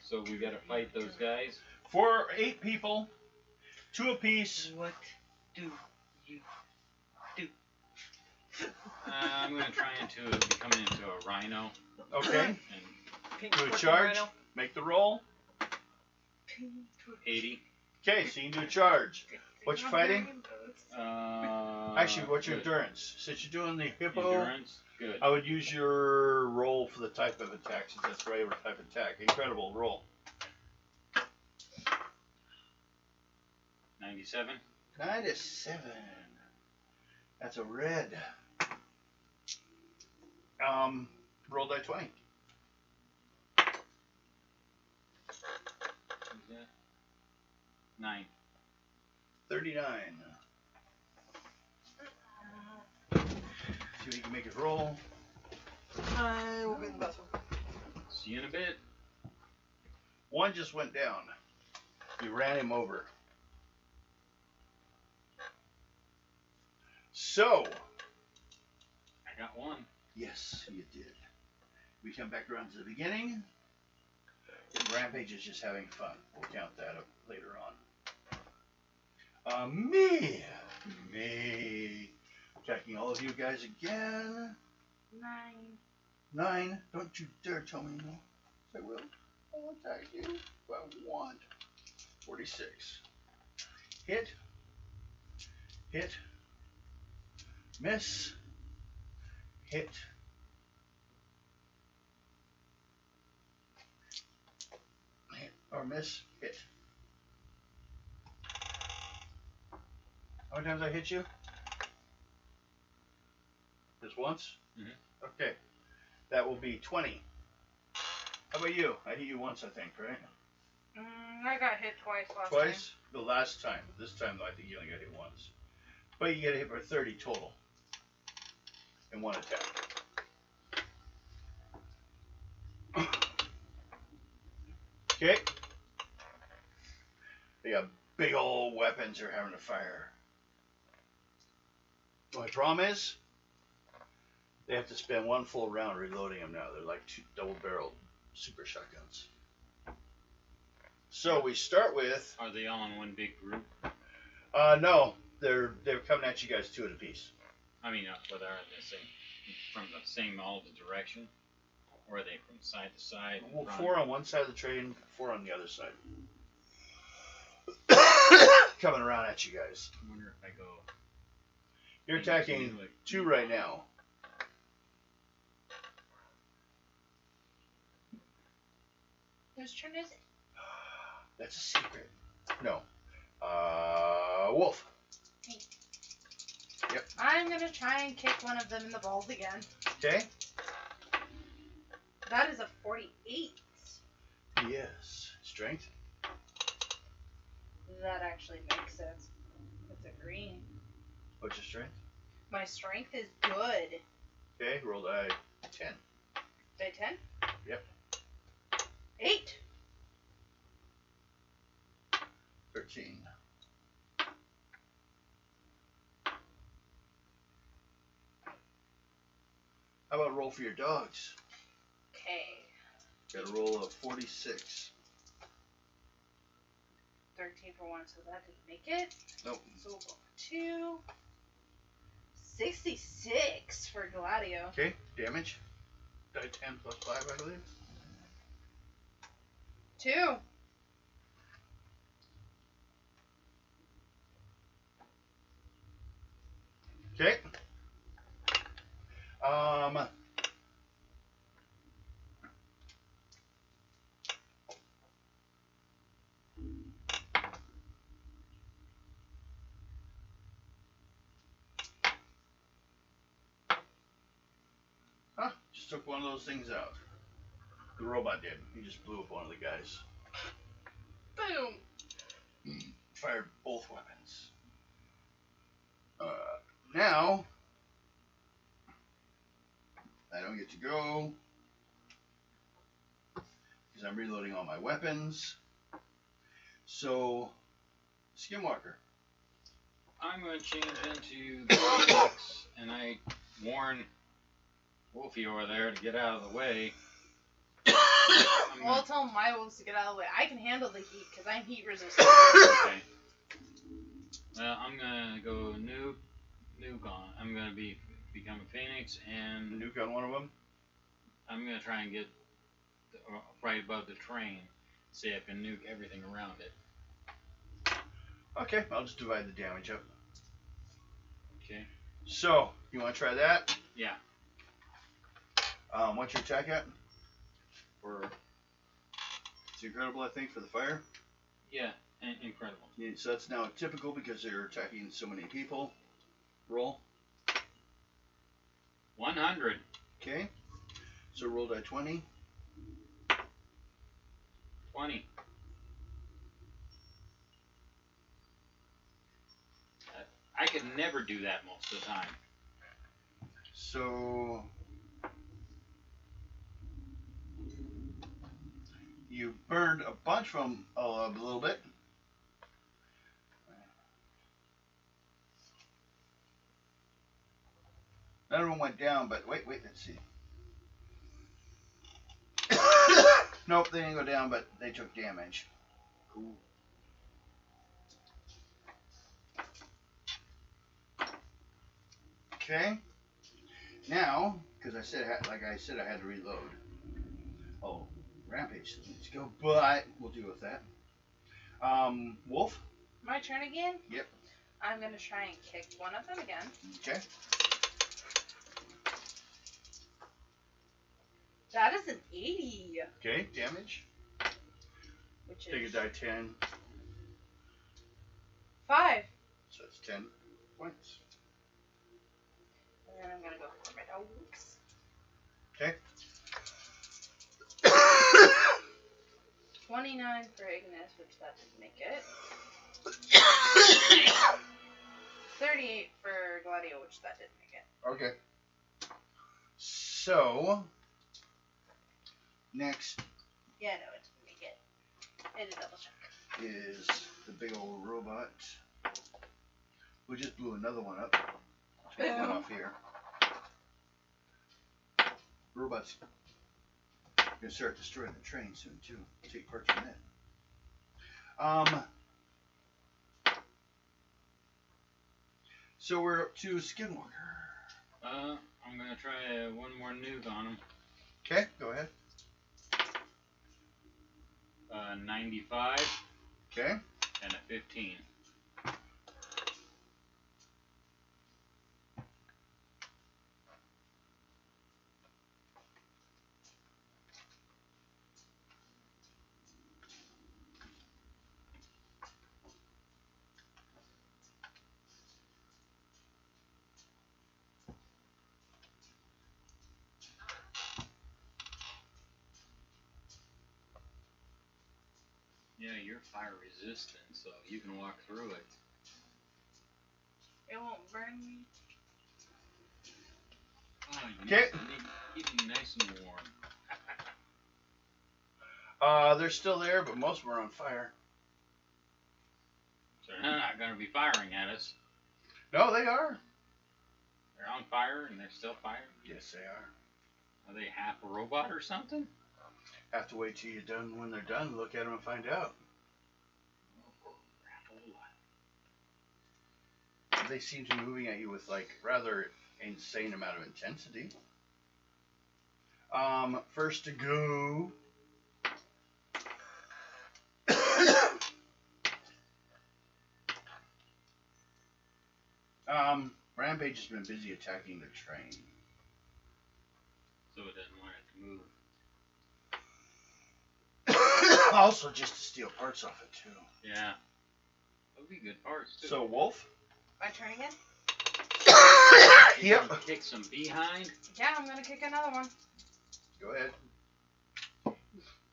So we gotta fight those guys. 8 people, 2 apiece. What do you do? I'm gonna try to become into a rhino. Okay. And Pink Do a purple charge. rhino. Make the roll. 80. Okay, so you can do a charge. What's your fighting? Actually, what's your good. endurance? Since you're doing the hippo, Endurance? Good. I would use your roll for the type of attack, since that's the regular type of attack. Incredible roll. 97. 97. That's a red. Roll die 20. What's that? 9. 39. See what you can make his roll. I will be in the bathroom. See you in a bit. 1 just went down. You ran him over. So, I got 1. yes, you did. We come back around to the beginning. Rampage is just having fun. We'll count that up later on. Me. Attacking all of you guys again. 9. 9. Don't you dare tell me no. I will. I'll attack you if I want. 46. Hit. Hit. Miss. Hit. Hit. Or miss. Hit. How many times I hit you? Just once? Mhm. Okay. That will be 20. How about you? I hit you once, I think, right? I got hit twice last Twice? The last time. This time, though, I think you only got hit once. But you get hit for 30 total. In one attack. Okay. They got big old weapons they're having to fire. My problem is, they have to spend one full round reloading them now. They're like 2 double-barreled super shotguns. So we start with. Are they all in one big group? No, they're coming at you guys 2 at a piece. I mean, whether they're from the same all the direction, or are they from side to side? Well, front? 4 on one side of the train, 4 on the other side. Coming around at you guys. I wonder if I go. You're attacking 2 right now. Whose turn is it? That's a secret. No. Wolf. Yep. I'm gonna try and kick one of them in the balls again. Okay. That is a 48. Yes. Strength. That actually makes sense. It's a green. What's your strength? My strength is good. Okay. Roll die 10. Die 10? Yep. 8. 13. How about roll for your dogs? Okay. Got a roll of 46. 13 for 1, so that didn't make it. Nope. So we'll go for 2. 66 for Gladio. Okay. Damage. Die 10 plus 5, I believe. 2. Okay. Just took one of those things out. The robot did. He just blew up one of the guys. Boom. Fired both weapons. Now, I don't get to go because I'm reloading all my weapons. So, Skinwalker. I'm going to change into the Phoenix, and I warn Wolfie over there to get out of the way. Well, I'll tell my wolves to get out of the way. I can handle the heat because I'm heat resistant. Okay. Well, I'm going to go nuke on. I'm going to become a Phoenix, and Nuke on one of them. I'm going to try and get right above the train. See if I can nuke everything around it. Okay, I'll just divide the damage up. Okay. So, you want to try that? Yeah. What's your attack at? For It's incredible, I think, for the fire. yeah, incredible. Yeah, so that's now typical because they're attacking so many people. Roll. 100. Okay. So roll die 20. 20. I could never do that most of the time. So you burned a bunch from a little bit. None of them went down, but wait, let's see. Nope, they didn't go down, but they took damage. Cool. Okay. Now, because I said, I had to reload. Oh, Rampage still needs to go, but we'll deal with that. Wolf. My turn again? Yep. I'm going to try and kick one of them again. Okay. That is an 80. Okay, damage. Which Take a is die 10. 5. So it's 10 points. And then I'm going to go for my dogs. Okay. 29 for a That didn't make it. 38 for Gladio, which that didn't make it. Okay. So, next Yeah, no, it didn't make it. I had to double check. is the big old robot. We just blew another one up. Take one off here. Robots gonna start destroying the train soon too. Take parts from that. So we're up to Skinwalker. I'm gonna try one more nuke on him. Okay, go ahead. 95 Okay. and a 15. Yeah, you're fire resistant, so you can walk through it. It won't burn me. Oh, you Okay. Keep you nice and warm. They're still there, but most of them are on fire. So they're not gonna be firing at us. No, they are. They're on fire and they're still firing. Yes, they are. Are they half a robot or something? Have to wait till you're done. When they're done, look at them and find out. They seem to be moving at you with like rather insane amount of intensity. First to go. Rampage has been busy attacking the train. So it doesn't want it to move. Also, just to steal parts off it too. Yeah. That would be good parts too. So Wolf. My turn again? You're gonna kick some behind. Yeah, I'm gonna kick another one. Go ahead.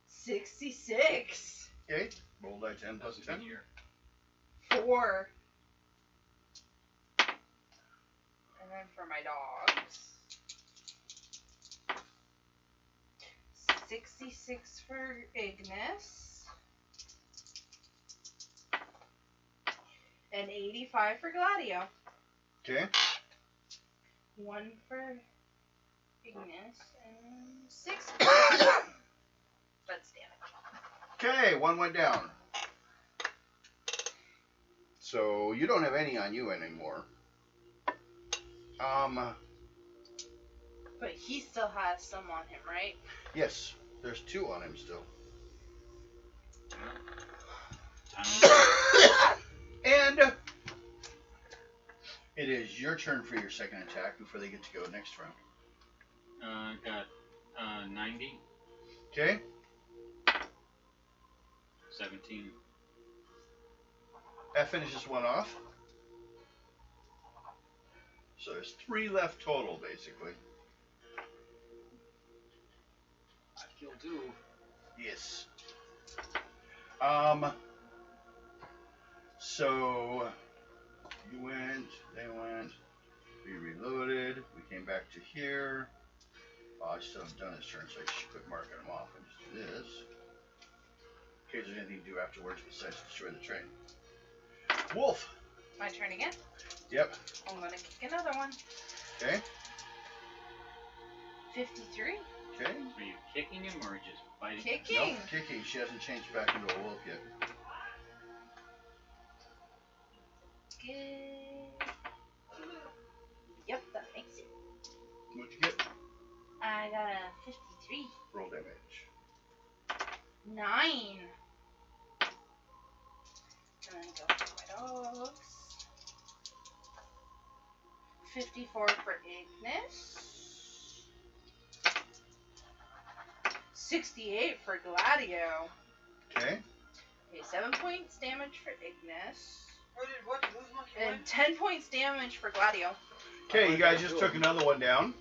66. Okay. Roll die 10 plus 10. 4. And then for my dogs. 66 for Ignis. And 85 for Gladio. Okay. 1 for Ignis and 6 That's damage. Okay, one went down. So you don't have any on you anymore. But he still has some on him, right? Yes, there's 2 on him still. And it is your turn for your second attack before they get to go next round. Got 90. Okay. 17. That finishes one off. So there's 3 left total, basically. I kill 2. Yes. So you went, they went, we reloaded, we came back to here. I still haven't done his turn, so I should quit marking him off and just do this. In case there's anything to do afterwards besides destroy the train. Wolf! My turn again? Yep. I'm gonna kick another one. Okay. 53. Okay. Are you kicking him or just biting? Kicking. Nope, kicking. She hasn't changed back into a wolf yet. Good. Yep, that makes it. What'd you get? I got a 53. Roll damage. 9. And then go for my dogs. 54 for Ignis. 68 for Gladio. Okay. Okay, 7 points damage for Ignis. What? Who's monkey? And 10 points damage for Gladio. Okay, you guys just took another one down.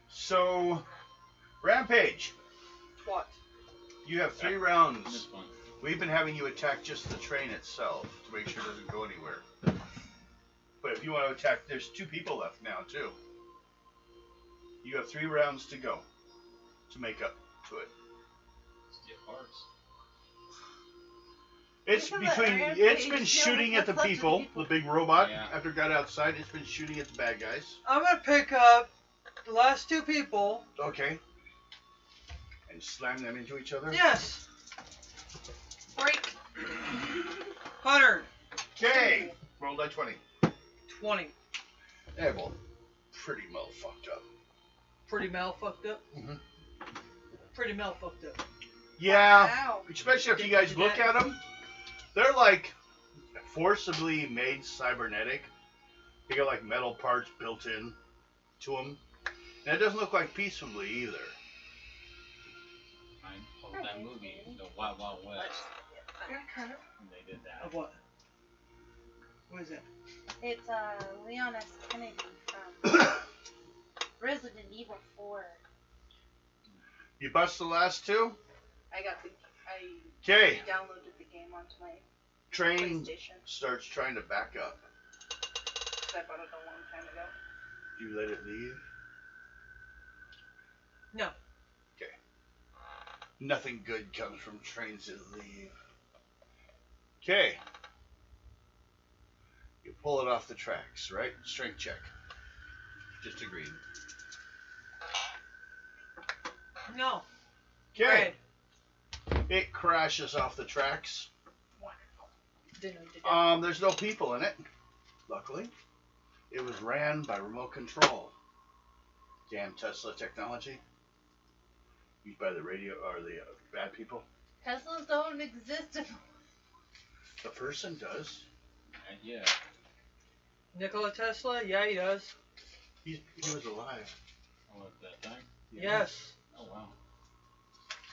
So, Rampage. What? You have 3 This rounds. one. We've been having you attack just the train itself to make sure it doesn't go anywhere. But if you want to attack, there's 2 people left now too. You have 3 rounds to go to make up to it. Let's get parts. It's Look at between. that It's rampage. been Yeah, shooting at the what's left of the people. people? The big robot. Yeah. After it got outside, it's been shooting at the bad guys. I'm gonna pick up the last 2 people. Okay. And slam them into each other. Yes. Break. 100. Okay. Roll that 20. 20. Yeah, well, pretty well fucked up. Pretty Mel fucked up. Mhm. Pretty Mel fucked up. Yeah. Wow. Especially if you guys look at them, they're like forcibly made cybernetic. They got like metal parts built in to them, and it doesn't look like peacefully either. I pulled that movie, The Wild Wild West, Kind of. and they did that. Of what? What is it? It's Leon S. Kennedy from Resident Evil 4. You bust the last 2. I Okay. downloaded the game onto my Train PlayStation. starts trying to back up. 'Cause I bought it a long time ago. You let it leave. No. Okay. Nothing good comes from trains that leave. Okay. You pull it off the tracks, right? Strength check. Just agreed. No. Okay. It crashes off the tracks. Wonderful. Didn't do that. There's no people in it. Luckily, it was ran by remote control. Damn Tesla technology. Used by the radio or the bad people. Teslas don't exist. The person does. Yeah. Nikola Tesla? Yeah, he does. He was alive. Oh, at that time? Yes. Oh, wow.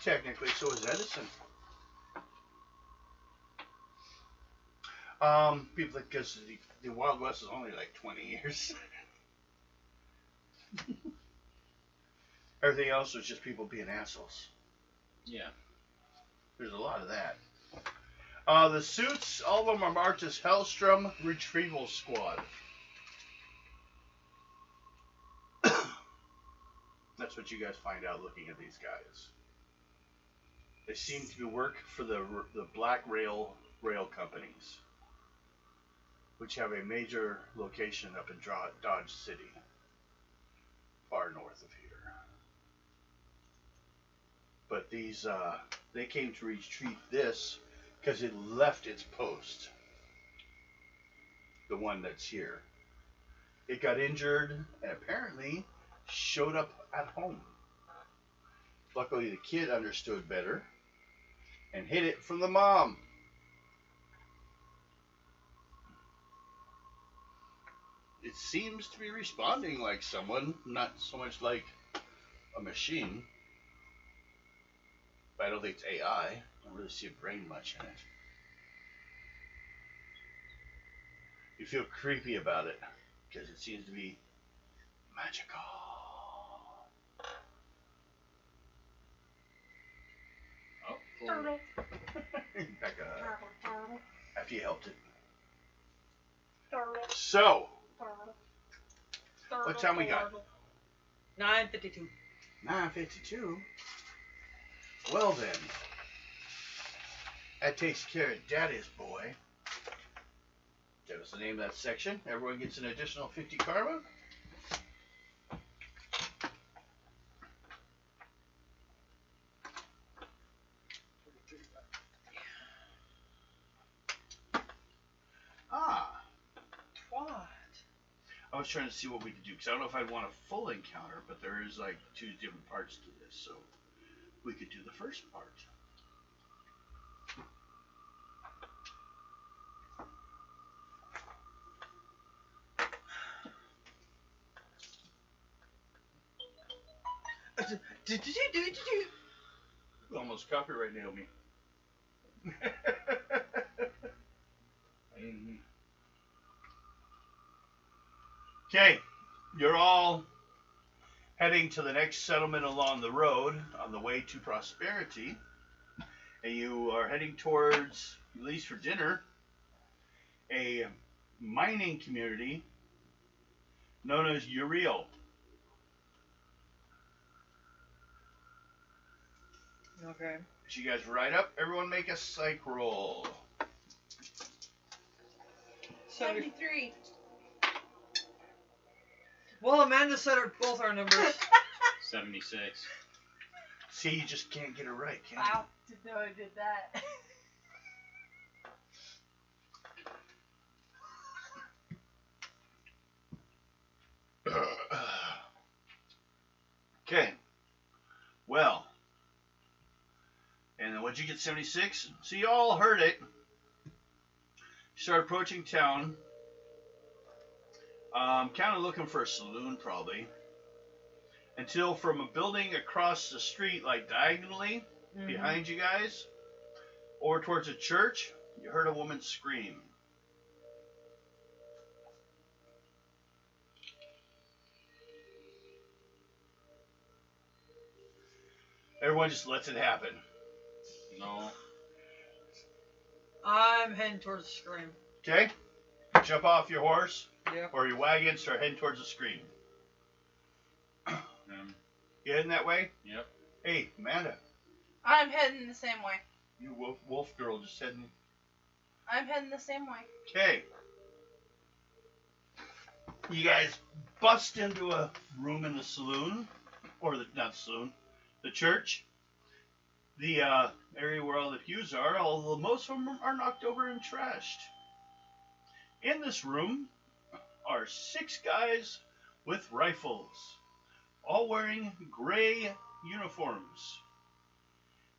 Technically, so is Edison. People think because the Wild West is only like 20 years. Everything else was just people being assholes. Yeah. There's a lot of that. The suits, all of them are marked as Hellstrom Retrieval Squad. That's what you guys find out looking at these guys. They seem to work for the Black Rail companies, which have a major location up in Dodge City, far north of here. But these, they came to retrieve this because it left its post. The one that's here. It got injured and apparently showed up at home. Luckily, the kid understood better and hid it from the mom. It seems to be responding like someone, not so much like a machine. But I don't think it's AI. I don't really see a brain much in it. You feel creepy about it because it seems to be magical. Oh, cool. Turtle. Back up. Turtle. After you helped it. Turtle. So, Turtle. what time we got? 9:52. 9:52. Well then, that takes care of Daddy's boy. That was the name of that section. Everyone gets an additional 50 karma. What? I was trying to see what we could do because I don't know if I'd want a full encounter, but there is like 2 different parts to this, so we could do the first part. Did you? Almost copyright nailed me. Okay, you're all heading to the next settlement along the road on the way to prosperity. And you are heading towards, at least for dinner, a mining community known as Uriel. Okay. As you guys ride up, everyone make a psych roll. 73. Well, Amanda said both our numbers. 76. See, you just can't get it right, can you? Wow, didn't know I did that. Okay. Well. And then what'd you get, 76? So you all heard it. You start approaching town. Kind of looking for a saloon, probably. Until from a building across the street, like diagonally, behind you guys, or towards a church, you heard a woman scream. Everyone just lets it happen. No. I'm heading towards the scream. Okay? Jump off your horse Yep. or your wagon, start heading towards the scream. You heading that way? Yep. Hey, Amanda. I'm heading the same way. You wolf girl just heading. I'm heading the same way. Okay. You guys bust into a room in the saloon, or not the saloon, the church. The area where all the pews are, although most of them are knocked over and trashed. In this room are 6 guys with rifles, all wearing gray uniforms.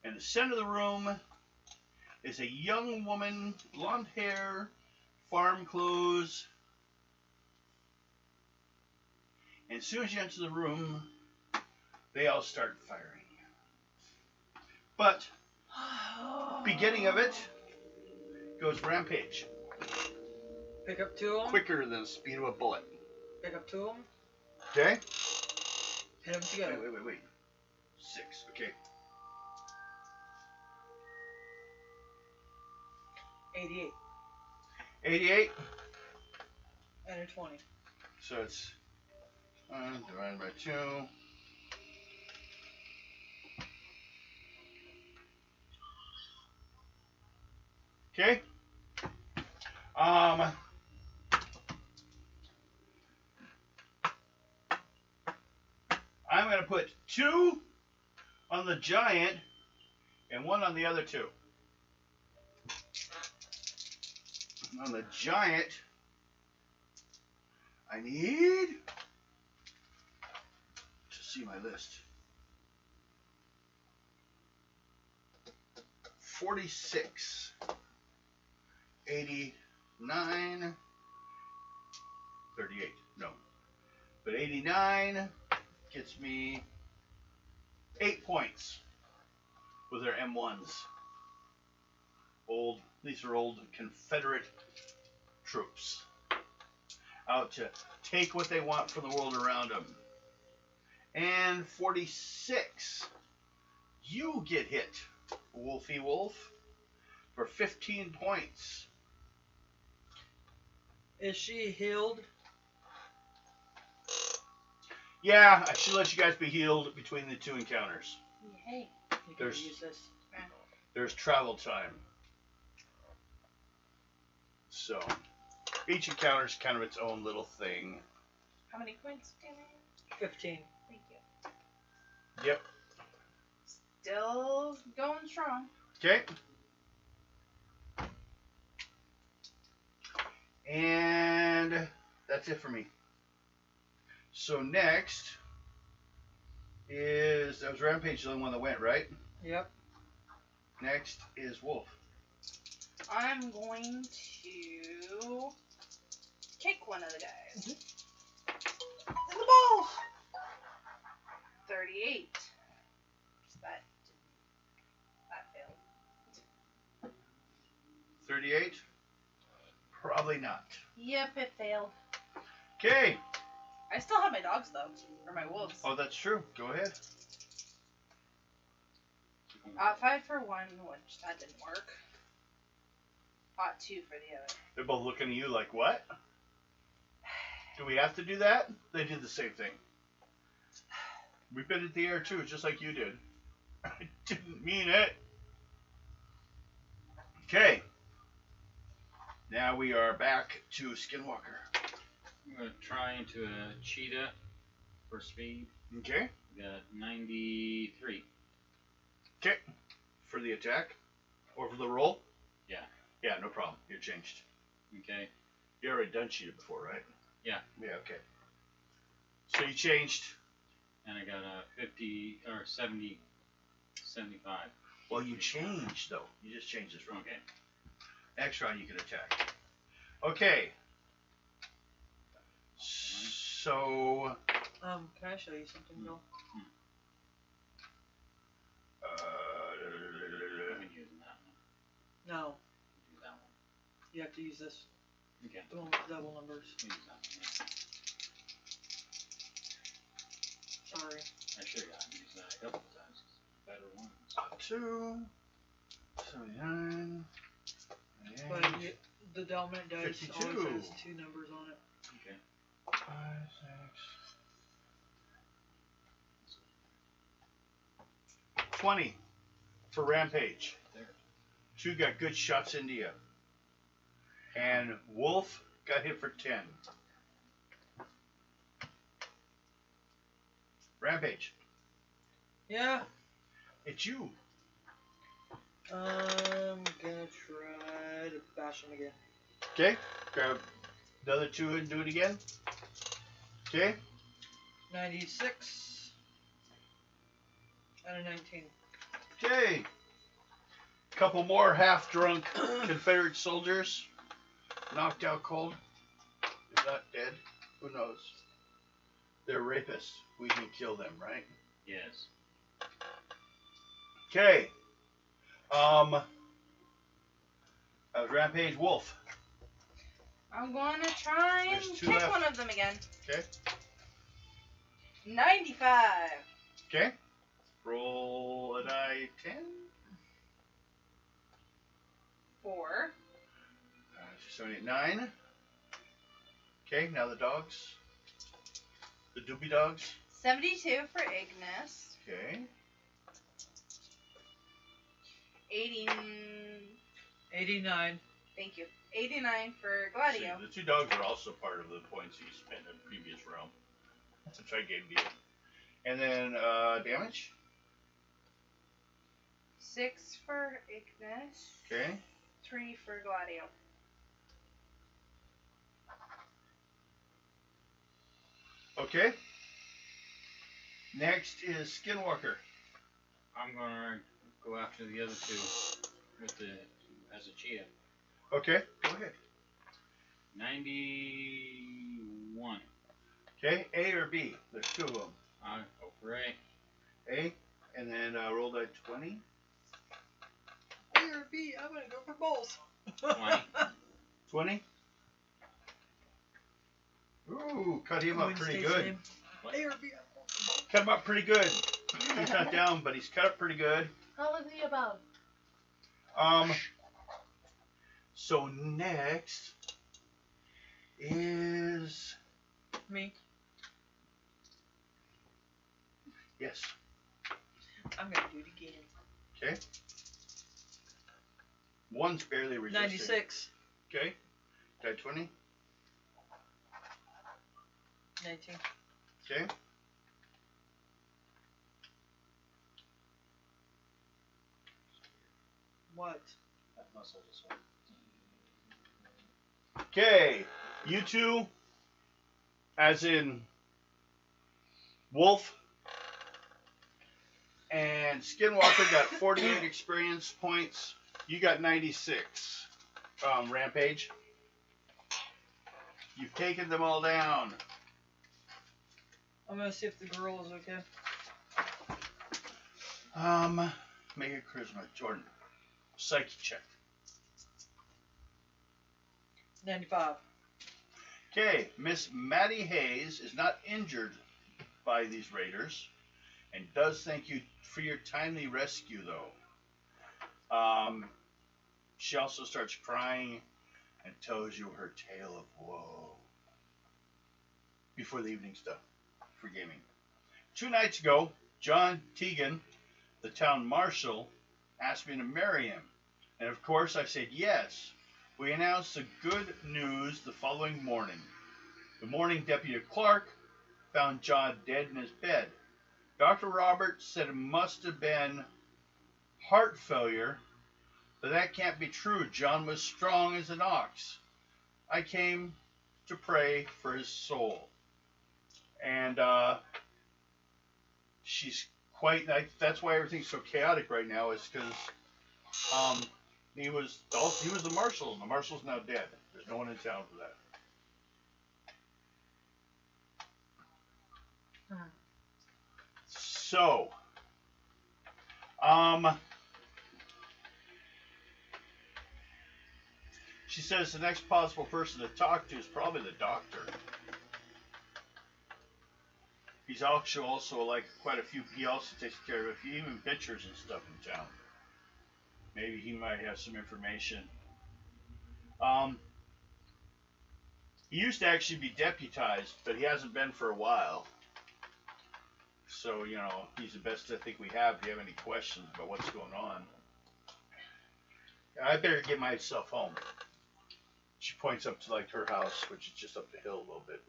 In the center of the room is a young woman, blonde hair, farm clothes. And as soon as you enter the room, they all start firing. But beginning of it goes Rampage. Pick up 2 of them. Quicker than the speed of a bullet. Pick up 2 of them. Okay? Hit them together. Wait. 6. Okay. 88. 88. And a 20. So it's divided by 2. Okay. I'm going to put 2 on the giant and 1 on the other 2. On the giant, I need to see my list. 46, 89, 38. No, but 89 gets me 8 points with their M1s. These are old Confederate troops out to take what they want from the world around them. And 46, you get hit, Wolfie Wolf, for 15 points. Is she healed? Yeah, I should let you guys be healed between the 2 encounters. Yay. You can There's- use this. There's travel time. So, each encounter is kind of its own little thing. How many points do I 15. have? Thank you. Yep. Still going strong. Okay. And that's it for me. So next is, that was Rampage, the only one that went, right? Yep. Next is Wolf. I'm going to kick one of the guys. In the balls! 38. That failed. 38? Probably not. Yep, it failed. Okay. I still have my dogs though, or my wolves. Oh, that's true. Go ahead. 5 for one, which that didn't work. 2 for the other. They're both looking at you like, what? Do we have to do that? They did the same thing. We bit at the air too, just like you did. I didn't mean it. Okay. Now we are back to Skinwalker. I'm going to try into a cheetah for speed. Okay. We got 93. Okay. For the attack? Or for the roll? Yeah. Yeah, no problem. You're changed. Okay. You already done cheetah before, right? Yeah. Yeah, okay. So you changed. And I got a 50 or 70, 75. Well, you changed, though. You just changed this round. Okay. Next round you can attack. Okay. So. Can I show you something, Bill? I've been using that one. No, Use that one. you have to use this. Okay. The one with double numbers. Use that one. Sorry. I should have gotten used that a couple of times. Better ones. 2, 79, But the dominant dice 52. always has 2 numbers on it. Okay. 5, 6, 20 for Rampage. There. 2 got good shots into you. And Wolf got hit for 10. Rampage. Yeah. It's you. I'm gonna try to bash him again. Okay. Grab the other 2 and do it again. Okay. 96 out of 19. Okay. Couple more half-drunk Confederate soldiers knocked out cold. If not dead, who knows? They're rapists. We can kill them, right? Yes. Okay. That was Rampage Wolf. I'm going to try and There's 2 kick left. one of them again. Okay. 95. Okay. Roll a die 10. 4. 79. Okay, now the dogs. The doobie dogs. 72 for Ignis. Okay. 80. 89. Thank you. 89 for See, Gladio. the 2 dogs are also part of the points you spent in the previous round. Which I gave you. And then damage. 6 for Ignis. Okay. 3 for Gladio. Okay. Next is Skinwalker. I'm gonna go after the other 2 with the as a cheetah. Okay, go ahead. 91. Okay, A or B? There's 2 of them. I'll go for A. A, and then roll die 20. A or B, I'm gonna go for both. 20. 20. Ooh, cut him up Wayne pretty State's good. name. A or B, I'm going for both. Cut him up pretty good. He's not down, but he's cut up pretty good. How was he above? So next is Me. yes. I'm gonna do it again. Okay. 1's barely resisting. 96. Okay. Die 20. 19. Okay. What? That muscle just went. Okay. You 2, as in Wolf and Skinwalker, got 48 experience points. You got 96. Rampage. You've taken them all down. I'm gonna see if the girl is okay. Make a charisma, Jordan. Psyche check. 95. Okay, Miss Maddie Hayes is not injured by these raiders and does thank you for your timely rescue, though. She also starts crying and tells you her tale of woe before the evening's done for gaming. 2 nights ago, John Teagan, the town marshal, asked me to marry him. And of course, I said yes. We announced the good news the following morning. The morning Deputy Clark found John dead in his bed. Dr. Roberts said it must have been heart failure, but that can't be true. John was strong as an ox. I came to pray for his soul. And she's quite, that's why everything's so chaotic right now, is because he was the marshal, and the marshal's now dead. There's no one in town for that. So, she says the next possible person to talk to is probably the doctor. He's also like quite a few. He also takes care of a few even pictures and stuff in town. Maybe he might have some information. He used to actually be deputized, but he hasn't been for a while. So, you know, he's the best I think we have if you have any questions about what's going on. I better get myself home. She points up to like her house, which is just up the hill a little bit.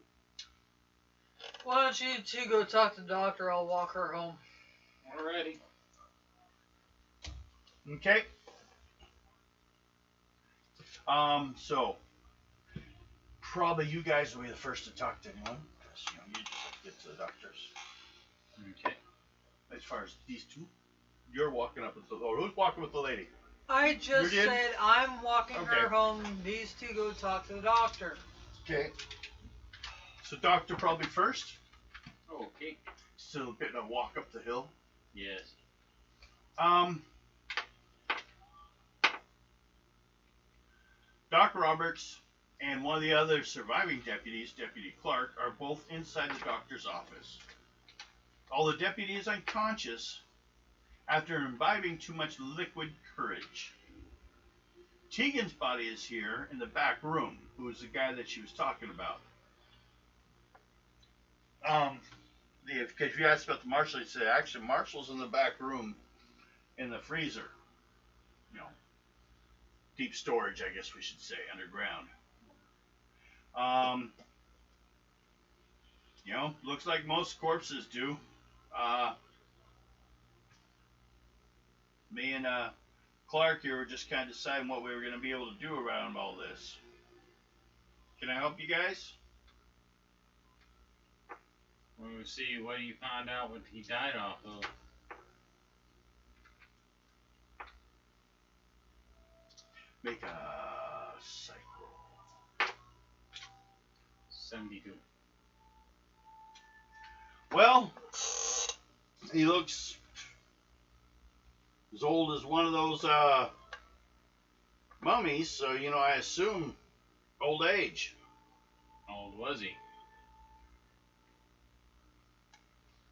Why don't you two go talk to the doctor? I'll walk her home. Alrighty. Okay. So probably you guys will be the first to talk to anyone, because you know you just have to get to the doctors. Okay. As far as these two, you're walking up with the. Or who's walking with the lady? I just You did? said I'm walking Okay. her home. These two go talk to the doctor. Okay. So doctor probably first. Okay. Still a bit of a walk up the hill. Yes. Doc Roberts and one of the other surviving deputies, Deputy Clark, are both inside the doctor's office. All the deputy is unconscious after imbibing too much liquid courage. Tegan's body is here in the back room, who is the guy that she was talking about. Because you asked about the marshal, he said, actually, marshal's in the back room in the freezer. You know, deep storage, I guess we should say, underground. You know, looks like most corpses do. Me and Clark here were just kind of deciding what we were going to be able to do around all this. Can I help you guys? We'll see what you found out what he died off of. Make a psych roll. 72. Well, he looks as old as one of those mummies, so, you know, I assume old age. How old was he?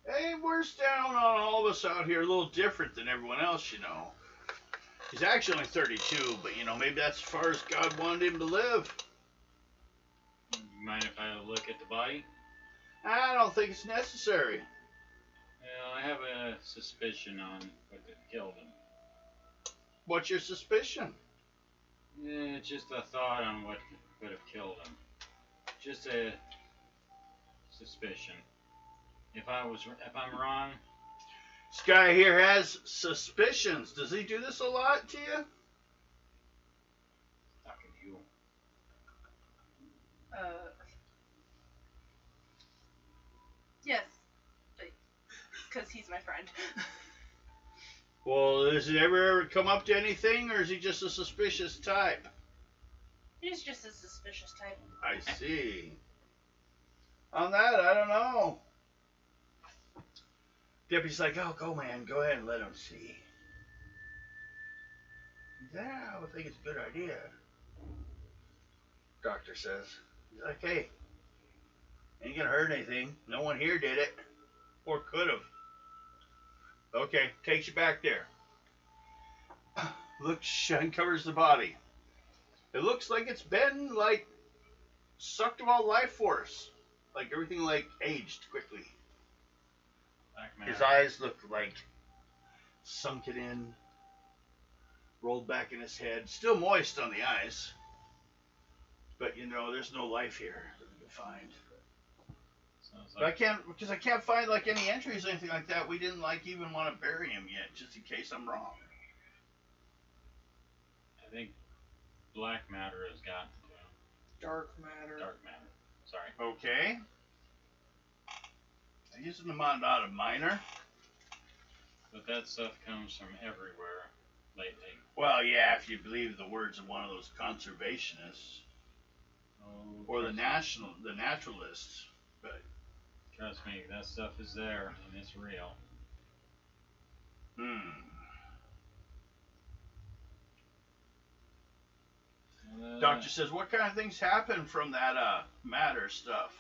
Hey, we're down on all of us out here a little different than everyone else, you know. He's actually only 32, but, you know, maybe that's as far as God wanted him to live. You mind if I look at the body? I don't think it's necessary. Well, I have a suspicion on what killed him. What's your suspicion? It's just a thought on what could have killed him. Just a suspicion. If I'm wrong, This guy here has suspicions. Does he do this a lot to you? talking to you. Yes. Because he's my friend. Well, does he ever come up to anything, or is he just a suspicious type? He's just a suspicious type. I see. On that, I don't know. Deputy's like, oh, go, man. Go ahead and let him see. Yeah, I would think it's a good idea. Doctor says. He's like, hey, Ain't gonna hurt anything. No one here did it. Or could have. Okay, takes you back there. Looks, uncovers the body. It looks like it's been, like, sucked of all life force. Like, everything, like, aged quickly. His eyes look like sunken in, rolled back in his head. Still moist on the eyes. But, you know, there's no life here that we can find. But I can't find, like, any entries or anything like that. We didn't, like, even want to bury him yet, just in case I'm wrong. I think black matter has gotten to him. Dark matter. Dark matter. Sorry. Okay. I'm using them on out of minor. But that stuff comes from everywhere lately. Well, yeah, if you believe the words of one of those conservationists. Oh, Or the naturalists. But trust me, that stuff is there and it's real. Doctor says, what kind of things happen from that matter stuff?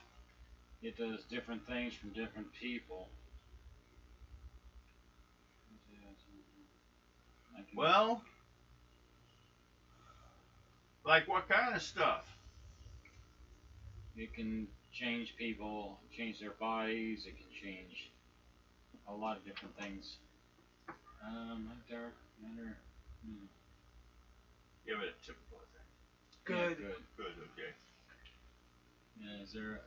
It does different things from different people. Well, like what kind of stuff? It can change people, change their bodies, it can change a lot of different things. Dark matter. Give it a typical thing. Good. Yeah, good. Good, okay. Yeah, is there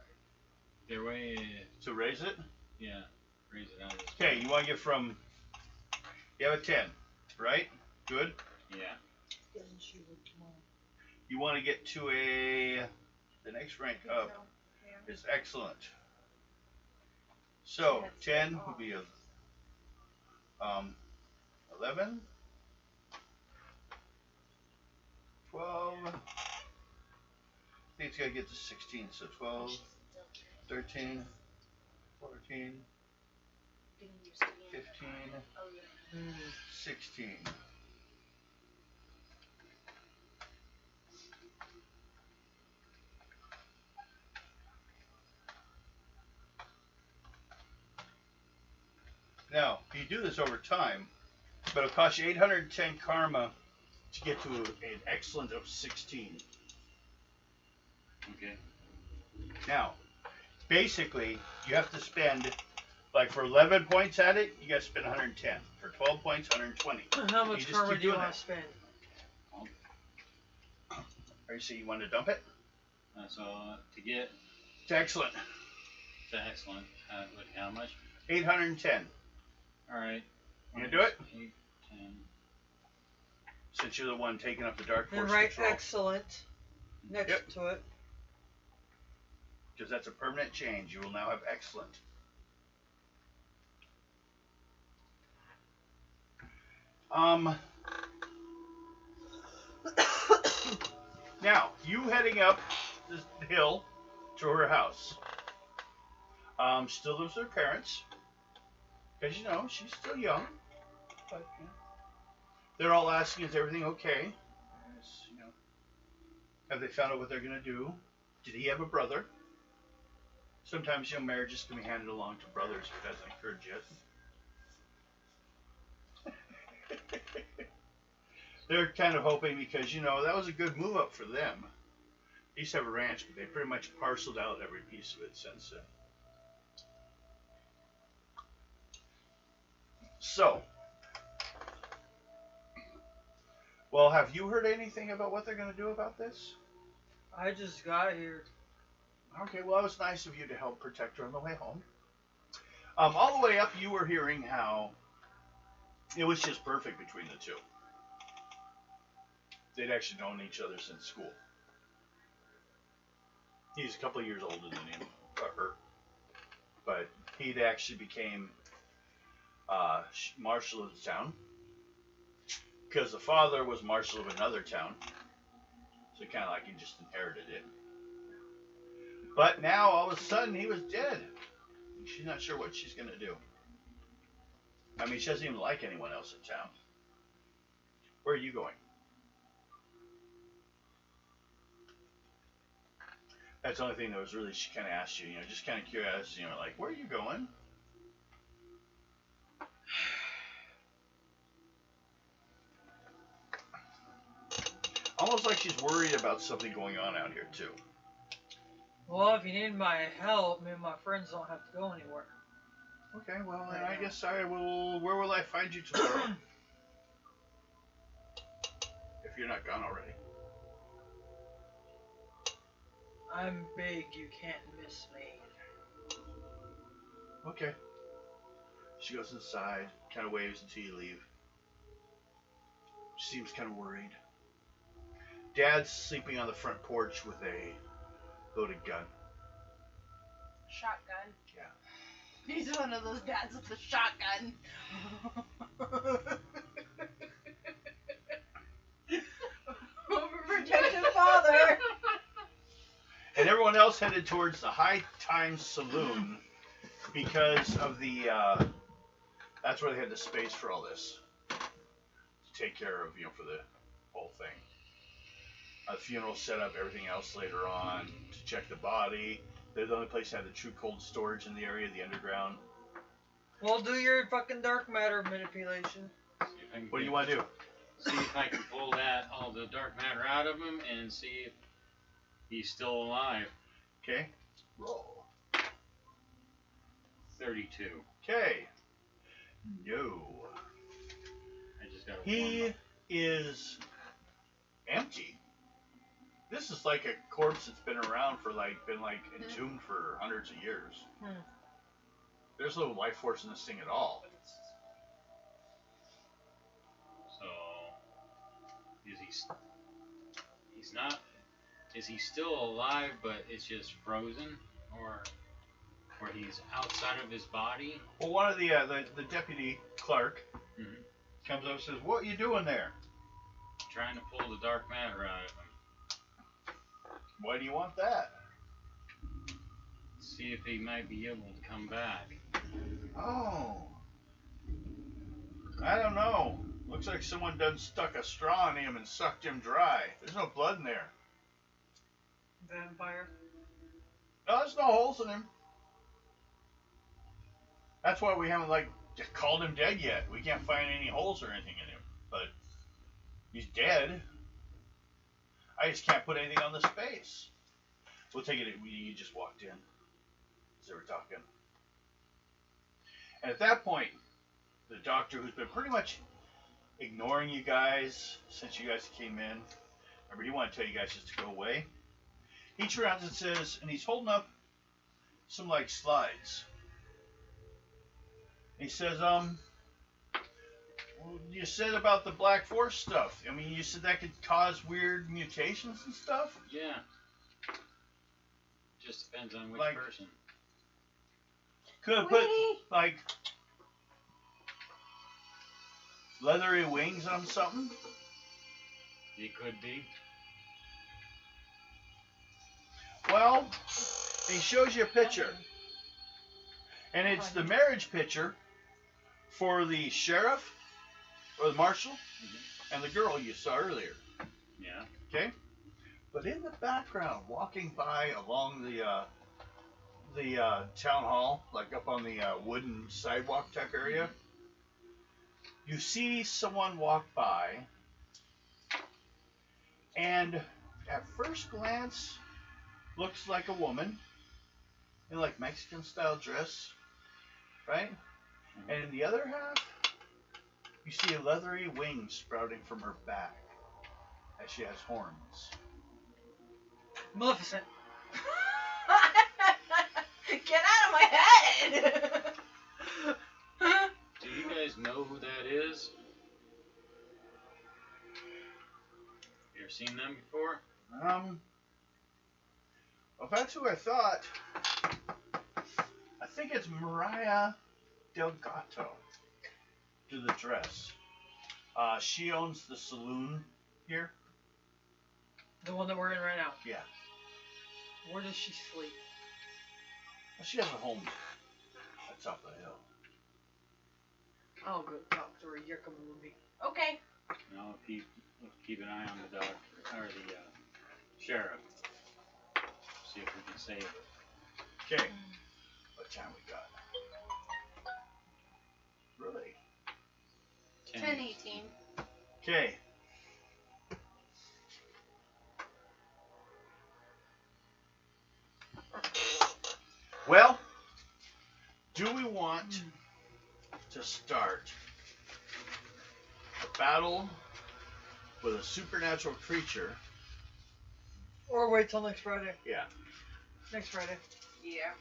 a way To raise it? yeah, raise it out of this? Okay, you want to get from, you have a 10, right? Good. Yeah. You want to get to the next rank up is excellent. So, 10 would be a 11, 12, I think it's got to get to 16, so 12, 13, 14, 15, 16. Now, you do this over time, but it'll cost you 810 karma to get to an excellent of 16. Okay. Now, basically, you have to spend, like for 11 points at it, you got to spend 110. For 12 points, 120. How much just karma keep do you doing want that. to spend? Are you saying you want to dump it? So to get It's excellent. to excellent, with how much? 810. All right. You gonna do it? 8, 10. Since you're the one taking up the dark And force write control. excellent next Yep. to it. Because that's a permanent change. You will now have excellent. Now, you heading up this hill to her house. Still lives with her parents. Because, you know, she's still young. But, you know, they're all asking, is everything okay? You know, have they found out what they're going to do? Did he have a brother? Sometimes, you know, marriages can be handed along to brothers if it hasn't occurred yet. They're kind of hoping because, you know, that was a good move up for them. They used to have a ranch, but they pretty much parceled out every piece of it since then. So, well, have you heard anything about what they're going to do about this? I just got here. Okay, well, it was nice of you to help protect her on the way home. All the way up, you were hearing how it was just perfect between the two. They'd actually known each other since school. He's a couple of years older than him, or her. But he'd actually became marshal of the town. Because the father was marshal of another town. So kind of like he just inherited it. But now, all of a sudden, he was dead. She's not sure what she's going to do. I mean, she doesn't even like anyone else in town. Where are you going? That's the only thing that was really, she kind of asked you, just kind of curious, like, where are you going? Almost like she's worried about something going on out here, too. Well, if you need my help, me and my friends don't have to go anywhere. Okay, well, then I guess I will. Where will I find you tomorrow? If you're not gone already. I'm big, you can't miss me. Okay. She goes inside, kind of waves until you leave. She seems kind of worried. Dad's sleeping on the front porch with a loaded gun. Shotgun. Yeah. He's one of those dads with the shotgun. Overprotective father. And everyone else headed towards the High Times Saloon because of the, that's where they had the space for all this. To take care of, for the whole thing. A funeral set up, everything else later on, to check the body. They're the only place that had the true cold storage in the area, the underground. Well, do your fucking dark matter manipulation. What do you want to do? See if I can pull all the dark matter out of him and see if he's still alive. Okay. Roll. 32. Okay. No. I just got to He is empty. This is like a corpse that's been around for been entombed for hundreds of years. There's no life force in this thing at all. So, is he still alive, but it's just frozen? Or he's outside of his body? Well, one of the deputy clerk comes up and says, "What are you doing there?" Trying to pull the dark matter out of him. Why do you want that? See if he might be able to come back. Oh. I don't know. Looks like someone done stuck a straw in him and sucked him dry. There's no blood in there. Vampire. No, there's no holes in him. That's why we haven't called him dead yet. We can't find any holes or anything in him. But he's dead. I just can't put anything on the space. We'll take it. You just walked in. As they were talking. And at that point, the doctor, who's been pretty much ignoring you guys since you guys came in, remember, he wanted to tell you guys just to go away. He turns and says, and he's holding up some slides. He says, you said about the Black Force stuff. I mean, you said that could cause weird mutations and stuff? Yeah. Just depends on which person. Could have put, leathery wings on something? It could be. Well, he shows you a picture. And it's the marriage picture for the sheriff, or the marshal, and the girl you saw earlier. Yeah. Okay? But in the background, walking by along the town hall, up on the wooden sidewalk type area, you see someone walk by, and at first glance, looks like a woman in Mexican style dress, right? And in the other half, you see a leathery wing sprouting from her back as she has horns. Maleficent. Get out of my head! Do you guys know who that is? You ever seen them before? If that's who I thought, I think it's Mariah Delgato to the dress. She owns the saloon here. The one that we're in right now. Yeah. Where does she sleep? Well, she has a home at top of the hill. I'll go talk to her. You're coming with me. Okay. No, keep an eye on the doctor or the sheriff. See if we can save it. Okay. What time we got? Really? 10:18. Okay. Well, do we want to start a battle with a supernatural creature? Or wait till next Friday. Yeah. Next Friday. Yeah.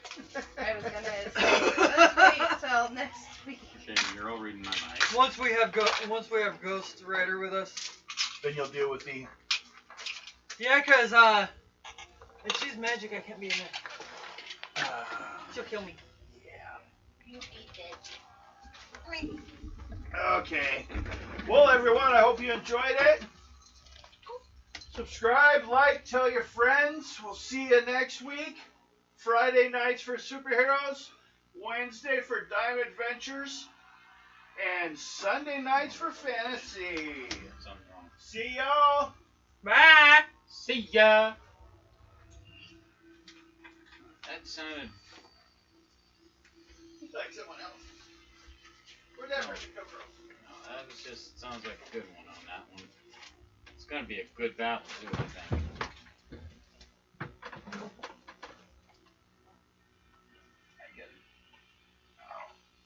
I was gonna say, let's wait till next week. Okay, you're all reading my mind. Once we have Ghost Rider with us. Then you'll deal with the. Yeah, cause if she's magic, I can't be in it. She'll kill me. Yeah. You hate it. Okay. Well, everyone, I hope you enjoyed it. Subscribe, like, tell your friends. We'll see you next week. Friday nights for superheroes, Wednesday for Dime Adventures, and Sunday nights for fantasy. Something wrong. See y'all. Bye. See ya! That sounded. Like someone else. Where'd that person come from? No, that was just sounds like a good one on that one. It's gonna be a good battle too, I think.